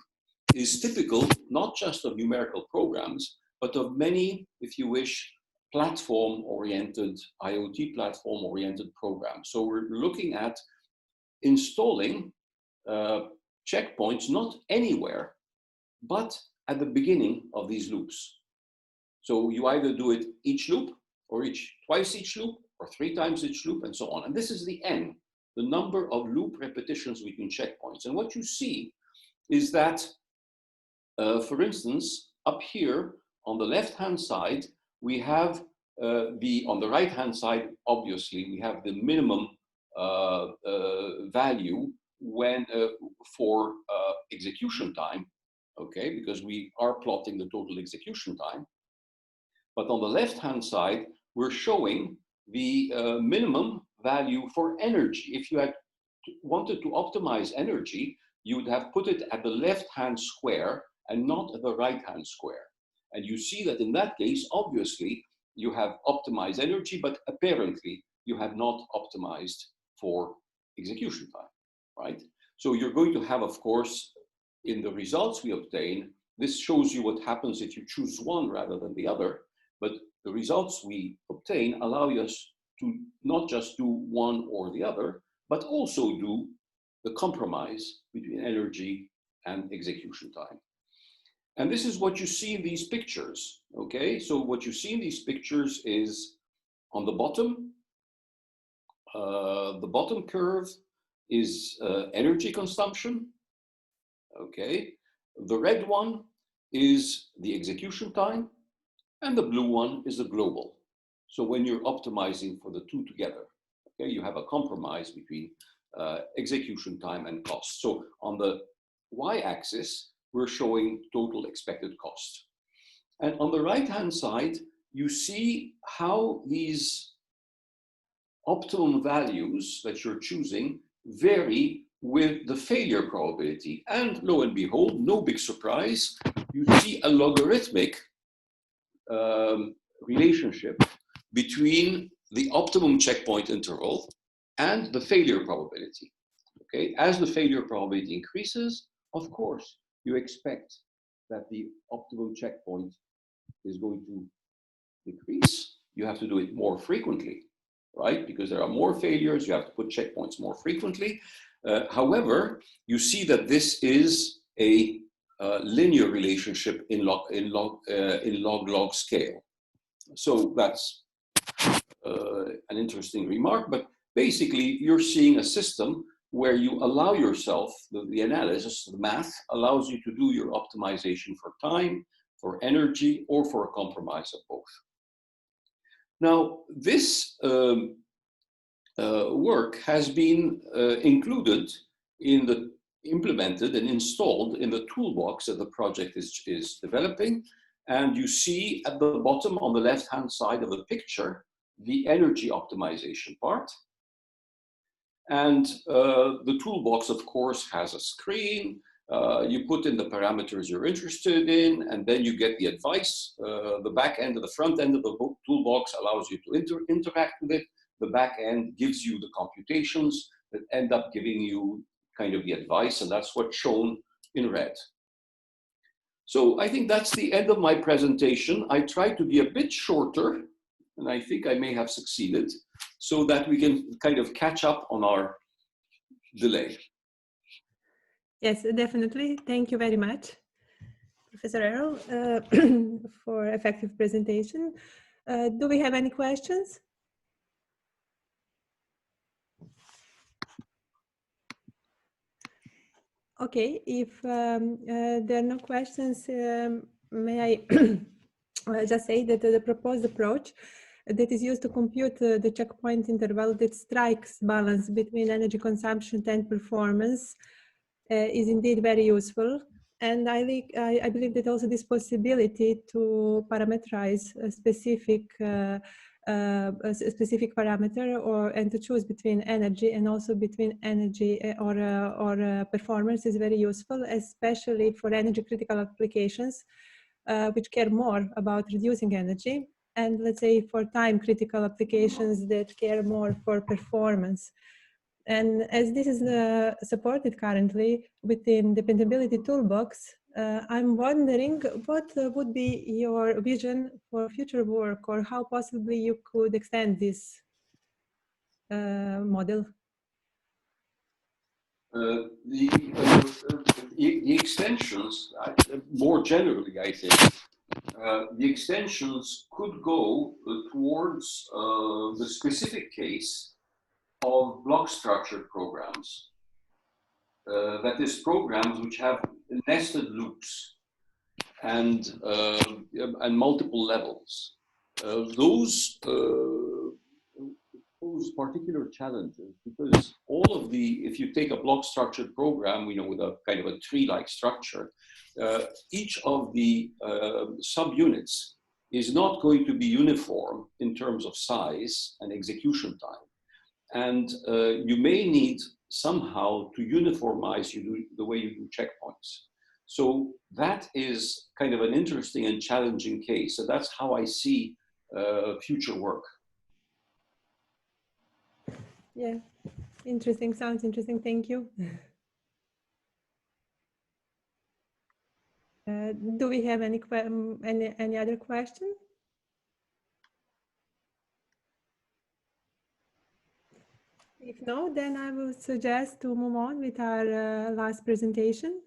is typical, not just of numerical programs, but of many, if you wish, platform-oriented, IoT platform-oriented programs. So we're looking at installing checkpoints not anywhere, but at the beginning of these loops. So you either do it each loop, or twice each loop, or 3 times each loop, and so on. And this is the N, the number of loop repetitions between checkpoints. And what you see is that, for instance, up here on the left-hand side, we have on the right-hand side, obviously, we have the minimum value for execution time, okay, because we are plotting the total execution time. But on the left-hand side, we're showing the minimum value for energy. If you had wanted to optimize energy, you would have put it at the left-hand square and not at the right-hand square. And you see that in that case, obviously, you have optimized energy, but apparently you have not optimized for execution time, right? So you're going to have, of course, in the results we obtain, this shows you what happens if you choose one rather than the other, but the results we obtain allow us to not just do one or the other, but also do the compromise between energy and execution time. And this is what you see in these pictures, okay? So what you see in these pictures is on the bottom curve is energy consumption, okay? The red one is the execution time, and the blue one is the global. So when you're optimizing for the two together, okay, you have a compromise between execution time and cost. So on the y-axis, we're showing total expected cost. And on the right-hand side, you see how these optimum values that you're choosing vary with the failure probability. And lo and behold, no big surprise, you see a logarithmic relationship between the optimum checkpoint interval and the failure probability. Okay, as the failure probability increases, of course, you expect that the optimum checkpoint is going to decrease. You have to do it more frequently, right? Because there are more failures, you have to put checkpoints more frequently. However, you see that this is a linear relationship in log scale. So that's an interesting remark, but basically you're seeing a system where you allow yourself, the analysis, the math allows you to do your optimization for time, for energy, or for a compromise of both. Now, this work has been implemented and installed in the toolbox that the project is developing. And you see at the bottom on the left-hand side of the picture, the energy optimization part. And the toolbox, of course, has a screen. You put in the parameters you're interested in, and then you get the advice. The back end or the front end of the toolbox allows you to interact with it. The back end gives you the computations that end up giving you kind of the advice, and that's what's shown in red. So I think that's the end of my presentation. I tried to be a bit shorter, and I think I may have succeeded, so that we can kind of catch up on our delay. Yes, definitely. Thank you very much, Professor Errol, for effective presentation. Do we have any questions? Okay, if there are no questions, may I just say that the proposed approach that is used to compute the checkpoint interval that strikes balance between energy consumption and performance is indeed very useful. And I believe that also this possibility to parameterize a specific parameter and to choose between energy and also between energy or performance is very useful, especially for energy critical applications, which care more about reducing energy, and let's say for time critical applications that care more for performance. And as this is supported currently within the dependability toolbox, I'm wondering what would be your vision for future work, or how possibly you could extend this model? The extensions, more generally, I think, the extensions could go towards the specific case of block structured programs. That is, programs which have nested loops and multiple levels. Those pose particular challenges because all of if you take a block structured program, with a kind of a tree-like structure, each of the subunits is not going to be uniform in terms of size and execution time. And you may need somehow to uniformize the way you do checkpoints. So that is kind of an interesting and challenging case. So that's how I see future work. Yeah, interesting. Sounds interesting. Thank you. Do we have any other question? If no, then I would suggest to move on with our last presentation.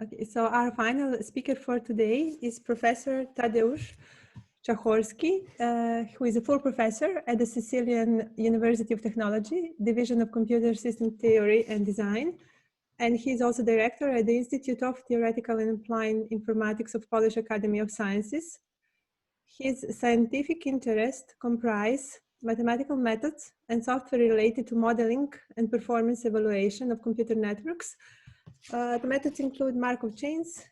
Okay, so our final speaker for today is Professor Tadeusz Czachorski, who is a full professor at the Sicilian University of Technology, Division of Computer System Theory and Design. And he's also director at the Institute of Theoretical and Applied Informatics of Polish Academy of Sciences. His scientific interests comprise mathematical methods and software related to modeling and performance evaluation of computer networks. The methods include Markov chains,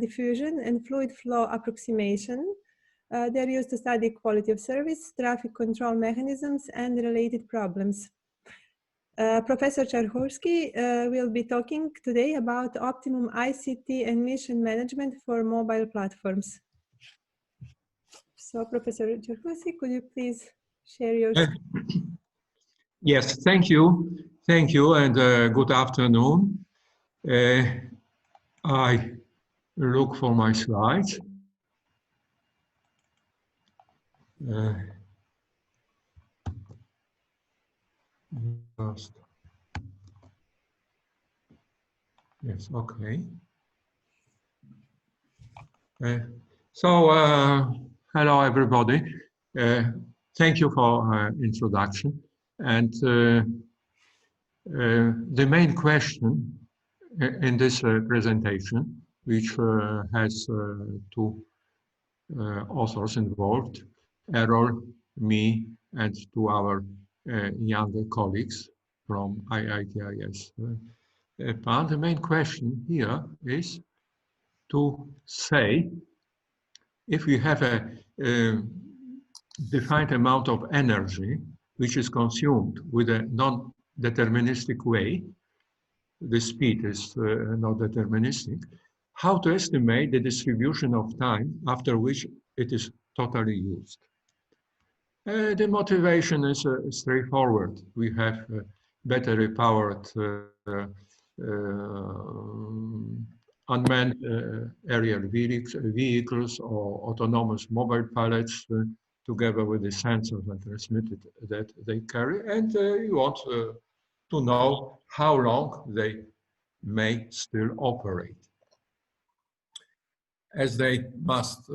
diffusion, and fluid flow approximation. They're used to study quality of service, traffic control mechanisms, and related problems. Professor Czachorski will be talking today about optimum ICT and mission management for mobile platforms. So, Professor Czachorski, could you please share your screen? Yes, thank you. Thank you, and good afternoon. I look for my slides. First. Yes, okay. Hello everybody. Thank you for introduction. And the main question in this presentation, which has two authors involved, Errol, me, and two our younger colleagues from IITIS. The main question here is to say, if we have a defined amount of energy which is consumed with a non-deterministic way, the speed is not deterministic, how to estimate the distribution of time after which it is totally used? The motivation is straightforward. We have battery-powered unmanned aerial vehicles or autonomous mobile pilots together with the sensors and transmitted that they carry, and you want to know how long they may still operate. As they must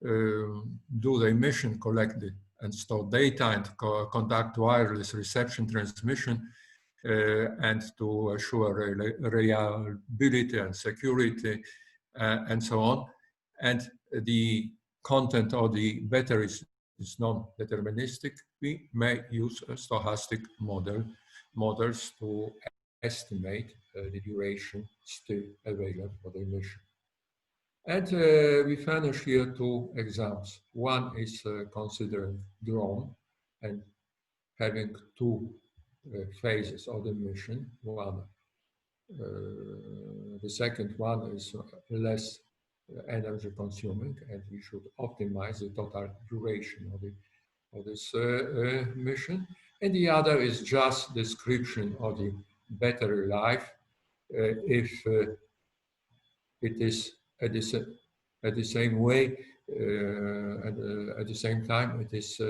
do their mission, collect and store data and conduct wireless reception transmission and to assure reliability and security and so on. And the content of the batteries is non-deterministic. We may use a stochastic models to estimate the duration still available for the mission. And we furnish here two examples. One is considering drone and having two phases of the mission. One, the second one is less energy consuming, and we should optimize the total duration of this mission. And the other is just description of the battery life if it is at the same way, at the same time, it is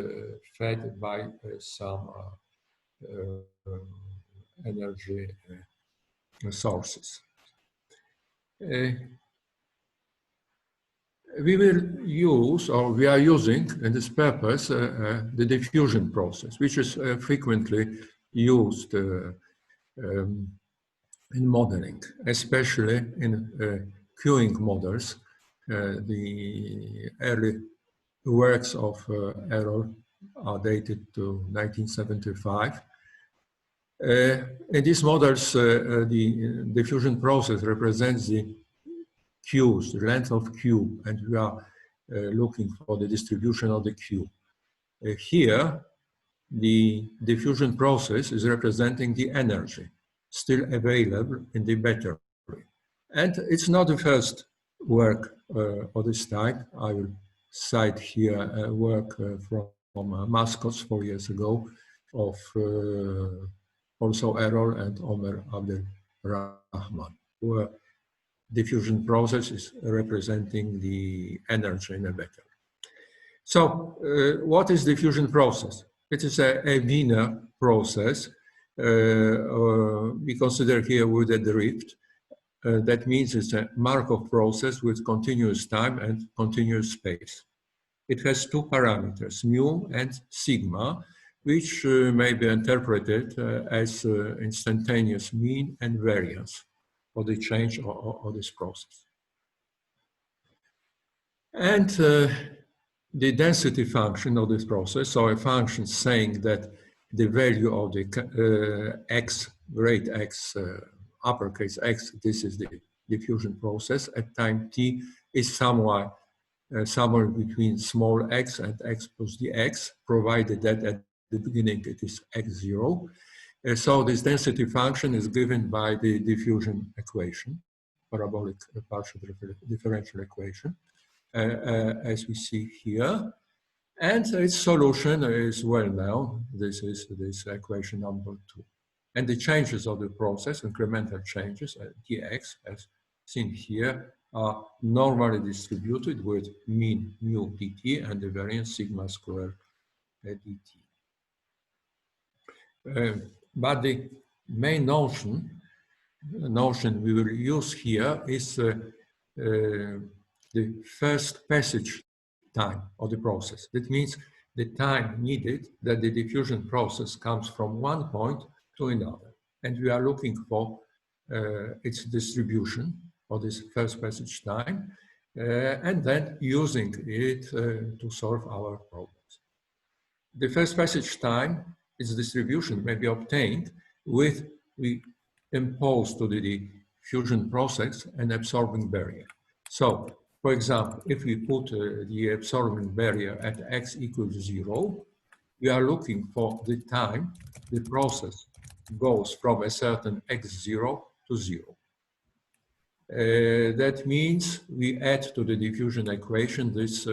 fed by some energy sources. We will use, or we are using in this purpose, the diffusion process, which is frequently used in modeling, especially in queuing models. The early works of Errol are dated to 1975. In these models, the diffusion process represents the queues, the length of queue, and we are looking for the distribution of the queue. Here, the diffusion process is representing the energy. still available in the battery. And it's not the first work of this type. I will cite here work from Moscow 4 years ago of also Errol and Omer Abdel Rahman, where diffusion process is representing the energy in a battery. So what is diffusion process? It is a Wiener process. We consider here with a drift. That means it's a Markov process with continuous time and continuous space. It has two parameters, mu and sigma, which may be interpreted as instantaneous mean and variance for the change of this process. And the density function of this process, so a function saying that the value of the x, great X, uppercase X, this is the diffusion process at time t, is somewhere between small x and x plus dx, provided that at the beginning it is x0. So this density function is given by the diffusion equation, parabolic partial differential equation, as we see here. And its solution is well known. This is this equation number 2. And the changes of the process, incremental changes at dx, as seen here, are normally distributed with mean mu dt and the variance sigma squared dt. But the main notion we will use here is the first passage time of the process. That means the time needed that the diffusion process comes from one point to another. And we are looking for its distribution for this first passage time, and then using it to solve our problems. The first passage time, its distribution may be obtained with, we impose to the diffusion process an absorbing barrier. So, for example, if we put the absorbing barrier at x equals 0, we are looking for the time the process goes from a certain x0 to 0. That means we add to the diffusion equation this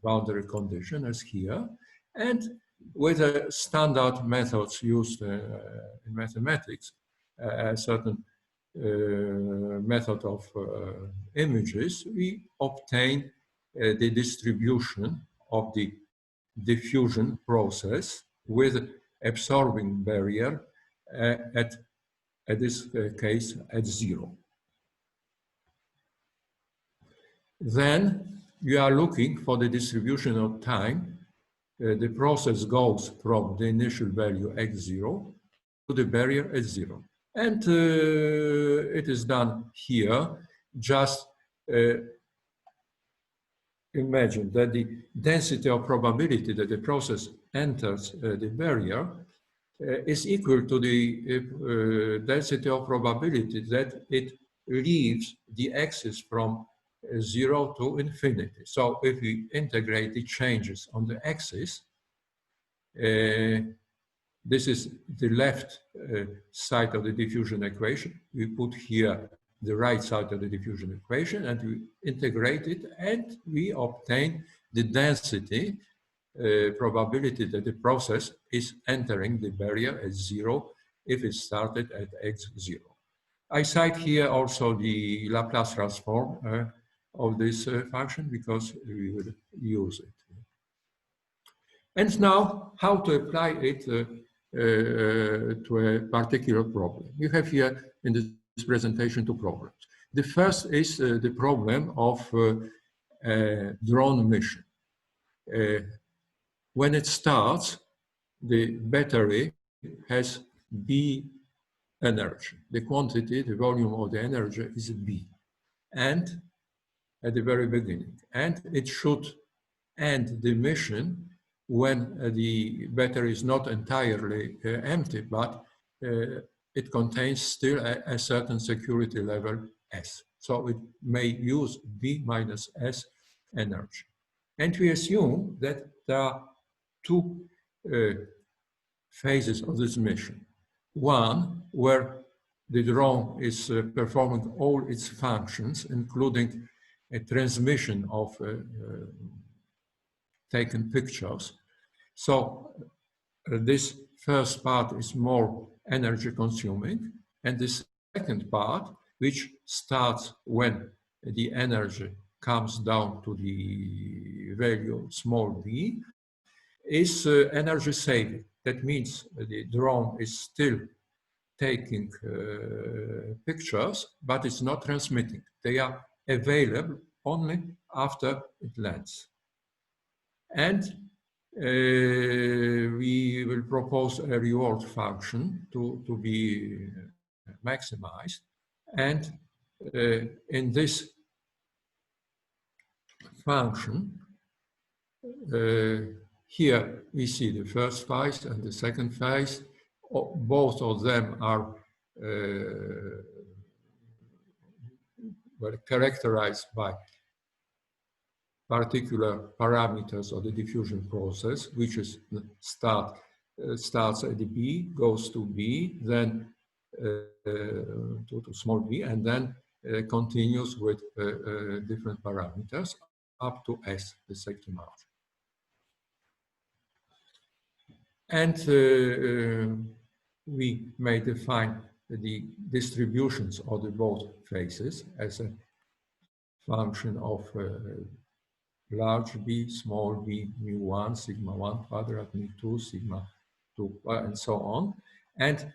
boundary condition as here, and with standard methods used in mathematics, a certain method of images, we obtain the distribution of the diffusion process with absorbing barrier at this case at 0. Then we are looking for the distribution of time. The process goes from the initial value x0 to the barrier at 0. And it is done here. Just imagine that the density of probability that the process enters the barrier is equal to the density of probability that it leaves the axis from 0 to infinity. So if we integrate the changes on the axis, this is the left side of the diffusion equation. We put here the right side of the diffusion equation and we integrate it, and we obtain the density probability that the process is entering the barrier at 0 if it started at x0. I cite here also the Laplace transform of this function because we will use it. And now, how to apply it to a particular problem. We have here in this presentation two problems. The first is the problem of a drone mission. When it starts, the battery has B energy. The quantity, the volume of the energy is B. And at the very beginning. And it should end the mission when the battery is not entirely empty, but it contains still a certain security level S. So it may use B minus S energy. And we assume that there are two phases of this mission. One where the drone is performing all its functions, including a transmission of taken pictures. So this first part is more energy consuming, and the second part, which starts when the energy comes down to the value small b, is energy saving. That means the drone is still taking pictures, but it's not transmitting. They are available only after it lands. And we will propose a reward function to be maximized. And in this function, here we see the first phase and the second phase. Both of them are well characterized by particular parameters of the diffusion process, which is starts at the B, goes to B, then to small b, and then continues with different parameters up to S, the safety margin. And we may define the distributions of the both phases as a function of large b, small b, mu1, sigma 1 quadrat, mu2, sigma 2, and so on. And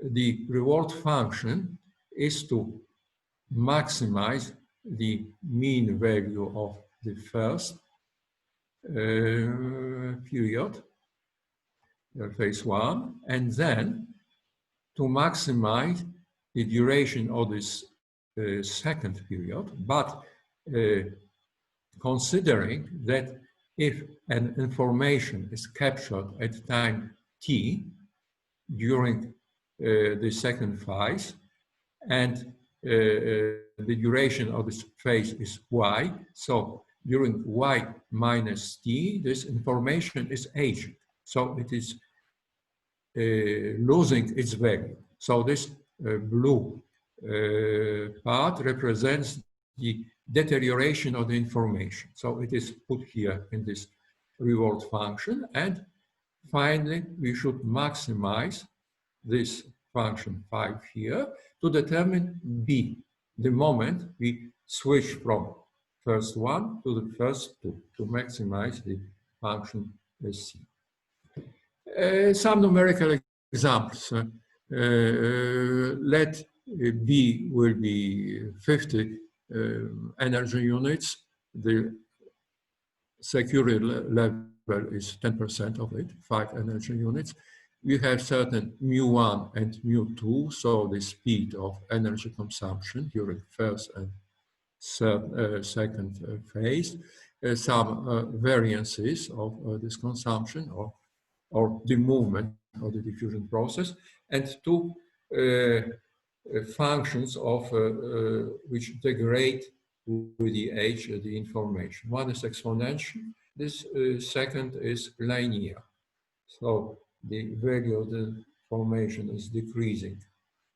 the reward function is to maximize the mean value of the first period, phase 1, and then to maximize the duration of this second period, but considering that if an information is captured at time t during the second phase, and the duration of this phase is y, so during y minus t, this information is aged, so it is losing its value. So this blue part represents the deterioration of the information. So it is put here in this reward function. And finally, we should maximize this function 5 here to determine b, the moment we switch from first one to the first two, to maximize the function c. Some numerical examples. Let b will be 50 energy units. The security level is 10% of it, 5 energy units. We have certain mu1 and mu2, so the speed of energy consumption during first and second phase. Some variances of this consumption or the movement of the diffusion process, and 2 functions of which degrade with the age of the information. One is exponential, this second is linear. So the value of the formation is decreasing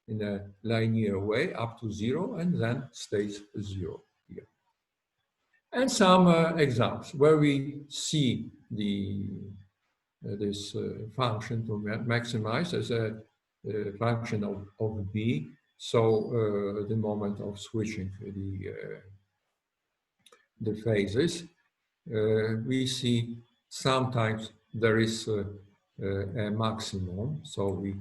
in a linear way up to 0 and then stays 0 here. And some examples where we see this function to maximize as a function of b. So the moment of switching the phases, we see sometimes there is a maximum. So we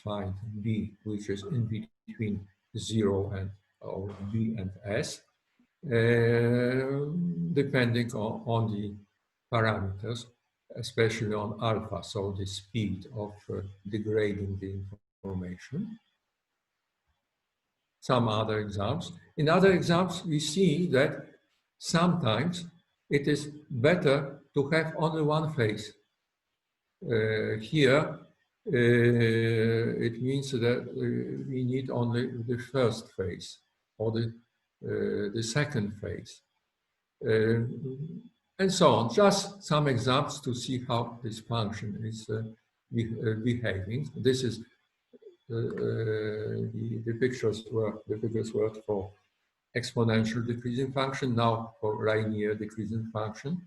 find b, which is in between 0 and or b and s, depending on the parameters, especially on alpha, so the speed of degrading the information. Some other examples. In other examples, we see that sometimes it is better to have only one phase. Here, it means that we need only the first phase or the second phase. And so on. Just some examples to see how this function is behaving. This is the figures were for exponential decreasing function, now for linear decreasing function.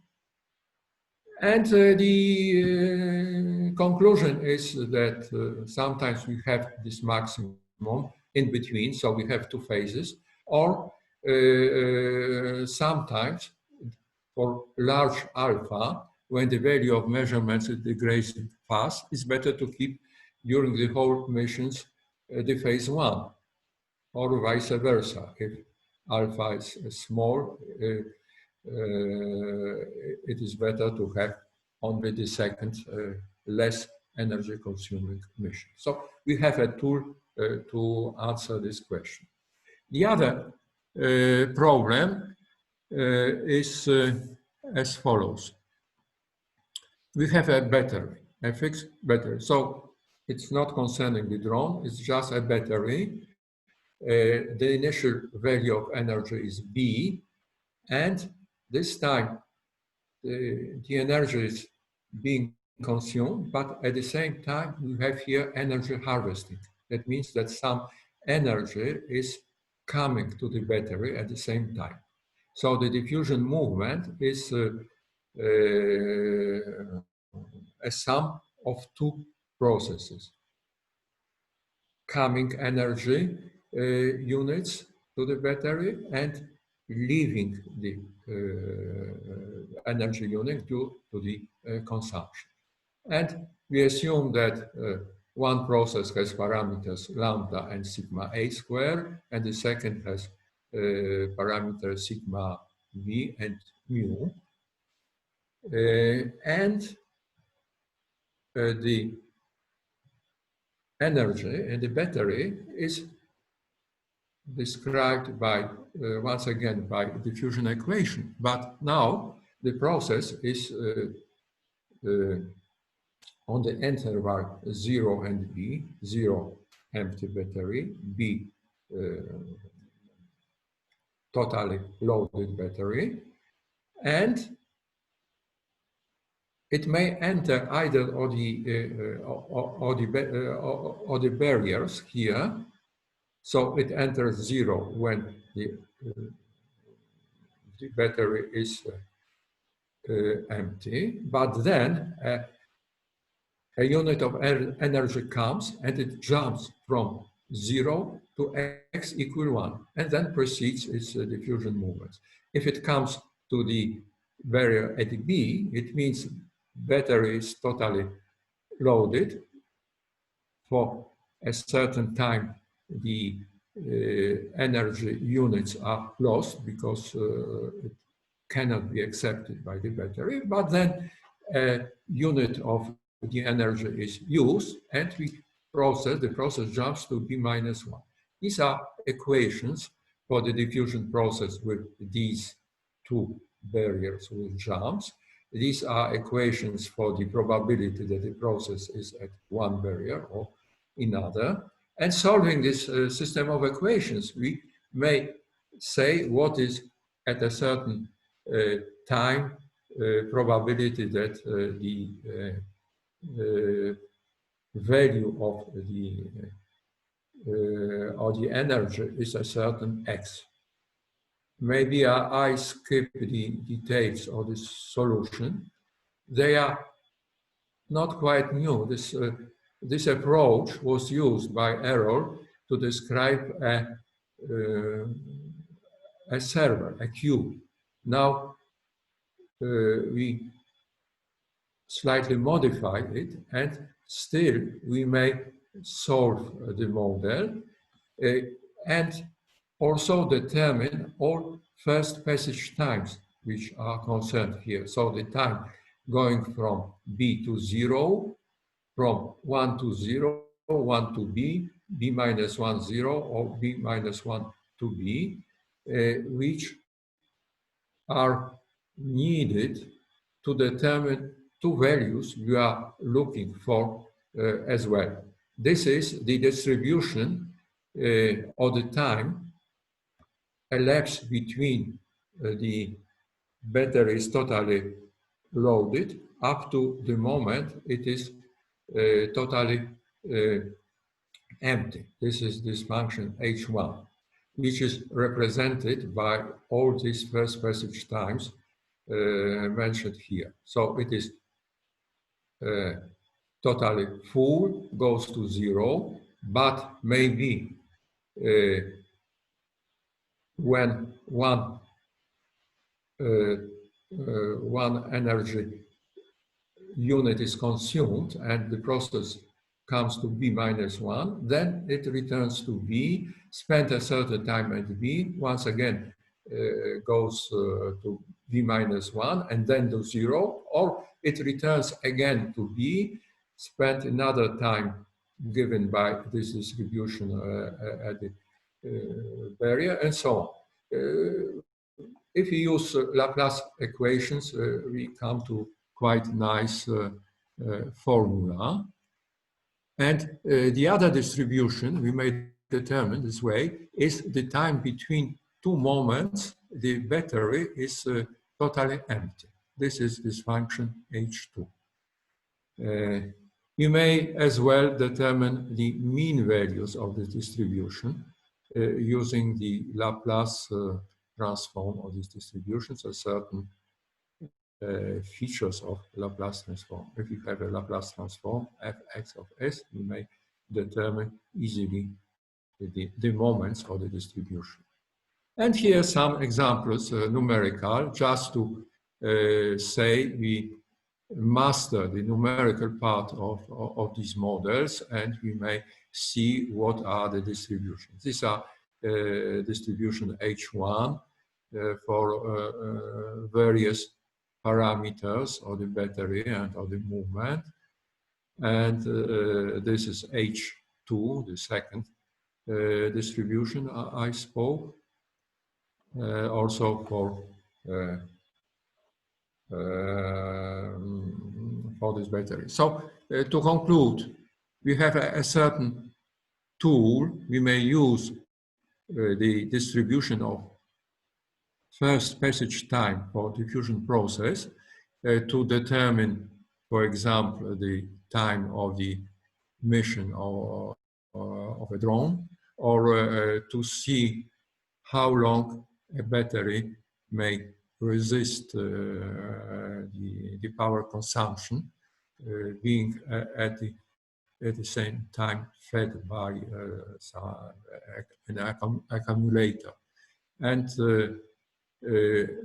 And the conclusion is that sometimes we have this maximum in between, so we have two phases, or sometimes for large alpha, when the value of measurements is decreasing fast, it's better to keep during the whole missions the phase one, or vice versa. If alpha is small, it is better to have only the second less energy consuming mission. So we have a tool to answer this question. The other problem is as follows. We have a battery, a fixed battery. So it's not concerning the drone, it's just a battery. The initial value of energy is B, and this time the energy is being consumed, but at the same time we have here energy harvesting. That means that some energy is coming to the battery at the same time. So the diffusion movement is a sum of two processes. Coming energy units to the battery and leaving the energy unit due to the consumption. And we assume that one process has parameters lambda and sigma a squared, and the second has parameters sigma v and mu. And the energy in the battery is described by, once again, by diffusion equation. But now the process is on the interval 0 and B, 0 empty battery, B totally loaded battery, and it may enter either of the barriers here. So it enters 0 when the battery is empty, but then a unit of energy comes and it jumps from 0 to x equal 1 and then proceeds its diffusion movements. If it comes to the barrier at B, it means battery is totally loaded. For a certain time, the energy units are lost because it cannot be accepted by the battery, but then a unit of the energy is used and the process jumps to B minus 1. These are equations for the diffusion process with these two barriers with jumps. These are equations for the probability that the process is at one barrier or another. And solving this system of equations, we may say what is at a certain time probability that the value of the energy is a certain x. Maybe I skip the details of this solution. They are not quite new. This approach was used by Errol to describe a server, a queue. Now we slightly modified it, and still we may solve the model and also determine all first passage times which are concerned here. So the time going from B to 0, from 1 to 0, 1 to B, B minus 1, 0, or B minus 1 to B, which are needed to determine two values we are looking for as well. This is the distribution of the time elapsed between the battery is totally loaded up to the moment it is totally empty. This is this function h1, which is represented by all these first passage times mentioned here. So it is totally full, goes to 0, but maybe when one energy unit is consumed and the process comes to B minus 1, then it returns to B, spend a certain time at B, once again goes to B minus 1 and then to 0, or it returns again to B, spend another time given by this distribution at the barrier, and so on. If we use Laplace equations, we come to quite nice formula. And the other distribution we may determine this way is the time between two moments the battery is totally empty. This is this function h2. You may as well determine the mean values of the distribution using the Laplace transform of these distributions, a certain features of Laplace transform. If you have a Laplace transform fx of s, you may determine easily the moments of the distribution. And here are some examples, numerical, just to say we master the numerical part of these models, and we may see what are the distributions. These are distribution H1 for various parameters of the battery and of the movement. And this is H2, the second distribution I spoke. Also for this battery. So to conclude, we have a certain tool. We may use the distribution of first passage time for diffusion process to determine, for example, the time of the mission of a drone, or to see how long a battery may resist the power consumption, being at the same time fed by an accumulator. And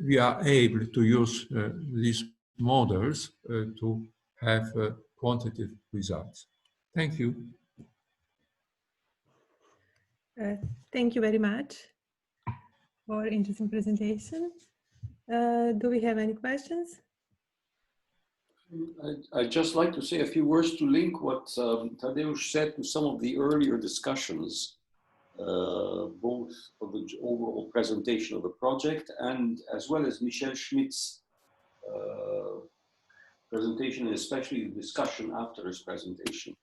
we are able to use these models to have quantitative results. Thank you. Thank you very much for interesting presentation. Do we have any questions? I'd just like to say a few words to link what Tadeusz said to some of the earlier discussions, both of the overall presentation of the project and as well as Michel Schmidt's presentation, and especially the discussion after his presentation.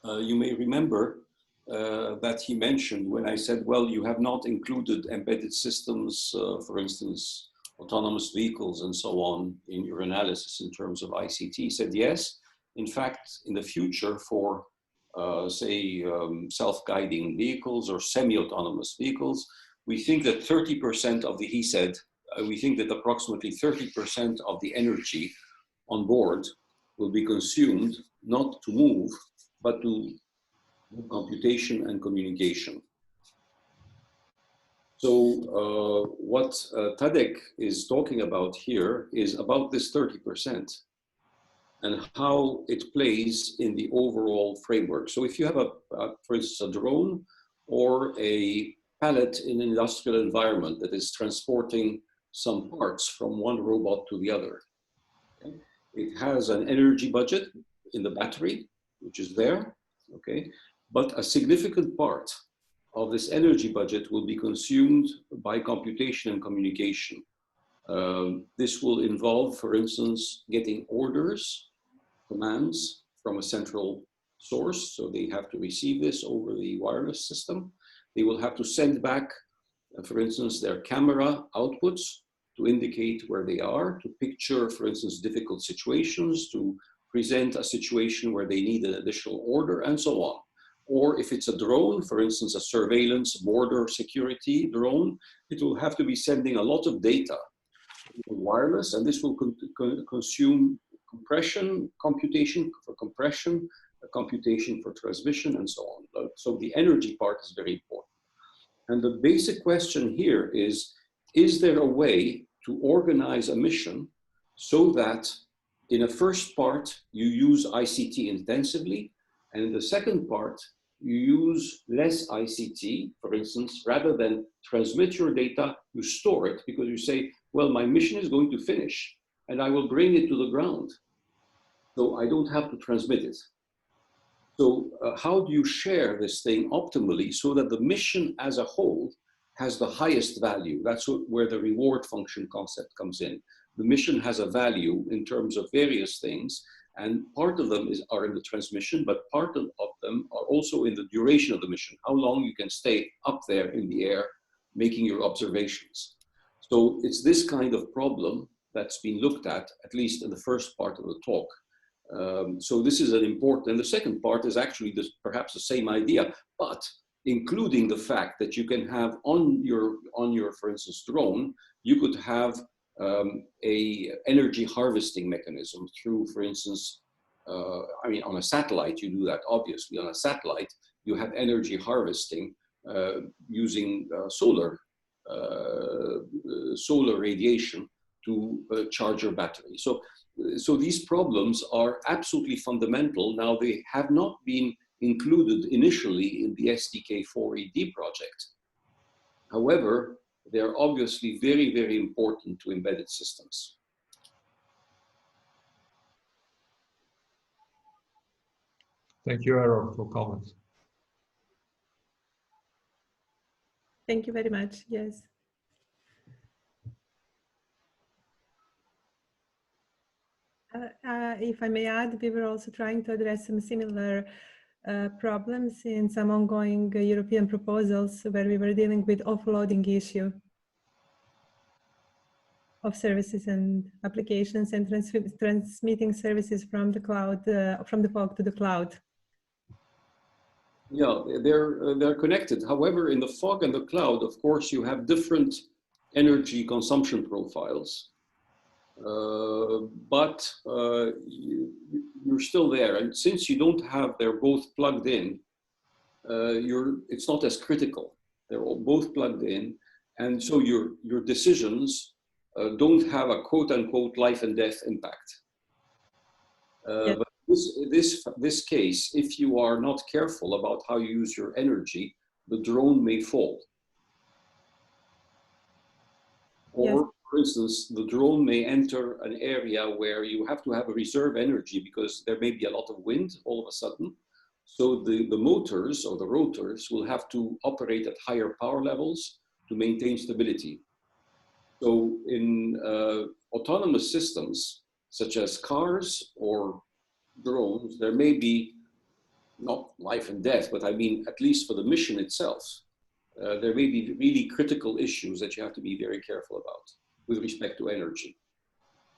You may remember that he mentioned when I said, well, you have not included embedded systems, for instance, autonomous vehicles and so on in your analysis in terms of ICT. He said, yes, in fact, in the future for, say, self-guiding vehicles or semi-autonomous vehicles, we think that 30% of the, he said, we think that approximately 30% of the energy on board will be consumed not to move, but to computation and communication. So what Tadek is talking about here is about this 30% and how it plays in the overall framework. So if you have for instance, a drone or a pallet in an industrial environment that is transporting some parts from one robot to the other, okay? It has an energy budget in the battery, which is there, okay? But a significant part of this energy budget will be consumed by computation and communication. This will involve, for instance, getting orders, commands from a central source. So they have to receive this over the wireless system. They will have to send back, for instance, their camera outputs to indicate where they are, to picture, for instance, difficult situations, to present a situation where they need an additional order, and so on. or if it's a drone, for instance, a surveillance border security drone, it will have to be sending a lot of data wireless, and this will consume compression, computation for compression, computation for transmission, and so on. So the energy part is very important. And the basic question here is there a way to organize a mission so that in a first part, you use ICT intensively, and in the second part, you use less ICT. For instance, rather than transmit your data, you store it because you say, well, my mission is going to finish and I will bring it to the ground. So I don't have to transmit it. So how do you share this thing optimally so that the mission as a whole has the highest value? That's where the reward function concept comes in. The mission has a value in terms of various things, and part of them are in the transmission, but part of them are also in the duration of the mission, how long you can stay up there in the air making your observations. So it's this kind of problem that's been looked at least in the first part of the talk. So this is an important, and the second part is actually perhaps the same idea, but including the fact that you can have on your, for instance, drone, you could have a energy harvesting mechanism through, for instance, I mean, on a satellite, you do that, obviously. On a satellite, you have energy harvesting using solar radiation to charge your battery. So these problems are absolutely fundamental. Now, they have not been included initially in the SDK4ED project. However, they're obviously very, very important to embedded systems. Thank you, Errol, for comments. Thank you very much. Yes. If I may add, we were also trying to address some similar problems in some ongoing European proposals where we were dealing with offloading issue of services and applications and transmitting services from the cloud, from the fog to the cloud. Yeah, they're connected. However, in the fog and the cloud, of course, you have different energy consumption profiles. But you're still there. And since you don't have, they're both plugged in, it's not as critical. They're all both plugged in. And so your decisions don't have a quote unquote life and death impact. Yeah. But this case, if you are not careful about how you use your energy, the drone may fall. Or, Yes. for instance, the drone may enter an area where you have to have a reserve energy because there may be a lot of wind all of a sudden. So the motors or the rotors will have to operate at higher power levels to maintain stability. So in autonomous systems, such as cars or drones, there may be not life and death, but I mean, at least for the mission itself, there may be really critical issues that you have to be very careful about with respect to energy,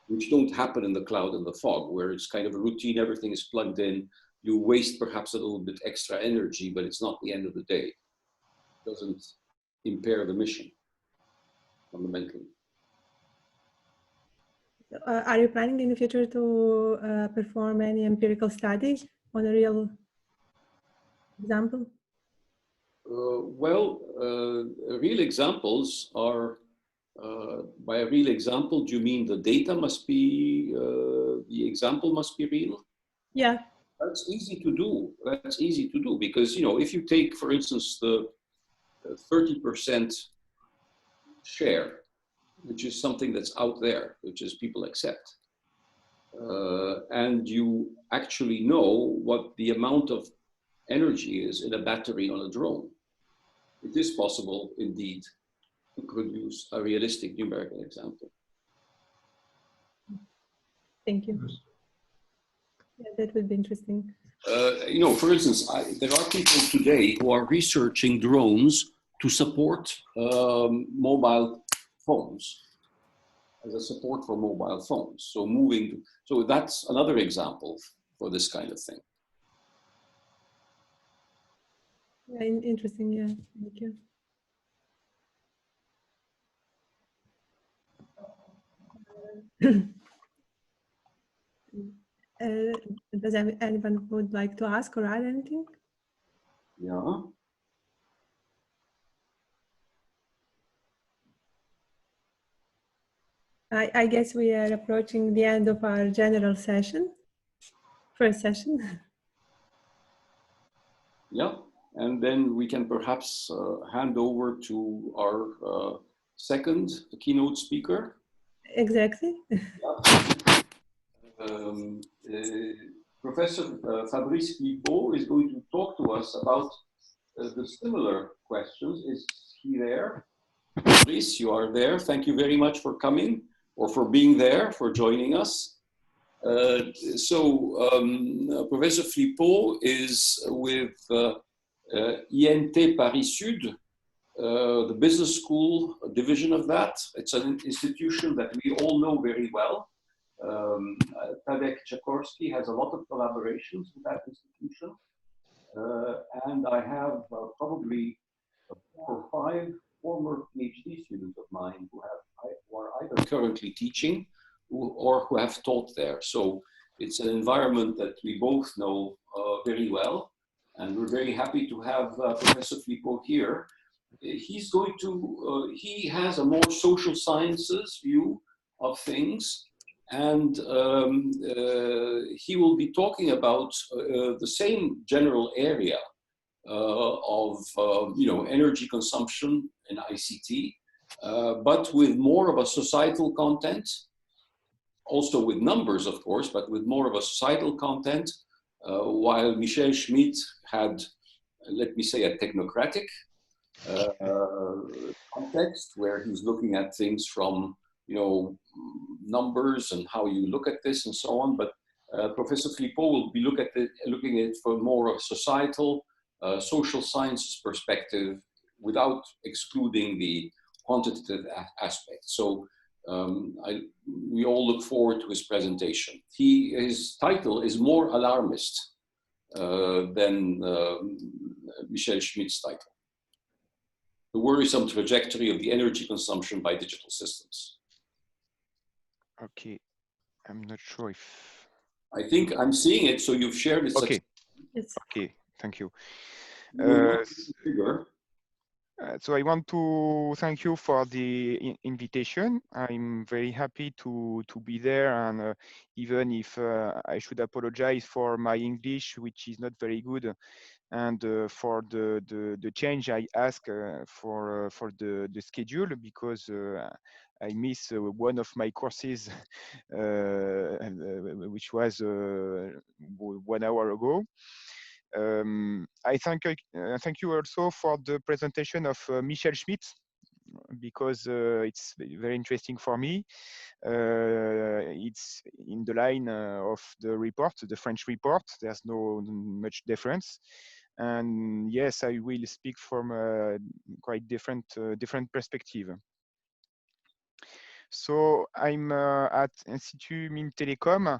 which don't happen in the cloud and the fog, where it's kind of a routine, everything is plugged in, you waste perhaps a little bit extra energy, but it's not the end of the day. It doesn't impair the mission fundamentally. Are you planning in the future to perform any empirical studies on a real example? Real examples are, by a real example, do you mean the data must be, the example must be real? Yeah. That's easy to do. That's easy to do because, you know, if you take, for instance, the 30% share, which is something that's out there, which is people accept, and you actually know what the amount of energy is in a battery on a drone, it is possible, indeed, to produce a realistic numerical example. Thank you. Yeah, that would be interesting. You know, for instance, there are people today who are researching drones to support mobile phones, as a support for mobile phones. So so that's another example for this kind of thing. Yeah, interesting. Yeah, thank you. Does anyone would like to ask or add anything? Yeah. I guess we are approaching the end of our general session, first session. Yeah, and then we can perhaps hand over to our second keynote speaker. Exactly. Um, Professor Fabrice Clipot is going to talk to us about the similar questions. Is he there? Fabrice, you are there. Thank you very much for coming, or for being there, for joining us. Professor Clipot is with INT Paris Sud, the business school division of that. It's an institution that we all know very well. Tadek Czakorski has a lot of collaborations with that institution. And I have probably 4 or 5 former PhD students of mine who are either currently teaching or who have taught there. So it's an environment that we both know very well. And we're very happy to have Professor Clipot here. He's going to, he has a more social sciences view of things. And he will be talking about the same general area of energy consumption in ICT, but with more of a societal content, also with numbers, of course, but with more of a societal content, while Michel Schmidt had, let me say, a technocratic context where he's looking at things from numbers and how you look at this and so on. But Professor Clipot will be looking at it from more of a societal, social sciences perspective, without excluding the quantitative aspect. So we all look forward to his presentation. His title is more alarmist than Michel Schmidt's title: The Worrisome Trajectory of the Energy Consumption by Digital Systems. Okay, I'm not sure if... I think I'm seeing it, so you've shared it. Okay, Yes. okay, thank you. So I want to thank you for the invitation. I'm very happy to be there, and even if I should apologize for my English, which is not very good, and for the change I ask for the schedule, because I miss one of my courses, which was 1 hour ago. I thank you also for the presentation of Michel Schmidt, because it's very interesting for me. It's in the line of the report, the French report. There's no much difference. And yes, I will speak from a quite different perspective. So I'm at Institut Mines Telecom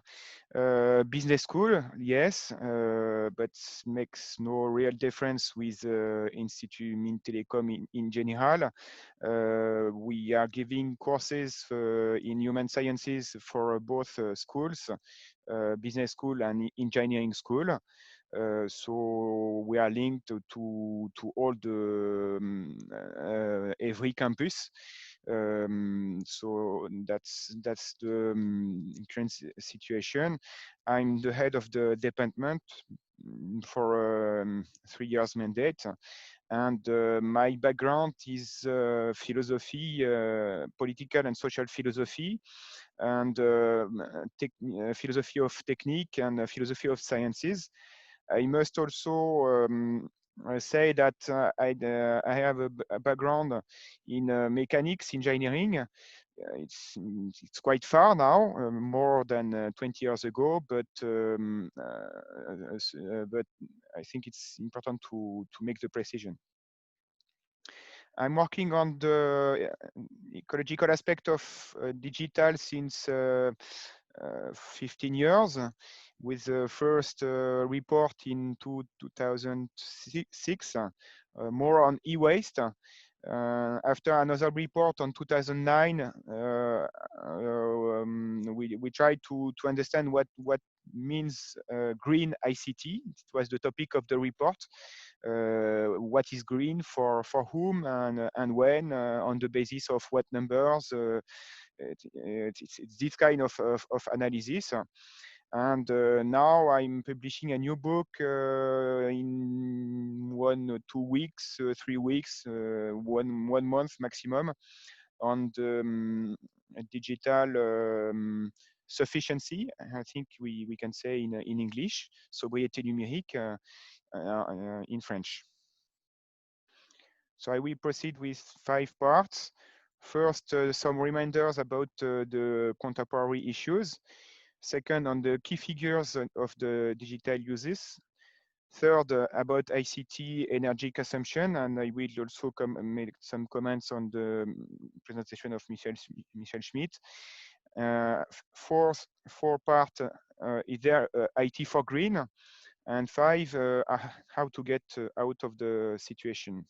business school, yes, but makes no real difference with Institut Mines Telecom in general. We are giving courses in human sciences for both schools, business school and engineering school. So we are linked to all the every campus. So that's the current situation. I'm the head of the department for 3 years mandate, and my background is philosophy, political and social philosophy, and philosophy of technique and philosophy of sciences. I must also say that I have a background in mechanics engineering. It's quite far now, more than 20 years ago, but I think it's important to make the precision. I'm working on the ecological aspect of digital since 15 years, with the first report in 2006, more on e-waste. After another report on 2009, we tried to understand what means green ICT. It was the topic of the report. What is green for whom and when, on the basis of what numbers. It's this kind of analysis. And now I'm publishing a new book in 1 or 2 weeks, 3 weeks, one month maximum, on the digital sufficiency. I think we can say in English, sobriété numérique in French. So I will proceed with 5 parts. First, some reminders about the contemporary issues. Second, on the key figures of the digital uses. Third, about ICT energy consumption, and I will also make some comments on the presentation of Michel Schmidt. Fourth part, is there IT for green? And 5, how to get out of the situation.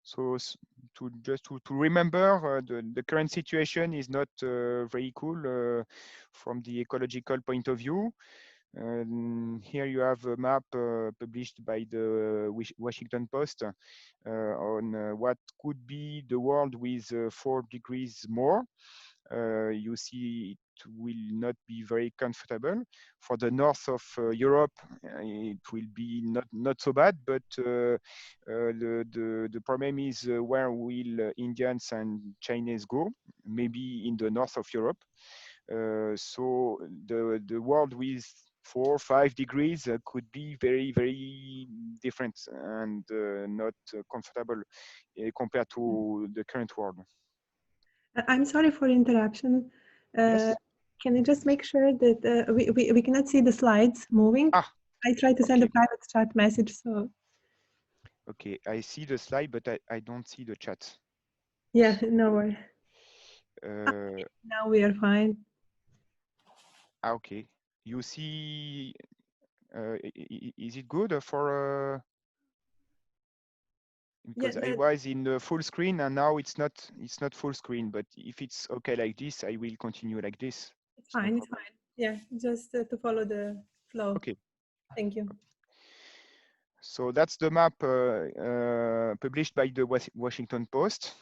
So to remember, the current situation is not very cool from the ecological point of view. Here you have a map published by the Washington Post on what could be the world with 4 degrees more. You see it will not be very comfortable. For the north of Europe, it will be not so bad, but the problem is where will Indians and Chinese go? Maybe in the north of Europe. So the world with 4 or 5 degrees could be very different and not comfortable compared to the current world. I'm sorry for interruption. Yes. Can you just make sure that we cannot see the slides moving? I tried to send a private chat message, so. Okay, I see the slide, but I don't see the chat. Yeah, no worry. Okay, now we are fine. Okay, you see, is it good for? Because I was in the full screen and now it's not full screen. But if it's okay like this, I will continue like this. It's fine. It's fine. Yeah, just to follow the flow. Okay. Thank you. So that's the map published by the Washington Post.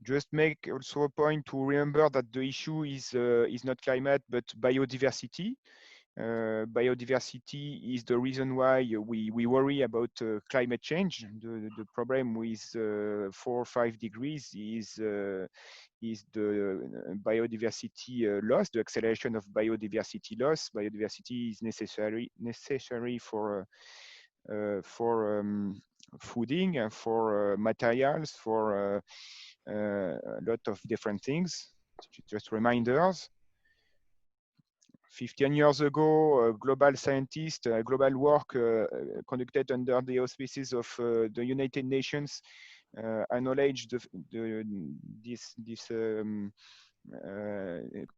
Just make also a point to remember that the issue is not climate but biodiversity. Biodiversity is the reason why we worry about climate change. The problem with 4 or 5 degrees is the biodiversity loss, the acceleration of biodiversity loss. Biodiversity is necessary for fooding, for materials, for a lot of different things. Just reminders. 15 years ago, global scientists, global work conducted under the auspices of the United Nations acknowledged this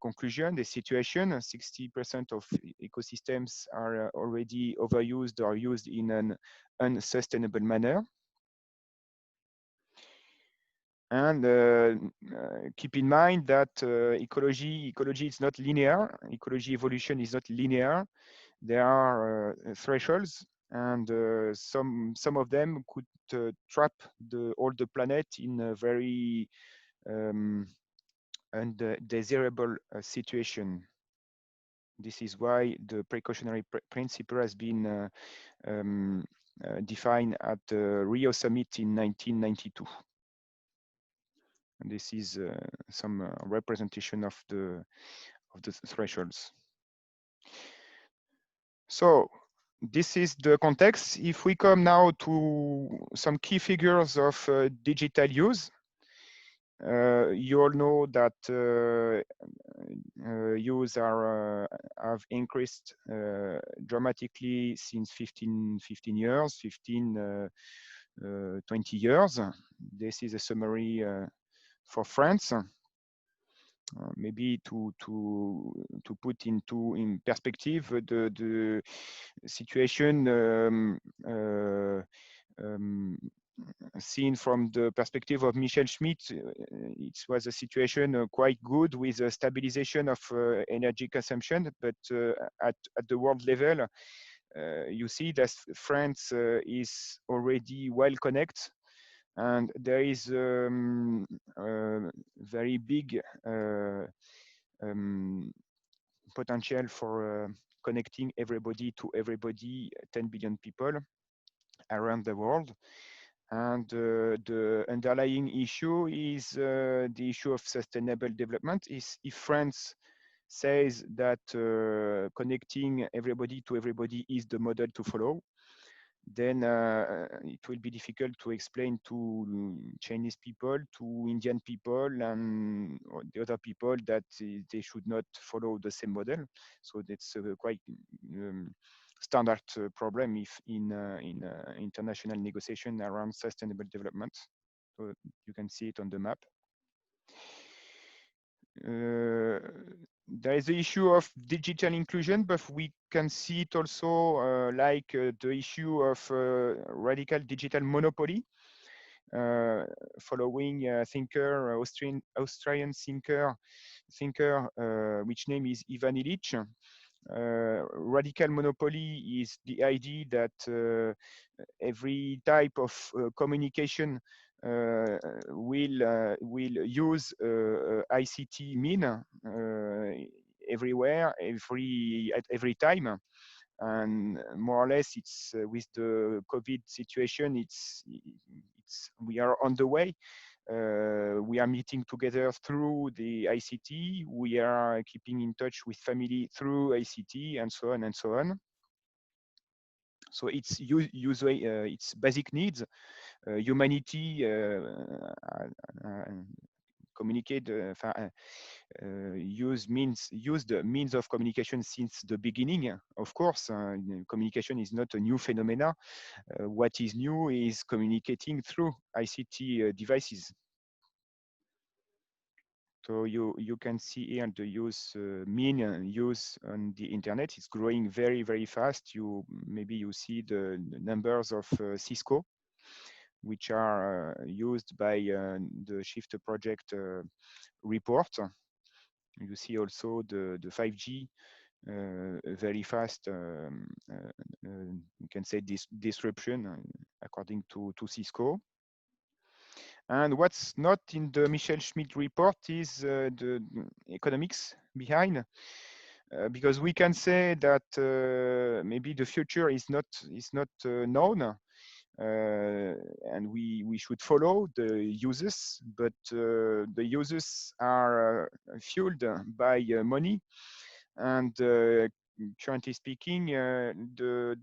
conclusion, the situation. 60% of ecosystems are already overused or used in an unsustainable manner. And keep in mind that ecology is not linear. Ecology evolution is not linear. There are thresholds, and some of them could trap all the planet in a very undesirable situation. This is why the precautionary principle has been defined at the Rio Summit in 1992. And this is some representation of the thresholds. So this is the context. If we come now to some key figures of digital use, you all know that use have increased dramatically since 15 years, 20 years. This is a summary for France. maybe to put in perspective the situation seen from the perspective of Michel Schmidt. It was a situation quite good with a stabilization of energy consumption, but at the world level, you see that France is already well connected, and there is very big potential for connecting everybody to everybody, 10 billion people around the world. And the underlying issue is the issue of sustainable development. Is if France says that connecting everybody to everybody is the model to follow, then it will be difficult to explain to Chinese people, to Indian people, and the other people that they should not follow the same model. So that's quite standard problem if in international negotiation around sustainable development. So you can see it on the map. There is the issue of digital inclusion, but we can see it also like the issue of radical digital monopoly. Following Austrian thinker, which name is Ivan Illich. Radical monopoly is the idea that every type of communication will use ICT mean everywhere, at every time, and more or less it's with the COVID situation, it's we are on the way. We are meeting together through the ICT. We are keeping in touch with family through ICT, and so on and so on. So it's it's basic needs. Humanity communicate use the means of communication since the beginning. Of course, communication is not a new phenomena. What is new is communicating through ICT devices. So you can see here the mean use on the internet is growing very, very fast. Maybe you see the numbers of Cisco, which are used by the Shift Project report. You see also the 5G very fast, you can say disruption according to Cisco. And what's not in the Michel Schmidt report is the economics behind, because we can say that maybe the future is not known, and we should follow the users, but the users are fueled by money, and currently speaking, the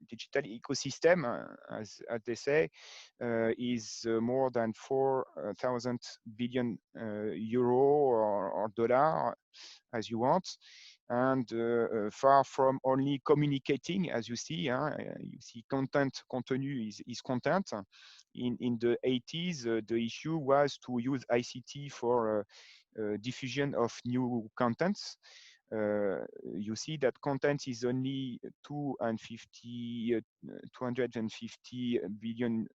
digital ecosystem, as they say, is more than 4,000 billion euro or dollar, as you want, and far from only communicating, as you see. You see contenu is content. In the 80s, the issue was to use ICT for diffusion of new contents. You see that content is only 250 billion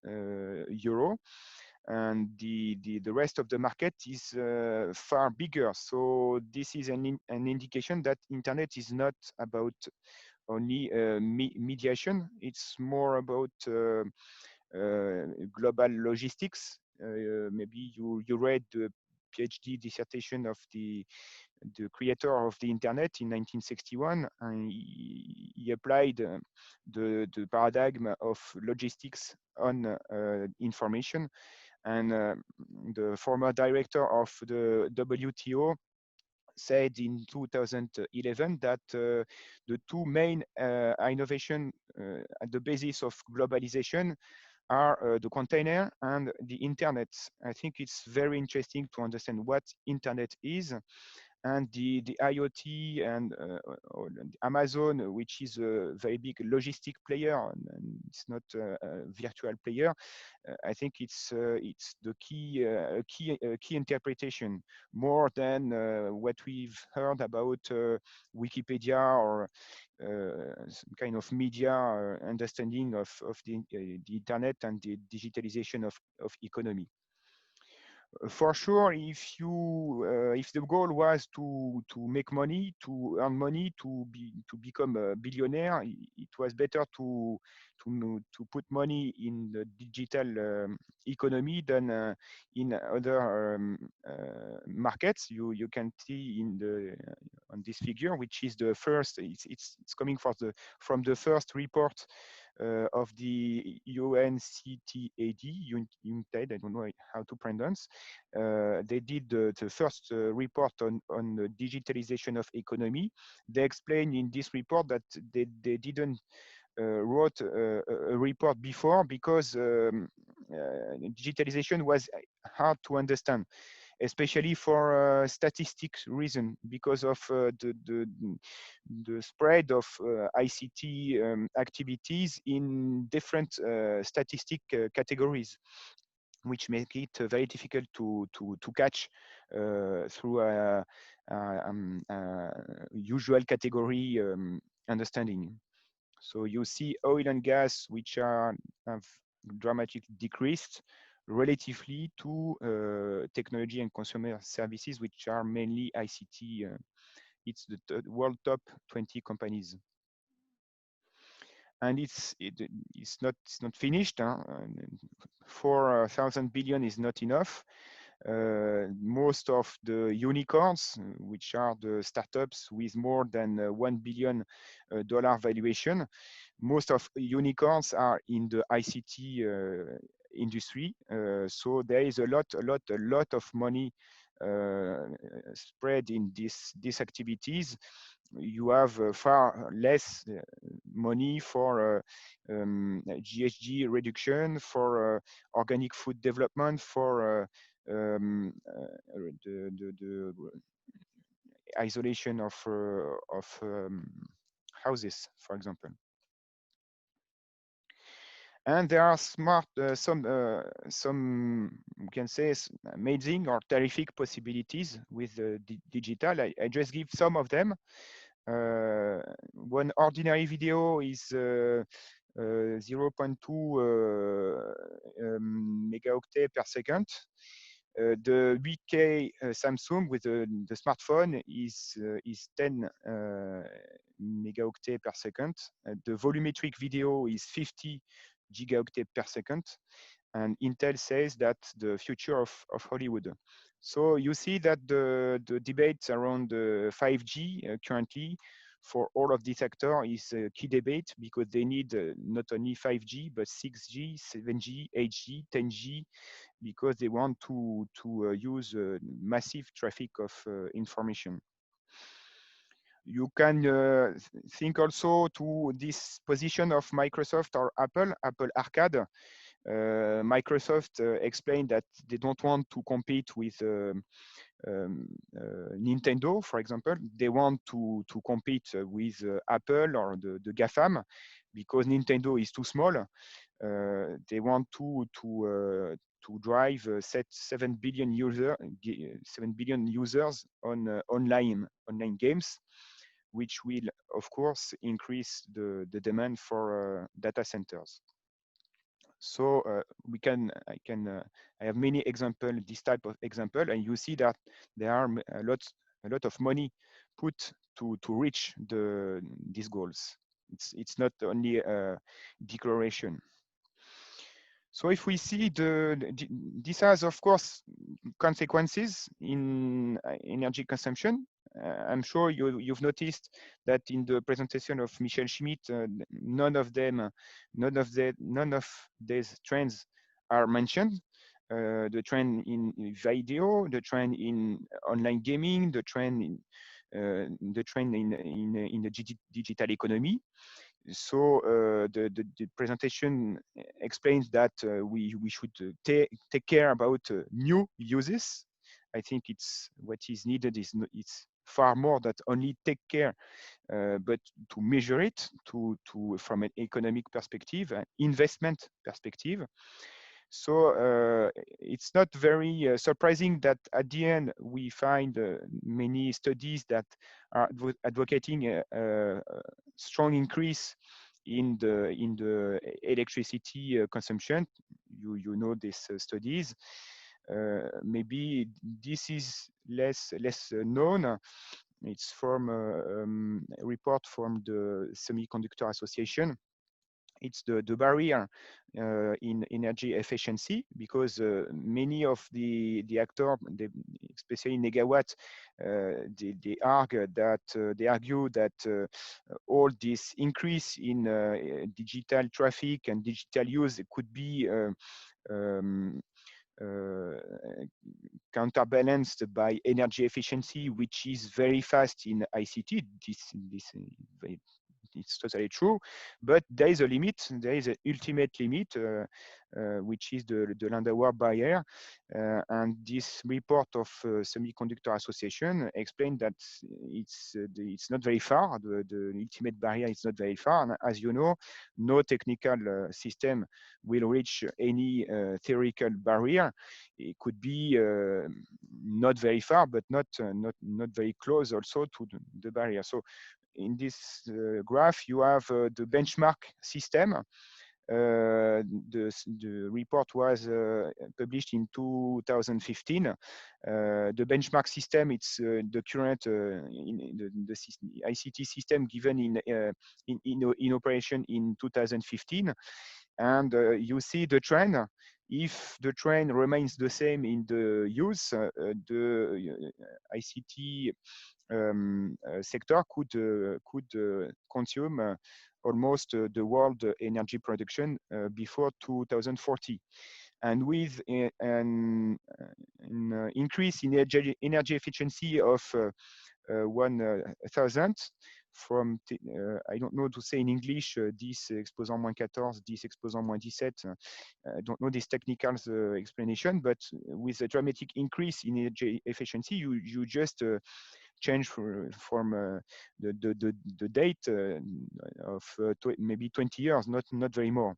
euro, and the rest of the market is far bigger. So this is an indication that internet is not about only mediation. It's more about global logistics. Maybe you read the PhD dissertation of the creator of the internet in 1961, and he applied the paradigm of logistics on information. And the former director of the WTO said in 2011 that the two main innovation at the basis of globalization are the container and the internet. I think it's very interesting to understand what internet is and the IoT and Amazon, which is a very big logistic player and it's not a virtual player. I think it's the key interpretation more than what we've heard about Wikipedia or some kind of media understanding of the internet and the digitalization of economy. For sure, if the goal was to make money, to earn money, to become a billionaire, it was better to put money in the digital economy than in other markets. You can see on this figure, which is the first. It's coming from the first report of the UNCTAD, UNCTAD, I don't know how to pronounce. They did the first report on the digitalization of economy. They explained in this report that they didn't wrote a report before because digitalization was hard to understand, especially for statistics reason, because of the spread of ICT activities in different statistic categories, which make it very difficult to catch through a usual category understanding. So you see oil and gas, which have dramatically decreased relatively to technology and consumer services, which are mainly ICT. It's the world top 20 companies. And it's not finished. 4,000 billion is not enough. Most of the unicorns, which are the startups with more than $1 billion valuation, most of unicorns are in the ICT industry. So there is a lot of money spread in these activities. You have far less money for GHG reduction, for organic food development, for the isolation of houses, for example. And there are some we can say amazing or terrific possibilities with digital. I just give some of them. One ordinary video is 0.2 megaoctet per second. The 8K Samsung with the smartphone is 10 megaoctet per second. The volumetric video is 50 gigaoctet per second. And Intel says that the future of Hollywood. So you see that the debates around 5G currently for all of these actors is a key debate because they need not only 5G, but 6G, 7G, 8G, 10G, because they want to use massive traffic of information. You can think also to this position of Microsoft or Apple Arcade. Microsoft explained that they don't want to compete with Nintendo, for example. They want to compete with Apple or the GAFAM because Nintendo is too small. They want to drive 7 billion users on online games, which will, of course, increase the demand for data centers. So I have many examples, this type of example, and you see that there are a lot of money put to reach these goals. It's not only a declaration. So if we see this has, of course, consequences in energy consumption. I'm sure you've noticed that in the presentation of Michel Schmidt, none of these trends are mentioned. The trend in video, the trend in online gaming, the trend in the digital economy. So the presentation explains that we should take care about new uses. I think it's what is needed is far more than only take care, but to measure it from an economic perspective, an investment perspective. So it's not very surprising that at the end we find many studies that are advocating a strong increase in the electricity consumption. You know these studies. Maybe this is less known. It's from a report from the Semiconductor Association. It's the barrier in energy efficiency, because many of the actors, especially Negawatt, they argue that all this increase in digital traffic and digital use could be um, counterbalanced by energy efficiency, which is very fast in ICT. It's totally true, but there is a limit. There is an ultimate limit, which is the Landauer barrier. And this report of Semiconductor Association explained that it's not very far. The ultimate barrier is not very far. And as you know, no technical system will reach any theoretical barrier. It could be not very far, but not very close also to the barrier. So in this graph, you have the benchmark system. The report was published in 2015. The benchmark system, it's the current the ICT system given in operation in 2015. And you see the trend. If the trend remains the same in the use, the ICT sector could consume almost the world energy production before 2040. And with an increase in energy efficiency of 1,000 from, I don't know to say in English, 10 exposant moins 14, 10 exposant moins 17. I don't know this technical explanation, but with a dramatic increase in energy efficiency, you just change from the date of maybe 20 years, not very more.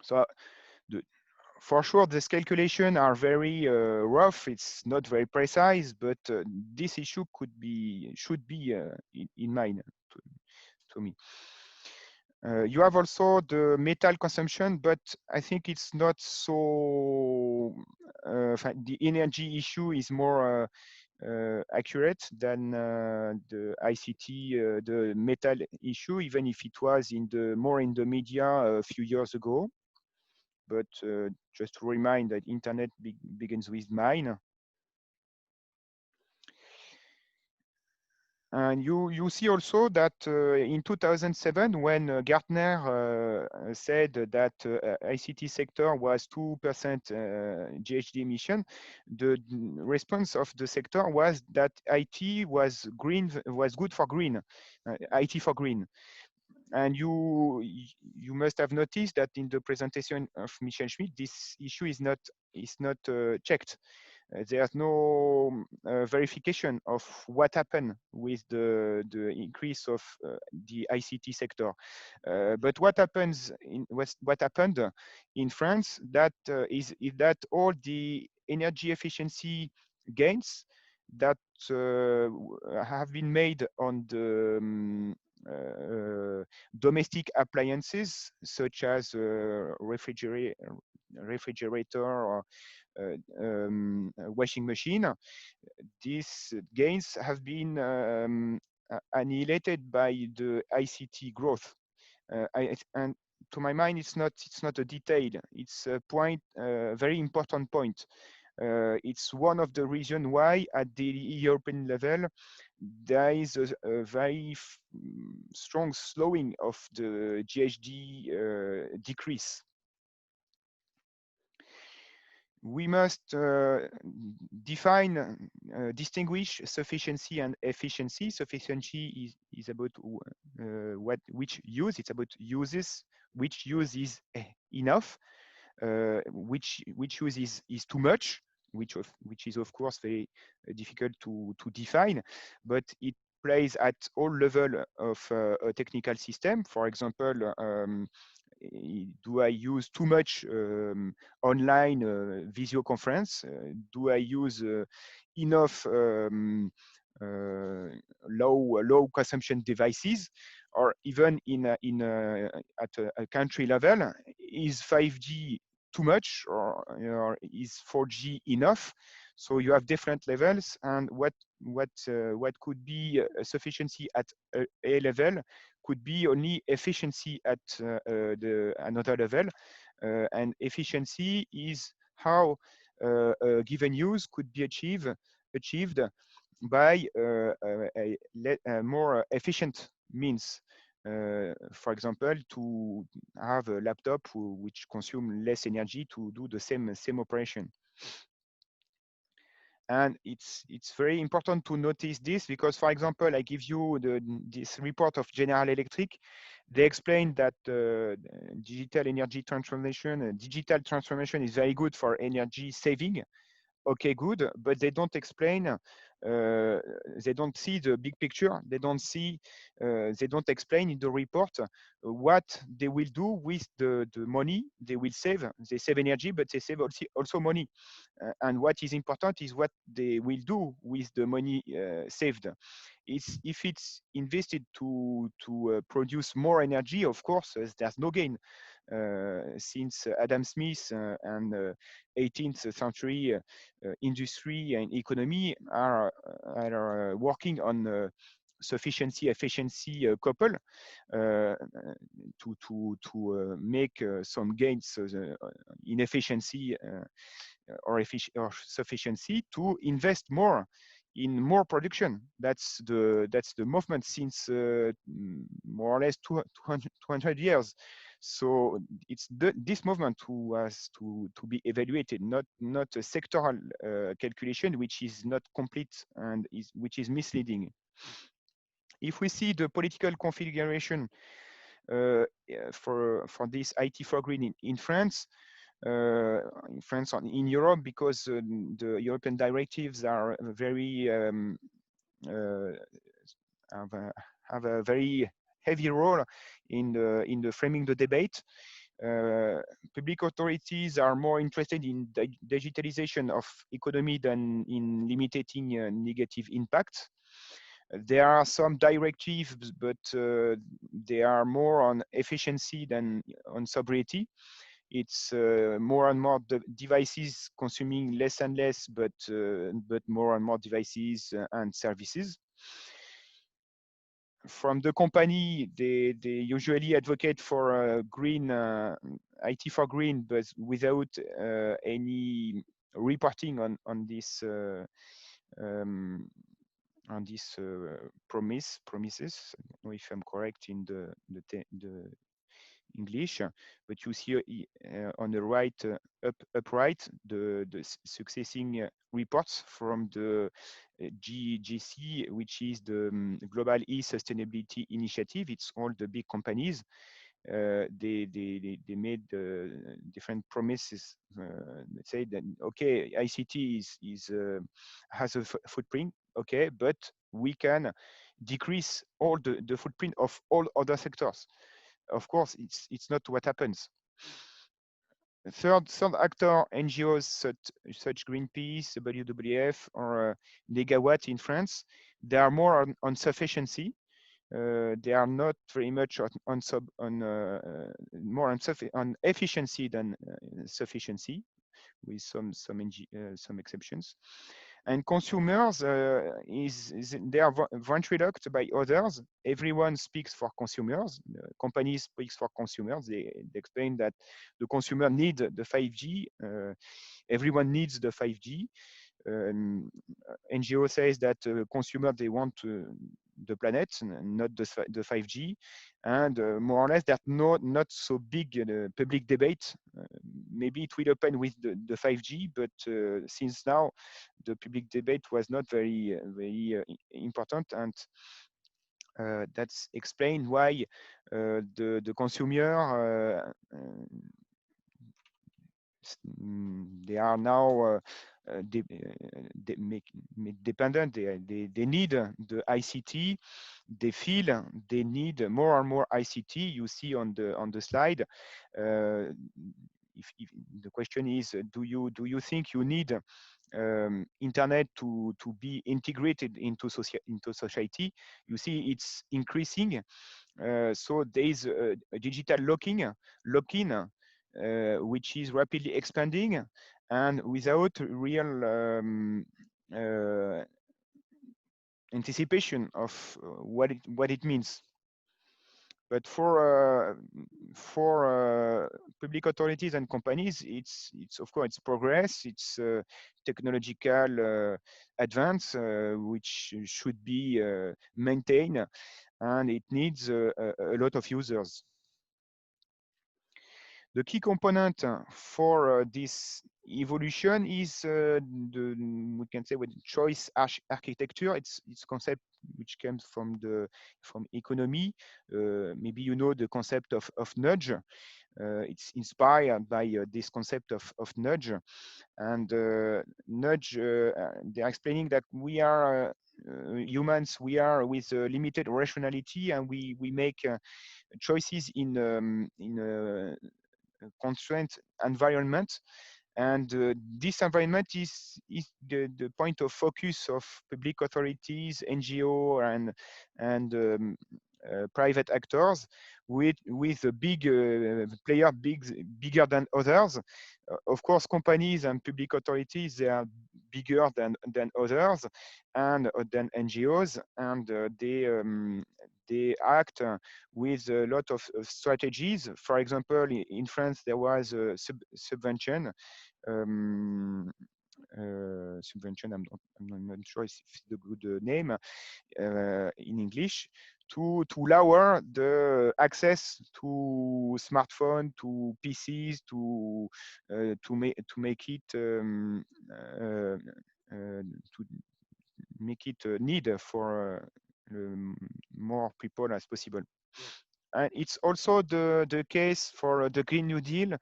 So for sure, these calculations are very rough. It's not very precise, but this issue should be in mind to me. You have also the metal consumption, but I think it's not so. The energy issue is more accurate than the ICT, the metal issue, even if it was more in the media a few years ago. But just to remind that internet begins with mine. And you see also that in 2007, when Gartner said that ICT sector was 2% GHG emission, the response of the sector was that IT was good for green, IT for green. And you must have noticed that in the presentation of Michel Schmidt, this issue is not checked. There's no verification of what happened with the increase of the ICT sector. But what happened in France is that all the energy efficiency gains that have been made on the domestic appliances such as refrigerator or washing machine, these gains have been annihilated by the ICT growth. And to my mind, it's not a detail. It's a point, very important point. It's one of the reasons why at the European level, there is a very strong slowing of the GHG decrease. We must distinguish sufficiency and efficiency. Sufficiency is about which use. It's about uses. Which use is enough. Which use is too much. which is of course very difficult to define, but it plays at all level of a technical system. For example, do I use too much online video conference? Do I use enough low consumption devices? Or even at a country level, is 5G too much, or is 4G enough? So you have different levels, and what could be a sufficiency at a level could be only efficiency at another level, and efficiency is how a given use could be achieved by a more efficient means. For example, to have a laptop which consume less energy to do the same operation. And it's very important to notice this, because, for example, I give you this report of General Electric. They explain that digital energy transformation, digital transformation is very good for energy saving. Okay, good, but they don't explain, they don't see the big picture. They don't explain in the report what they will do with the money they will save. They save energy, but they save also money. And what is important is what they will do with the money saved. If it's invested to produce more energy, of course, there's no gain. Since Adam Smith and 18th century industry and economy are working on sufficiency efficiency couple to make some gains in efficiency or sufficiency, to invest more in more production. That's the movement since more or less 200 years. So it's this movement who has to be evaluated, not a sectoral calculation which is not complete and which is misleading. If we see the political configuration for this IT for green in France, in Europe, because the European directives are very have a very heavy role in the framing the debate. Public authorities are more interested in digitalization of economy than in limiting negative impact. There are some directives, but they are more on efficiency than on sobriety. It's more and more devices consuming less and less, but more and more devices and services. From the company, they usually advocate for green IT for green, but without any reporting on this promises. I don't know if I'm correct in the English, but you see on the right, upright, the succeeding reports from the GGC, which is the Global E-Sustainability Initiative. It's all the big companies. They made different promises. Let's say that, okay, ICT has a footprint, okay, but we can decrease all the footprint of all other sectors. Of course, it's not what happens. Third actor, NGOs such Greenpeace, WWF, or Negawatt in France, they are more on sufficiency. They are not very much more on efficiency than sufficiency, with some exceptions. And consumers they are ventriloqued by others. Everyone speaks for consumers. Companies speaks for consumers. They explain that the consumer needs the 5G. Everyone needs the 5G. NGO says that consumer, they want the planet, not the 5G, and more or less that not so big public debate. Maybe it will open with the 5G, but since now the public debate was not very important, and that's explained why the consumer they are now dependent. They need the ICT. They feel they need more and more ICT. You see on the slide. If the question is, do you think you need internet to be integrated into society? You see, it's increasing. So there is a digital lock-in, which is rapidly expanding, and without real anticipation of what it means. But for public authorities and companies, it's of course it's progress, it's technological advance which should be maintained, and it needs a lot of users. The key component for this evolution is we can say, with choice architecture. It's concept which comes from economy. Maybe you know the concept of nudge. It's inspired by this concept of nudge. And nudge, they're explaining that we are humans. We are with limited rationality, and we make choices in constraint environment, and this environment is the point of focus of public authorities, NGO, and private actors, with a big player, bigger than others. Of course, companies and public authorities, they are bigger than others, and than NGOs, and they act with a lot of strategies. For example, in France, there was a subvention. Subvention, I'm not sure if it's the good name in English, to lower the access to smartphone, to PCs, to make it need for more people as possible. And it's also the case for the Green New Deal.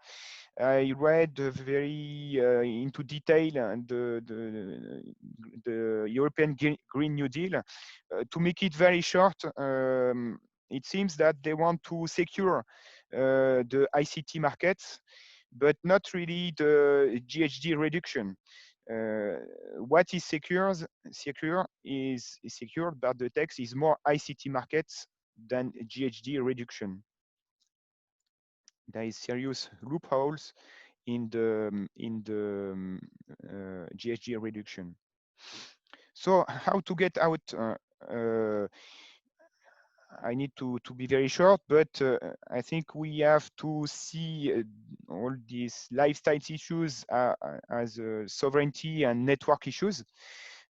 I read very into detail the European Green New Deal. To make it very short, it seems that they want to secure the ICT markets, but not really the GHG reduction. What is secured by the text is more ICT markets than GHG reduction. There is serious loopholes in the GHG reduction. So how to get out? I need to be very short, but I think we have to see all these lifestyle issues as sovereignty and network issues.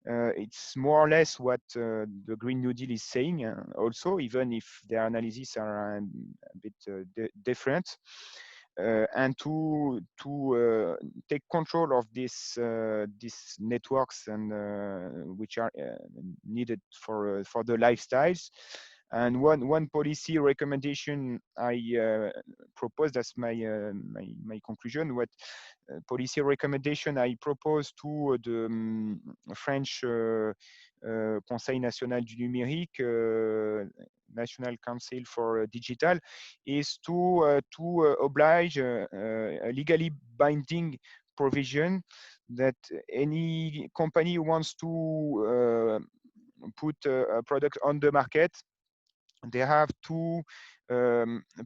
It's more or less what the Green New Deal is saying also, even if their analyses are a bit different. And to take control of these networks, and which are needed for the lifestyles. And one policy recommendation I proposed as my conclusion. What policy recommendation I propose to the French Conseil National du Numérique, National Council for Digital, is to oblige a legally binding provision that any company who wants to put a product on the market, they have to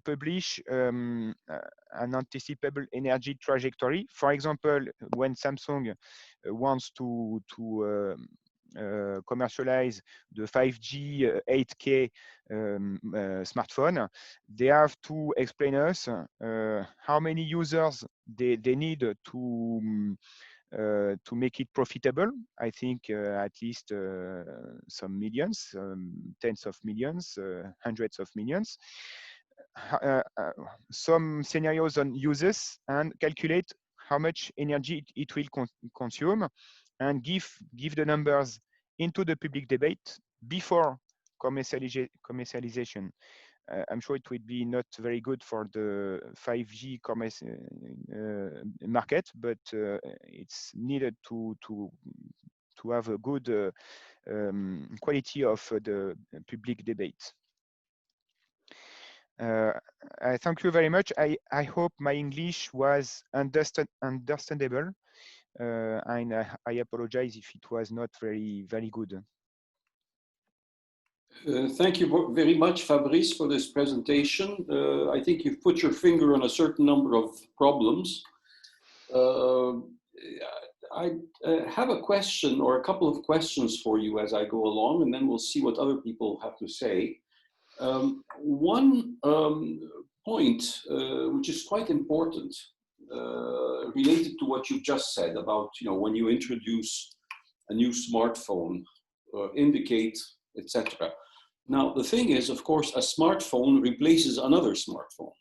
publish an anticipable energy trajectory. For example, when Samsung wants to commercialize the 5G 8K smartphone, they have to explain us how many users they need to make it profitable. I think at least some millions, tens of millions, hundreds of millions. Some scenarios on uses, and calculate how much energy it will consume, and give the numbers into the public debate before commercialization. I'm sure it will be not very good for the 5G commerce market, but it's needed to have a good quality of the public debate. I thank you very much. I hope my English was understandable, and I apologize if it was not very good. Thank you very much, Fabrice, for this presentation. I think you've put your finger on a certain number of problems. I have a question or a couple of questions for you as I go along, and then we'll see what other people have to say. One point, which is quite important, related to what you just said about, when you introduce a new smartphone, indicate, etc. Now, the thing is, of course, a smartphone replaces another smartphone.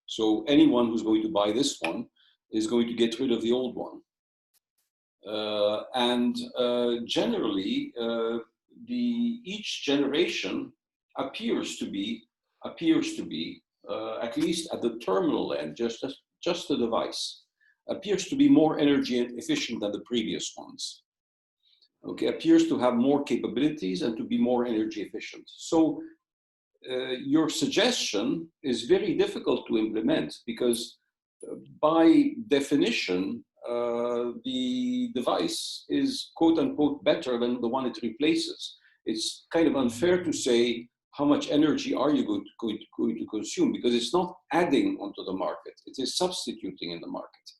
So anyone who's going to buy this one is going to get rid of the old one. Generally, each generation appears to be, at least at the terminal end, just the device, appears to be more energy efficient than the previous ones. Okay, appears to have more capabilities and to be more energy efficient. So your suggestion is very difficult to implement because by definition, the device is quote unquote better than the one it replaces. It's kind of unfair to say how much energy are you going to consume, because it's not adding onto the market, it is substituting in the market.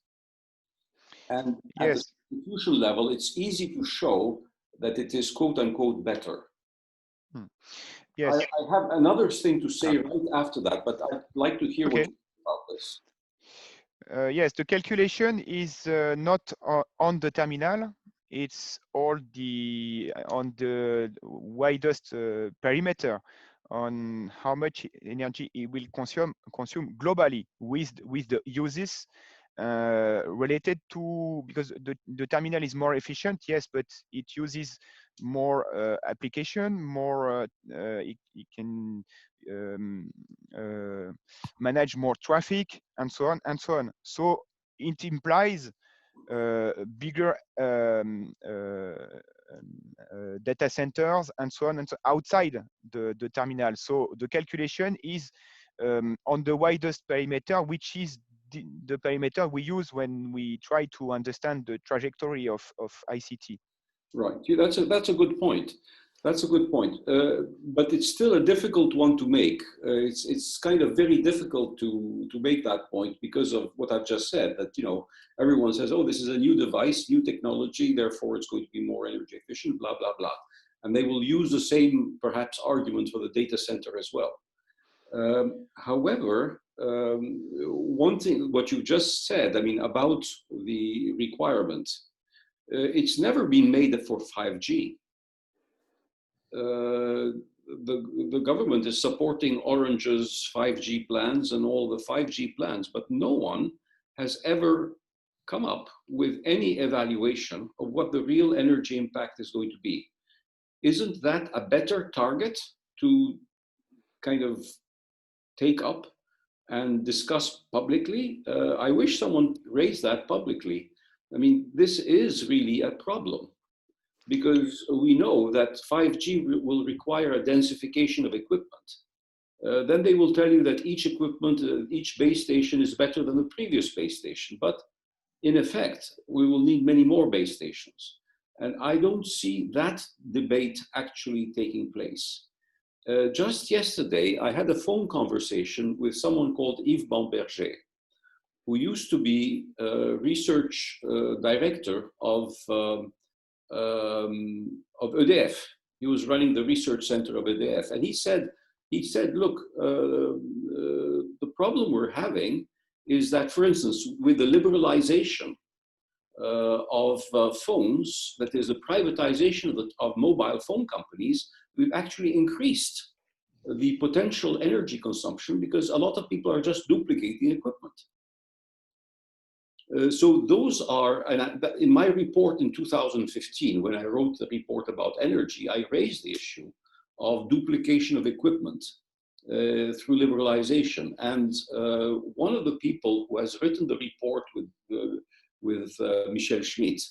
And at the substitution level, it's easy to show that it is quote unquote better. Yes. I have another thing to say right after that, but I'd like to hear what you think about this. Yes, the calculation is not on the terminal. It's all on the widest perimeter on how much energy it will consume globally with the uses related to, because the terminal is more efficient, yes, but it uses more application, more it can manage more traffic and so on and so on. So it implies bigger data centers and so on and so outside the terminal. So the calculation is on the widest perimeter, which is the perimeter we use when we try to understand the trajectory of ICT. Right, that's a good point. That's a good point, but it's still a difficult one to make. It's kind of very difficult to make that point because of what I've just said, that everyone says, oh, this is a new device, new technology, therefore it's going to be more energy efficient, blah, blah, blah. And they will use the same, perhaps, argument for the data center as well. However, one thing, what you just said, I mean, about the requirement, it's never been made for 5G. The government is supporting Orange's 5G plans and all the 5G plans, but no one has ever come up with any evaluation of what the real energy impact is going to be. Isn't that a better target to kind of take up and discuss publicly? I wish someone raised that publicly. I mean, this is really a problem, because we know that 5G will require a densification of equipment. Then they will tell you that each equipment, each base station is better than the previous base station. But in effect, we will need many more base stations. And I don't see that debate actually taking place. Just yesterday, I had a phone conversation with someone called Yves Bamberger, who used to be research director of EDF. He was running the research center of EDF, and he said, look, the problem we're having is that, for instance, with the liberalization of phones, that is the privatization of mobile phone companies, we've actually increased the potential energy consumption because a lot of people are just duplicating equipment. So those are, and in my report in 2015, when I wrote the report about energy, I raised the issue of duplication of equipment through liberalization. And one of the people who has written the report with Michel Schmidt,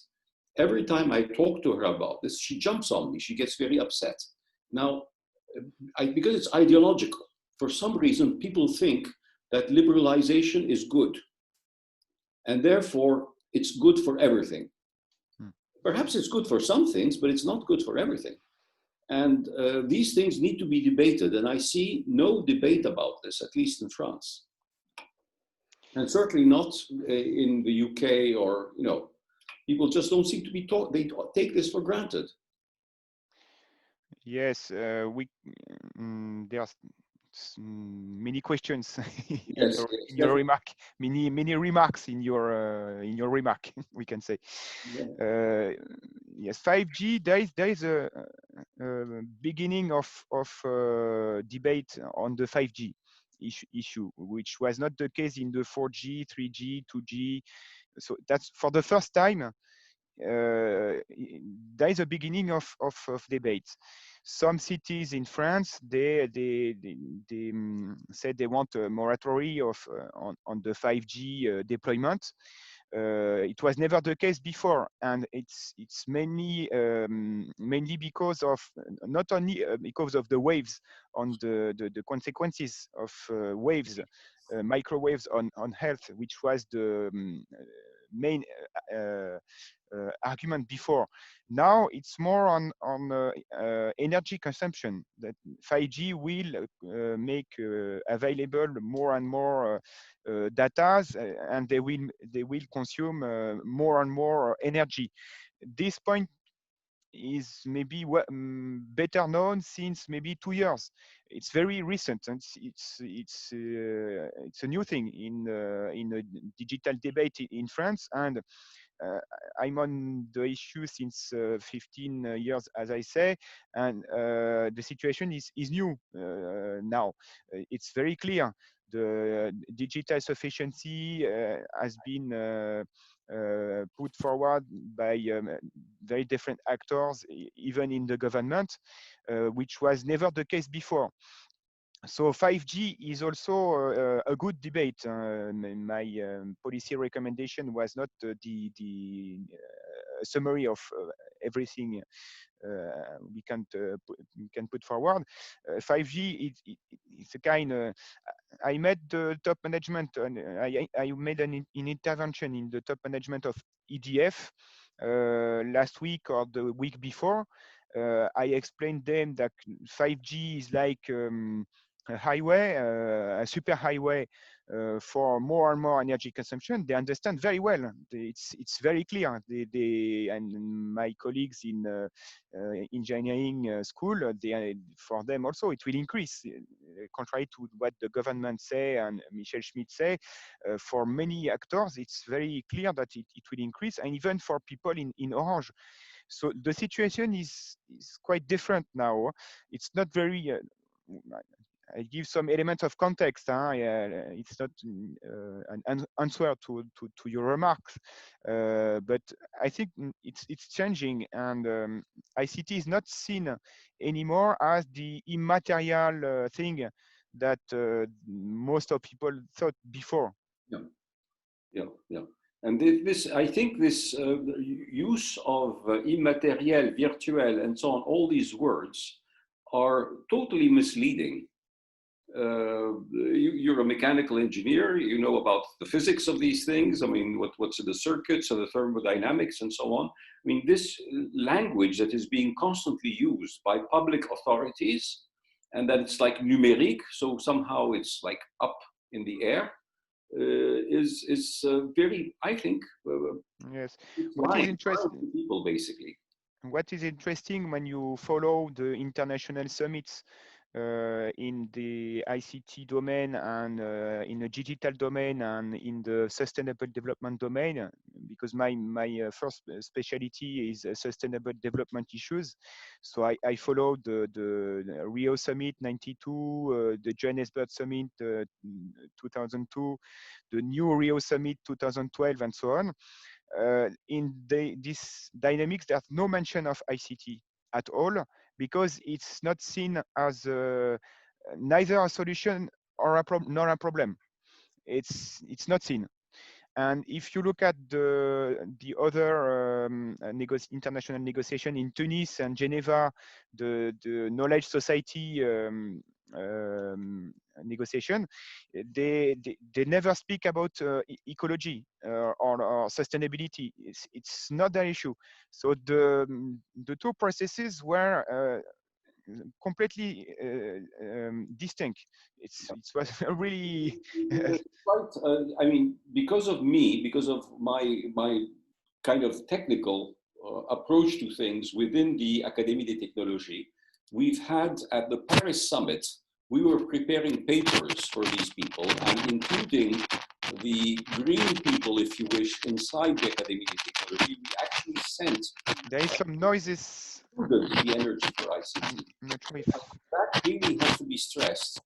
every time I talk to her about this, she jumps on me. She gets very upset. Now, because it's ideological, for some reason, people think that liberalization is good. And therefore, it's good for everything. Perhaps it's good for some things, but it's not good for everything. And these things need to be debated. And I see no debate about this, at least in France. And certainly not in the UK or, people just don't seem to be taught. They take this for granted. Yes, there's many questions in Yes, your remark, many remarks in your remark, we can say. Yeah. Yes, 5G, there is a beginning of debate on the 5G issue, which was not the case in the 4G, 3G, 2G. So that's for the first time. There is a beginning of debate. Some cities in France, they said they want a moratorium on the 5G deployment. It was never the case before, and it's mainly because of not only because of the waves on the consequences of waves, microwaves on health, which was the main argument before. Now it's more on energy consumption, that 5G will make available more and more data, and they will consume more and more energy. This point is maybe better known since maybe 2 years. It's very recent, and it's a new thing in a digital debate in France. And I'm on the issue since 15 years, as I say, and the situation is new now. It's very clear. The digital sufficiency has been put forward by very different actors, even in the government, which was never the case before. So 5G is also a good debate. My policy recommendation was not the summary of everything we can put forward. 5G it's a kind. I met the top management, and I made an intervention in the top management of EDF last week or the week before. I explained them that 5G is like a highway, a super highway for more and more energy consumption. They understand very well. It's very clear. And my colleagues in engineering school, for them also it will increase. Contrary to what the government say and Michel Schmidt say, for many actors it's very clear that it will increase, and even for people in Orange. So the situation is quite different now. It's not very. I give some elements of context. It's not an answer to your remarks, but I think it's changing, and ICT is not seen anymore as the immaterial thing that most of people thought before. Yeah. And this, I think, this use of immatériel, virtuel, and so on, all these words are totally misleading. You're a mechanical engineer, you know about the physics of these things. I mean, what's in the circuits and the thermodynamics and so on. I mean, this language that is being constantly used by public authorities, and that it's like numérique, so somehow it's like up in the air, is very, I think, yes. What is interesting to people, basically. What is interesting when you follow the international summits in the ICT domain and in the digital domain and in the sustainable development domain, because my first specialty is sustainable development issues. So I followed the Rio Summit 92, the Johannesburg Summit 2002, the new Rio Summit 2012, and so on. In this dynamics, there's no mention of ICT at all, because it's not seen as neither a solution or nor a problem. It's not seen. And if you look at the other international negotiation in Tunis and Geneva, the Knowledge Society negotiation, they never speak about ecology or sustainability. It's not their issue. So the two processes were completely distinct. It was really. I mean, because of me, because of my kind of technical approach to things within the Académie des Technologies, we've had at the Paris summit, we were preparing papers for these people, and including the green people, if you wish, inside the Académie des Technologies, we actually sent. There is some noises. The energy for ICT. I'm not sure if that really has to be stressed.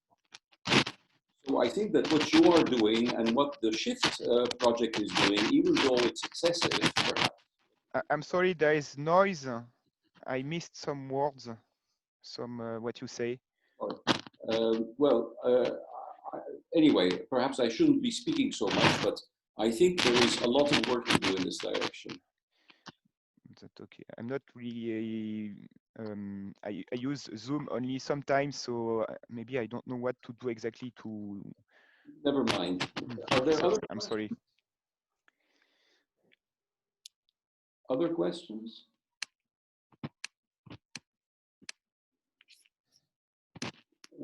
So I think that what you are doing and what the Shift project is doing, even though it's excessive, perhaps. I'm sorry, there is noise. I missed some words, what you say. Anyway, perhaps I shouldn't be speaking so much, but I think there is a lot of work to do in this direction. That's okay. I'm not really. I use Zoom only sometimes, so maybe I don't know what to do exactly to. Never mind. Are there other? I'm sorry. Other questions?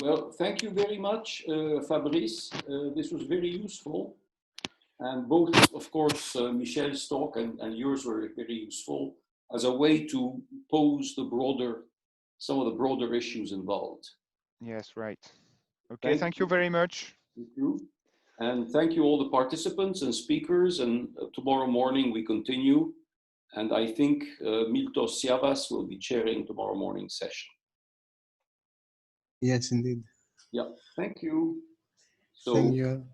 Well, thank you very much, Fabrice. This was very useful. And both, of course, Michel's talk and yours were very useful as a way to pose some of the broader issues involved. Yes, right. Okay, thank you very much. Thank you. And thank you all the participants and speakers. And tomorrow morning we continue. And I think Miltos Siavas will be chairing tomorrow morning's session. Yes, indeed. Yeah, thank you. So thank you.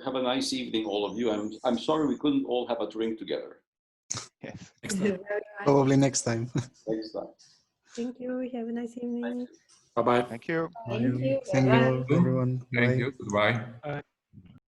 Have a nice evening, all of you. I'm sorry we couldn't all have a drink together. Yes. Next time. Probably next time. Next time. Thank you. Have a nice evening. Bye-bye. Thank you. Thank you. Thank you, everyone. Thank Bye. you. Goodbye. Bye.